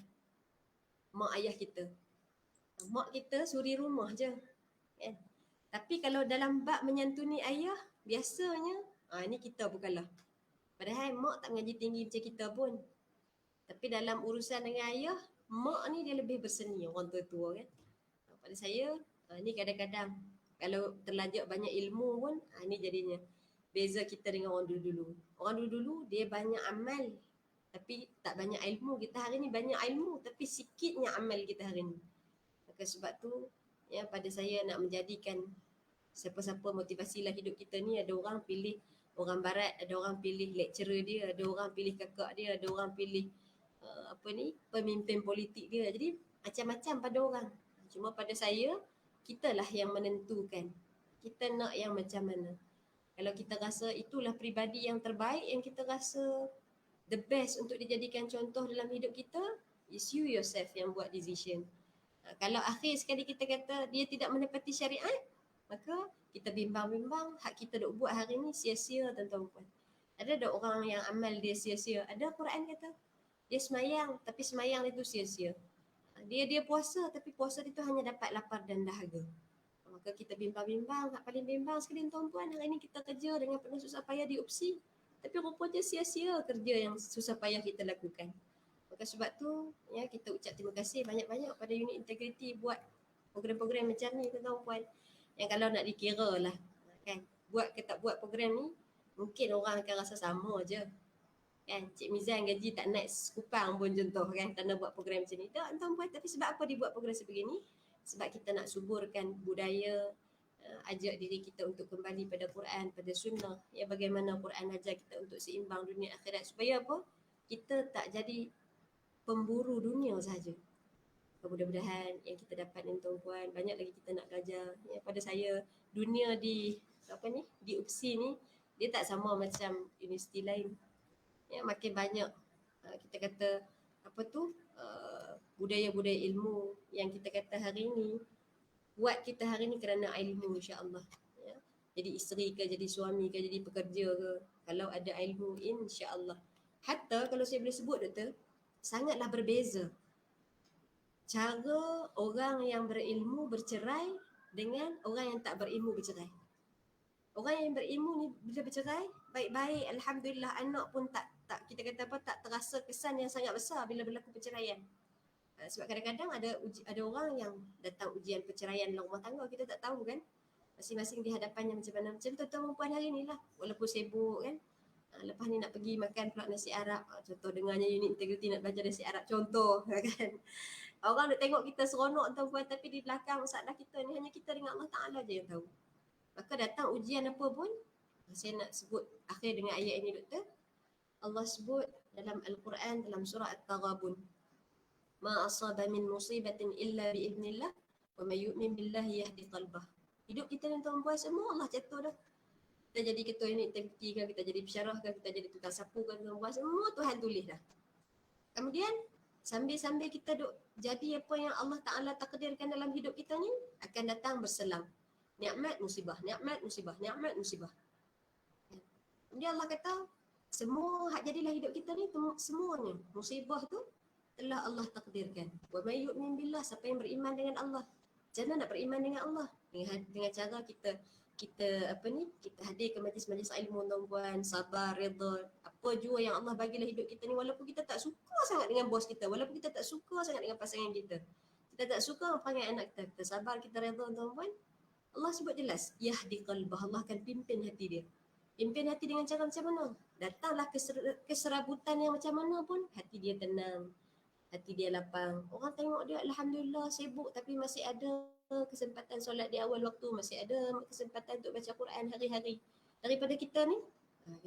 mak ayah kita. Mak kita suri rumah je. Kan? Tapi kalau dalam bab menyantuni ayah, biasanya ni kita bukanlah. Padahal mak tak mengaji tinggi macam kita pun. Tapi dalam urusan dengan ayah, mak ni dia lebih berseni, orang tua-tua kan. Pada saya, ni kadang-kadang kalau terlanjur banyak ilmu pun, ni jadinya beza kita dengan orang dulu-dulu. Orang dulu-dulu dia banyak amal tapi tak banyak ilmu. Kita hari ni banyak ilmu tapi sikitnya amal kita hari ni. Maka sebab tu, ya, pada saya nak menjadikan siapa-siapa motivasilah hidup kita ni, ada orang pilih orang barat, ada orang pilih lecturer dia, ada orang pilih kakak dia, ada orang pilih pemimpin politik dia. Jadi macam-macam pada orang. Cuma pada saya, kitalah yang menentukan. Kita nak yang macam mana. Kalau kita rasa itulah pribadi yang terbaik, yang kita rasa the best untuk dijadikan contoh dalam hidup kita, is you yourself yang buat decision. Kalau akhir sekali kita kata dia tidak menepati syariat, maka kita bimbang-bimbang, hak kita duk buat hari ni sia-sia tuan-tuan puan. Ada orang yang amal dia sia-sia. Ada Quran kata, dia semayang tapi semayang itu sia-sia. Dia puasa tapi puasa itu hanya dapat lapar dan dahaga. Maka kita bimbang-bimbang, hak paling bimbang sekali tuan-puan, hari ni kita kerja dengan penuh susah payah di UPSI. Tapi rupanya sia-sia kerja yang susah payah kita lakukan. Maka sebab tu, ya, kita ucap terima kasih banyak-banyak pada unit integriti buat program-program macam ni tuan-puan. Yang kalau nak dikira lah, kan, buat ke tak buat program ni, mungkin orang akan rasa sama je. Kan, Cik Mizan gaji tak naik sekupang pun contoh kan, kerana buat program macam ni. Tak tuan-puan, tapi sebab apa dibuat program sebegini? Sebab kita nak suburkan budaya, ajak diri kita untuk kembali pada Quran, pada sunnah. Ya, bagaimana Quran ajar kita untuk seimbang dunia akhirat. Supaya apa? Kita tak jadi pemburu dunia sahaja. Mudah-mudahan yang kita dapat ni tuan-puan, banyak lagi kita nak belajar. Ya, pada saya, dunia di UPSI ni, dia tak sama macam universiti lain. Ya, makin banyak kita kata budaya-budaya ilmu yang kita kata hari ni buat kita hari ni kerana ilmu, insya-Allah. Ya. Jadi isteri ke, jadi suami ke, jadi pekerja ke, kalau ada ilmu, insya-Allah. Hatta kalau saya boleh sebut doktor, sangatlah berbeza cara orang yang berilmu bercerai dengan orang yang tak berilmu bercerai. Orang yang berilmu ni bila bercerai, baik-baik, alhamdulillah, anak pun tak kita kata tak terasa kesan yang sangat besar bila berlaku perceraian. Sebab kadang-kadang ada orang yang datang ujian perceraian dalam rumah tangga, kita tak tahu kan. Masing-masing di hadapannya macam mana. Macam tuan-tuan perempuan hari ni lah, walaupun sibuk kan. Lepas ni nak pergi makan pula nasi Arab. Contoh dengarnya unit integriti nak belajar nasi Arab, contoh kan. Orang nak tengok kita seronok tuan-puan, tapi di belakang masalah kita ni hanya kita dengan Allah Ta'ala je yang tahu. Maka datang ujian apa pun, saya nak sebut akhir dengan ayat ini doktor. Allah sebut dalam Al-Quran, dalam surah At-Taghabun, ma asaba min musibatin illa biiznillah wa may yu'min billahi yahdi qalbah. Hidup kita ni tuan-puan semua Allah catur dah. Kita jadi ketua unit integriti ke, kita jadi pensyarah ke, kita jadi tukang sapu ke, tuan-puan semua Tuhan tulis dah. Kemudian sambil-sambil kita duk jadi apa yang Allah Ta'ala takdirkan dalam hidup kita ni, akan datang berselang nikmat musibah, nikmat musibah, nikmat musibah. Kemudian Allah kata, semua hak jadilah hidup kita ni, semuanya musibah tu telah Allah takdirkan. Wa may yu'min billah, siapa yang beriman dengan Allah. Macam mana nak beriman dengan Allah? Dengan cara kita hadir ke majlis-majlis ilmu tuan-puan, sabar, redha, apa jua yang Allah bagilah hidup kita ni, walaupun kita tak suka sangat dengan bos kita, walaupun kita tak suka sangat dengan pasangan kita, kita tak suka panggil anak kita, kita sabar, kita redha tuan-puan. Allah sebut jelas, yahdi qalbah, Allah akan pimpin hati dia. Pimpin hati dengan cara macam mana? Datanglah keserabutan yang macam mana pun, hati dia tenang, hati dia lapang. Orang tengok dia alhamdulillah sibuk tapi masih ada kesempatan solat di awal waktu, masih ada kesempatan untuk baca Quran hari-hari. Daripada kita ni,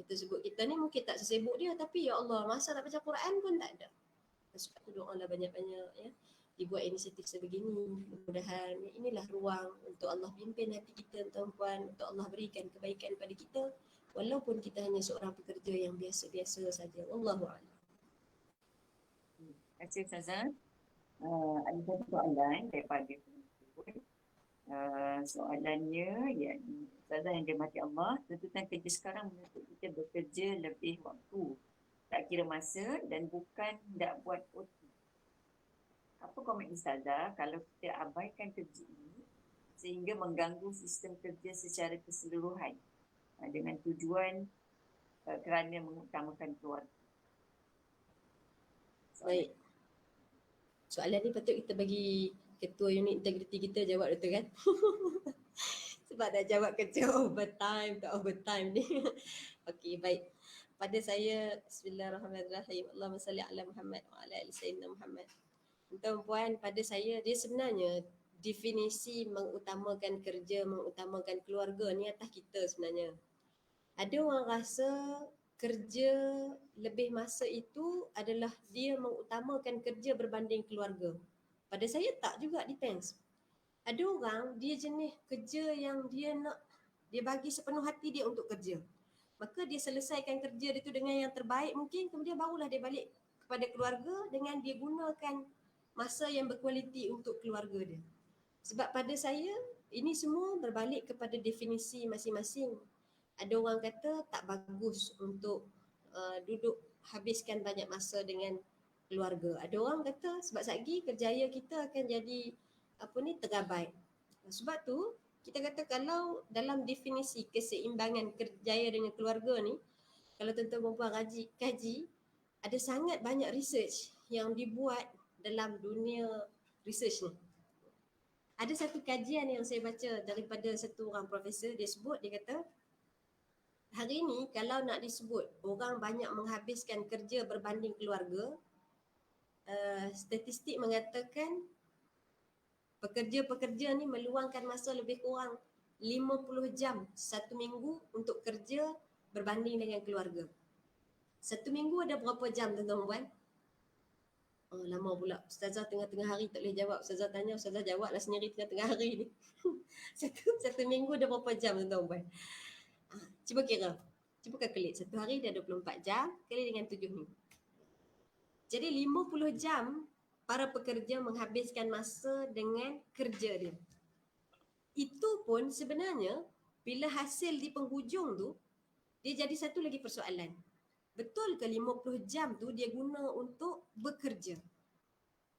kita sebut kita ni mungkin tak sesibuk dia, tapi ya Allah, masa nak baca Quran pun tak ada. Sebab tu doalah banyak-banyak ya. Dibuat inisiatif sebegini, mudah-mudahan inilah ruang untuk Allah pimpin hati kita tuan-puan, untuk Allah berikan kebaikan pada kita walaupun kita hanya seorang pekerja yang biasa-biasa saja. Wallahu'alam. Terima kasih Ustazah. Ada satu soalan daripada soalannya, yakni Ustazah yang dirahmati Allah, tuntutan kerja sekarang menuntut kita bekerja lebih waktu, tak kira masa dan bukan tak buat OT. Apa apa komen Ustazah kalau kita abaikan kerja ini sehingga mengganggu sistem kerja secara keseluruhan dengan tujuan kerana mengutamakan keluarga? Baik. Soalan ni patut kita bagi ketua unit integriti kita jawab betul kan? Sebab dah jawab kerja overtime, tak overtime ni. Okey, baik. Pada saya, Bismillahirrahmanirrahim. Allahumma salli ala Muhammad wa ala ali sayyidina Muhammad. Tuan-puan, pada saya dia sebenarnya definisi mengutamakan kerja, mengutamakan keluarga ni atas kita sebenarnya. Ada orang rasa kerja lebih masa itu adalah dia mengutamakan kerja berbanding keluarga. Pada saya tak juga, depends. Ada orang dia jenis kerja yang dia bagi sepenuh hati dia untuk kerja. Maka dia selesaikan kerja dia tu dengan yang terbaik mungkin, kemudian barulah dia balik kepada keluarga dengan dia gunakan masa yang berkualiti untuk keluarga dia. Sebab pada saya ini semua berbalik kepada definisi masing-masing. Ada orang kata tak bagus untuk duduk habiskan banyak masa dengan keluarga. Ada orang kata sebab satgi kerjaya kita akan jadi tergabai. Sebab tu kita kata kalau dalam definisi keseimbangan kerjaya dengan keluarga ni, kalau tuan-tuan perempuan kaji, ada sangat banyak research yang dibuat dalam dunia research ni. Ada satu kajian yang saya baca daripada satu orang profesor, dia sebut, dia kata hari ni kalau nak disebut orang banyak menghabiskan kerja berbanding keluarga, statistik mengatakan pekerja-pekerja ni meluangkan masa lebih kurang 50 jam satu minggu untuk kerja berbanding dengan keluarga. Satu minggu ada berapa jam tuan-tuan? Oh, lama pula. Ustazah tengah-tengah hari tak boleh jawab. Ustazah tanya, Ustazah jawablah sendiri tengah-tengah hari ni. satu minggu ada berapa jam tuan-tuan? Cuba kira. Cuba calculate. Satu hari dia 24 jam kali dengan 7 minggu. Jadi 50 jam para pekerja menghabiskan masa dengan kerja dia. Itu pun sebenarnya bila hasil di penghujung tu, dia jadi satu lagi persoalan. Betul ke 50 jam tu dia guna untuk bekerja?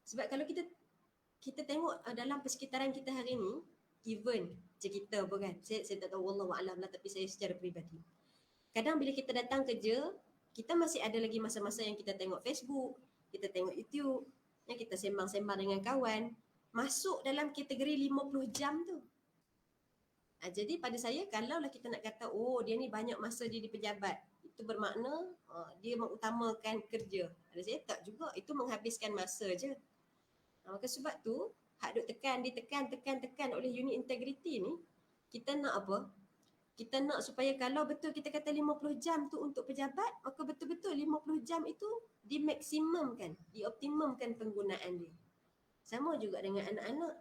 Sebab kalau kita tengok dalam persekitaran kita hari ni, even kita apa kan, saya tak tahu, wallahualam lah, tapi saya secara peribadi. Kadang bila kita datang kerja, kita masih ada lagi masa-masa yang kita tengok Facebook, kita tengok YouTube, yang kita sembang-sembang dengan kawan, masuk dalam kategori 50 jam tu. Jadi pada saya, kalaulah kita nak kata, oh dia ni banyak masa dia di pejabat, itu bermakna dia mengutamakan kerja. Pada saya tak juga, itu menghabiskan masa je. Maka sebab tu, hak duk ditekan oleh unit integriti ni, kita nak apa? Kita nak supaya kalau betul kita kata 50 jam tu untuk pejabat, maka betul-betul 50 jam itu dimaksimumkan, dioptimumkan penggunaan dia. Sama juga dengan anak-anak.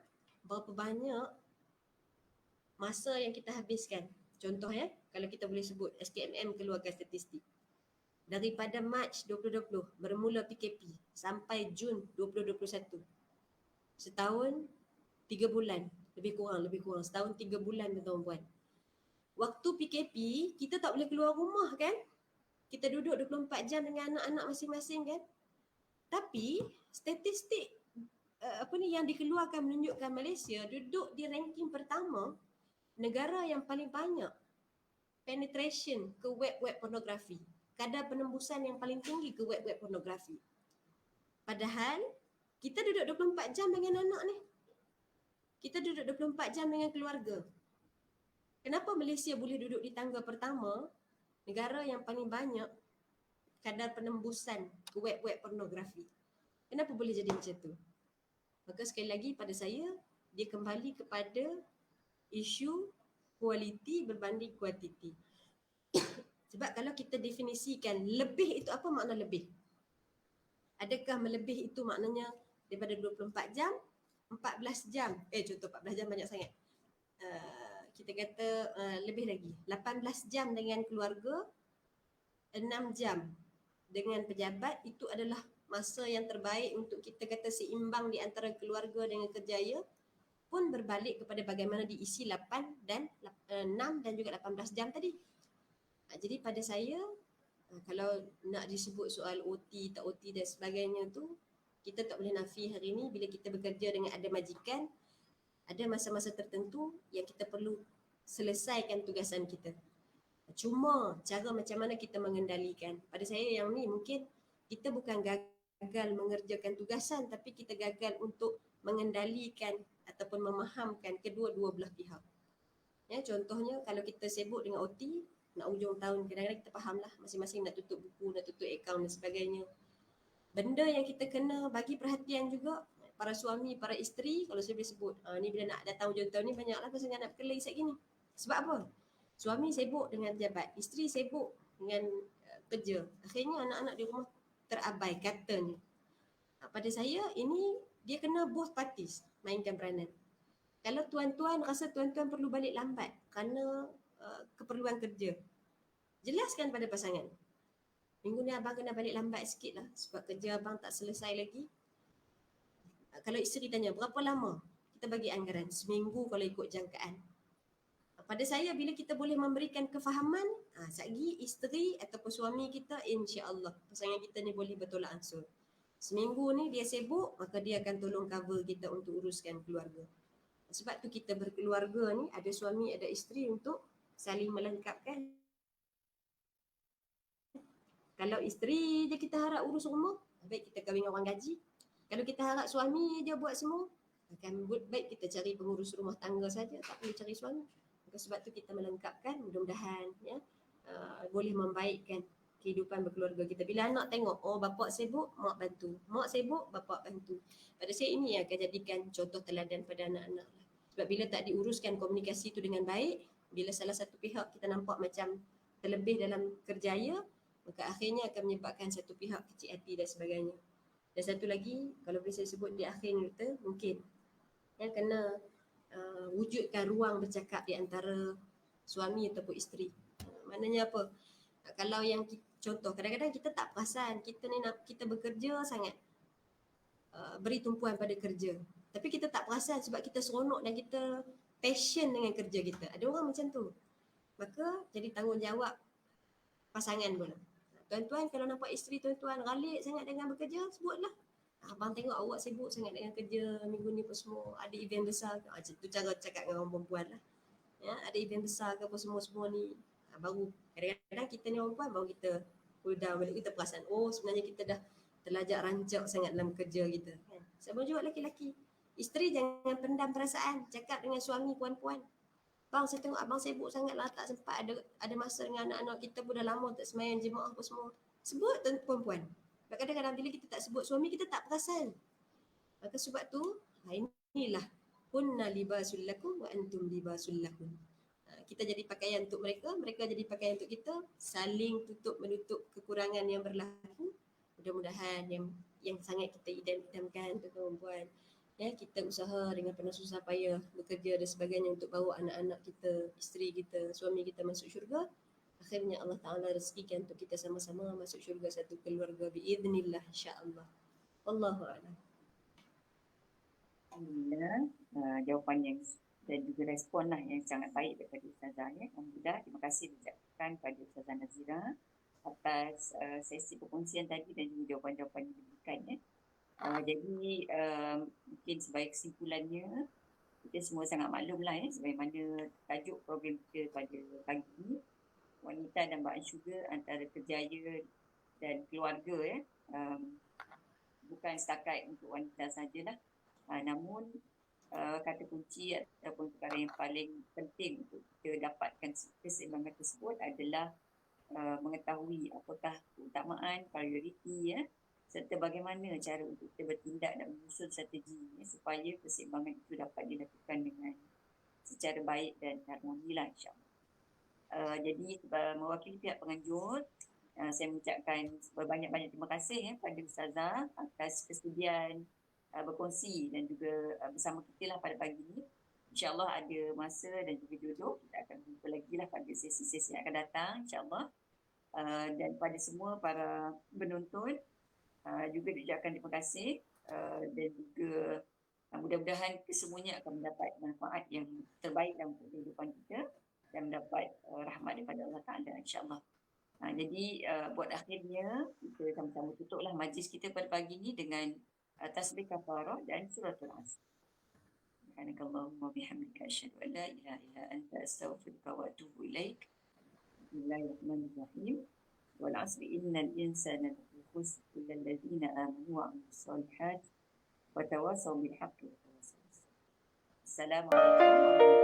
Berapa banyak masa yang kita habiskan. Contoh kalau kita boleh sebut, SKMM keluarkan statistik. Daripada Mac 2020, bermula PKP, sampai Jun 2021. Setahun, 3 bulan. Lebih kurang. Setahun 3 bulan tuan-tuan. Waktu PKP, kita tak boleh keluar rumah kan? Kita duduk 24 jam dengan anak-anak masing-masing kan? Tapi statistik yang dikeluarkan menunjukkan Malaysia duduk di ranking pertama negara yang paling banyak penetration ke web-web pornografi. Kadar penembusan yang paling tinggi ke web-web pornografi. Padahal kita duduk 24 jam dengan anak ni. Kita duduk 24 jam dengan keluarga. Kenapa Malaysia boleh duduk di tangga pertama, negara yang paling banyak kadar penembusan ke web-web pornografi? Kenapa boleh jadi macam tu? Maka sekali lagi pada saya, dia kembali kepada isu kualiti berbanding kuantiti. Sebab kalau kita definisikan lebih itu, apa makna lebih? Adakah melebih itu maknanya daripada 24 jam, 14 jam? Contoh 14 jam banyak sangat. Kita kata lebih lagi, 18 jam dengan keluarga, 6 jam dengan pejabat, itu adalah masa yang terbaik untuk kita kata seimbang di antara keluarga dengan kerjaya, pun berbalik kepada bagaimana diisi 8 dan 6 dan juga 18 jam tadi. Jadi pada saya, kalau nak disebut soal OT, tak OT dan sebagainya tu, kita tak boleh nafi hari ni bila kita bekerja dengan ada majikan, ada masa-masa tertentu yang kita perlu selesaikan tugasan kita. Cuma cara macam mana kita mengendalikan. Pada saya yang ni mungkin kita bukan gagal mengerjakan tugasan, tapi kita gagal untuk mengendalikan ataupun memahamkan kedua-dua belah pihak. Ya, contohnya kalau kita sibuk dengan OT, nak hujung tahun, kadang-kadang kita fahamlah masing-masing nak tutup buku, nak tutup akaun dan sebagainya. Benda yang kita kena bagi perhatian juga, para suami, para isteri, kalau saya boleh sebut, ni bila nak datang hujung tahun ni banyaklah pasangan nak berkelahi set gini. Sebab apa? Suami sibuk dengan jabat, isteri sibuk dengan kerja. Akhirnya anak-anak di rumah terabai katanya. Pada saya ini dia kena both parties mainkan peranan. Kalau tuan-tuan rasa tuan-tuan perlu balik lambat kerana keperluan kerja, jelaskan pada pasangan. Minggu ni abang kena balik lambat sikit lah sebab kerja abang tak selesai lagi. Kalau isteri tanya berapa lama, kita bagi anggaran seminggu kalau ikut jangkaan. Pada saya bila kita boleh memberikan kefahaman, sagi isteri ataupun suami kita, insya-Allah pasangan kita ni boleh bertolak ansur. Seminggu ni dia sibuk, maka dia akan tolong cover kita untuk uruskan keluarga. Sebab tu kita berkeluarga ni ada suami ada isteri untuk saling melengkapkan. Kalau isteri je kita harap urus rumah, baik kita kahwin dengan orang gaji. Kalau kita harap suami je buat semua, akan baik kita cari pengurus rumah tangga saja, tak perlu cari suami. Maka sebab tu kita melengkapkan, mudah-mudahan ya boleh membaikkan kehidupan berkeluarga kita. Bila anak tengok, oh bapak sibuk, mak bantu. Mak sibuk, bapak bantu. Pada saya ini yang akan jadikan contoh teladan pada anak-anak. Sebab bila tak diuruskan komunikasi itu dengan baik, bila salah satu pihak kita nampak macam terlebih dalam kerjaya, maka akhirnya akan menyebabkan satu pihak kecil hati dan sebagainya. Dan satu lagi, kalau boleh saya sebut di akhir ni doktor, mungkin yang kena wujudkan ruang bercakap di antara suami ataupun isteri. Maknanya apa? Kalau yang contoh, kadang-kadang kita tak perasan kita ni kita bekerja sangat beri tumpuan pada kerja. Tapi kita tak perasan sebab kita seronok dan kita passion dengan kerja kita. Ada orang macam tu. Maka jadi tanggungjawab pasangan pula. Tuan-tuan kalau nampak isteri tuan-tuan ralik sangat dengan bekerja, sebutlah. Abang tengok awak sibuk sangat dengan kerja minggu ni pun semua. Ada event besar ke? Itu cara cakap dengan orang perempuan lah. Ya, ada event besar ke apa semua-semua ni. Baru kadang-kadang kita ni orang perempuan baru kita cool down balik, kita perasan. Oh sebenarnya kita dah terlajak rancak sangat dalam kerja kita. Kan? Sama juga lelaki-lelaki. Isteri jangan pendam perasaan. Cakap dengan suami puan-puan. Bang, saya tengok abang sibuk sangat lah. Tak sempat ada masa dengan anak-anak kita pun dah lama tak semayang jemaah apa semua. Sebut perempuan. Kadang-kadang bila kita tak sebut suami, kita tak perasan. Maka sebab tu, inilah. Kunna libasul lakum wa antum libasul lakum. Kita jadi pakaian untuk mereka, mereka jadi pakaian untuk kita. Saling tutup menutup kekurangan yang berlaku. Mudah-mudahan yang sangat kita idam-idamkan untuk perempuan. Ya, kita usaha dengan penuh susah payah bekerja dan sebagainya untuk bawa anak-anak kita, isteri kita, suami kita masuk syurga. Akhirnya Allah Ta'ala rezekikan untuk kita sama-sama masuk syurga satu keluarga biiznillah insya-Allah. Wallahu'alam. Alhamdulillah, jawapan yang dan juga respon lah yang sangat baik daripada Ustazah ya. Alhamdulillah, terima kasih diucapkan kepada Ustazah Nazira atas sesi perkongsian tadi dan juga jawapan-jawapan yang diberikan ya. Jadi mungkin sebagai kesimpulannya, kita semua sangat maklum lah ya, sebagaimana tajuk program kita pada pagi ini, wanita dan bahan syurga antara kerjaya dan keluarga ya. Bukan setakat untuk wanita sajalah, namun kata kunci ataupun perkara yang paling penting untuk kita dapatkan keseimbangan tersebut adalah mengetahui apakah keutamaan, prioriti ya, serta bagaimana cara untuk kita bertindak dan menyusun strategi supaya keseimbangan itu dapat dilakukan dengan secara baik dan harmoni lah insyaAllah. Jadi mewakili pihak penganjur, saya mengucapkan berbanyak-banyak terima kasih ya pada Ustazah atas kesudian berkongsi dan juga bersama kita lah pada pagi ini. InsyaAllah ada masa dan juga jodoh, kita akan jumpa lagi lah pada sesi-sesi yang akan datang insyaAllah. Dan pada semua para penonton, juga diucapkan terima kasih dan juga mudah-mudahan kesemuanya akan mendapat manfaat yang terbaik dalam kehidupan kita dan mendapat rahmat daripada Allah Ta'ala insyaAllah. Jadi buat akhirnya kita sama-sama tutuplah majlis kita pada pagi ini dengan tasbih kafarah dan suratul Asr. Subhanakallahumma bihamdika asyhadu an la ilaha illa anta astaghfiruka wa atubu ilaik. Bismillahirrahmanirrahim. Wal 'asri innal insana lafi khusr illa alladziina aamanu wa 'amilus shalihaati wa tawassaw bil haqqi wa tawassaw bis sabr. Assalamualaikum warahmatullahi wabarakatuh.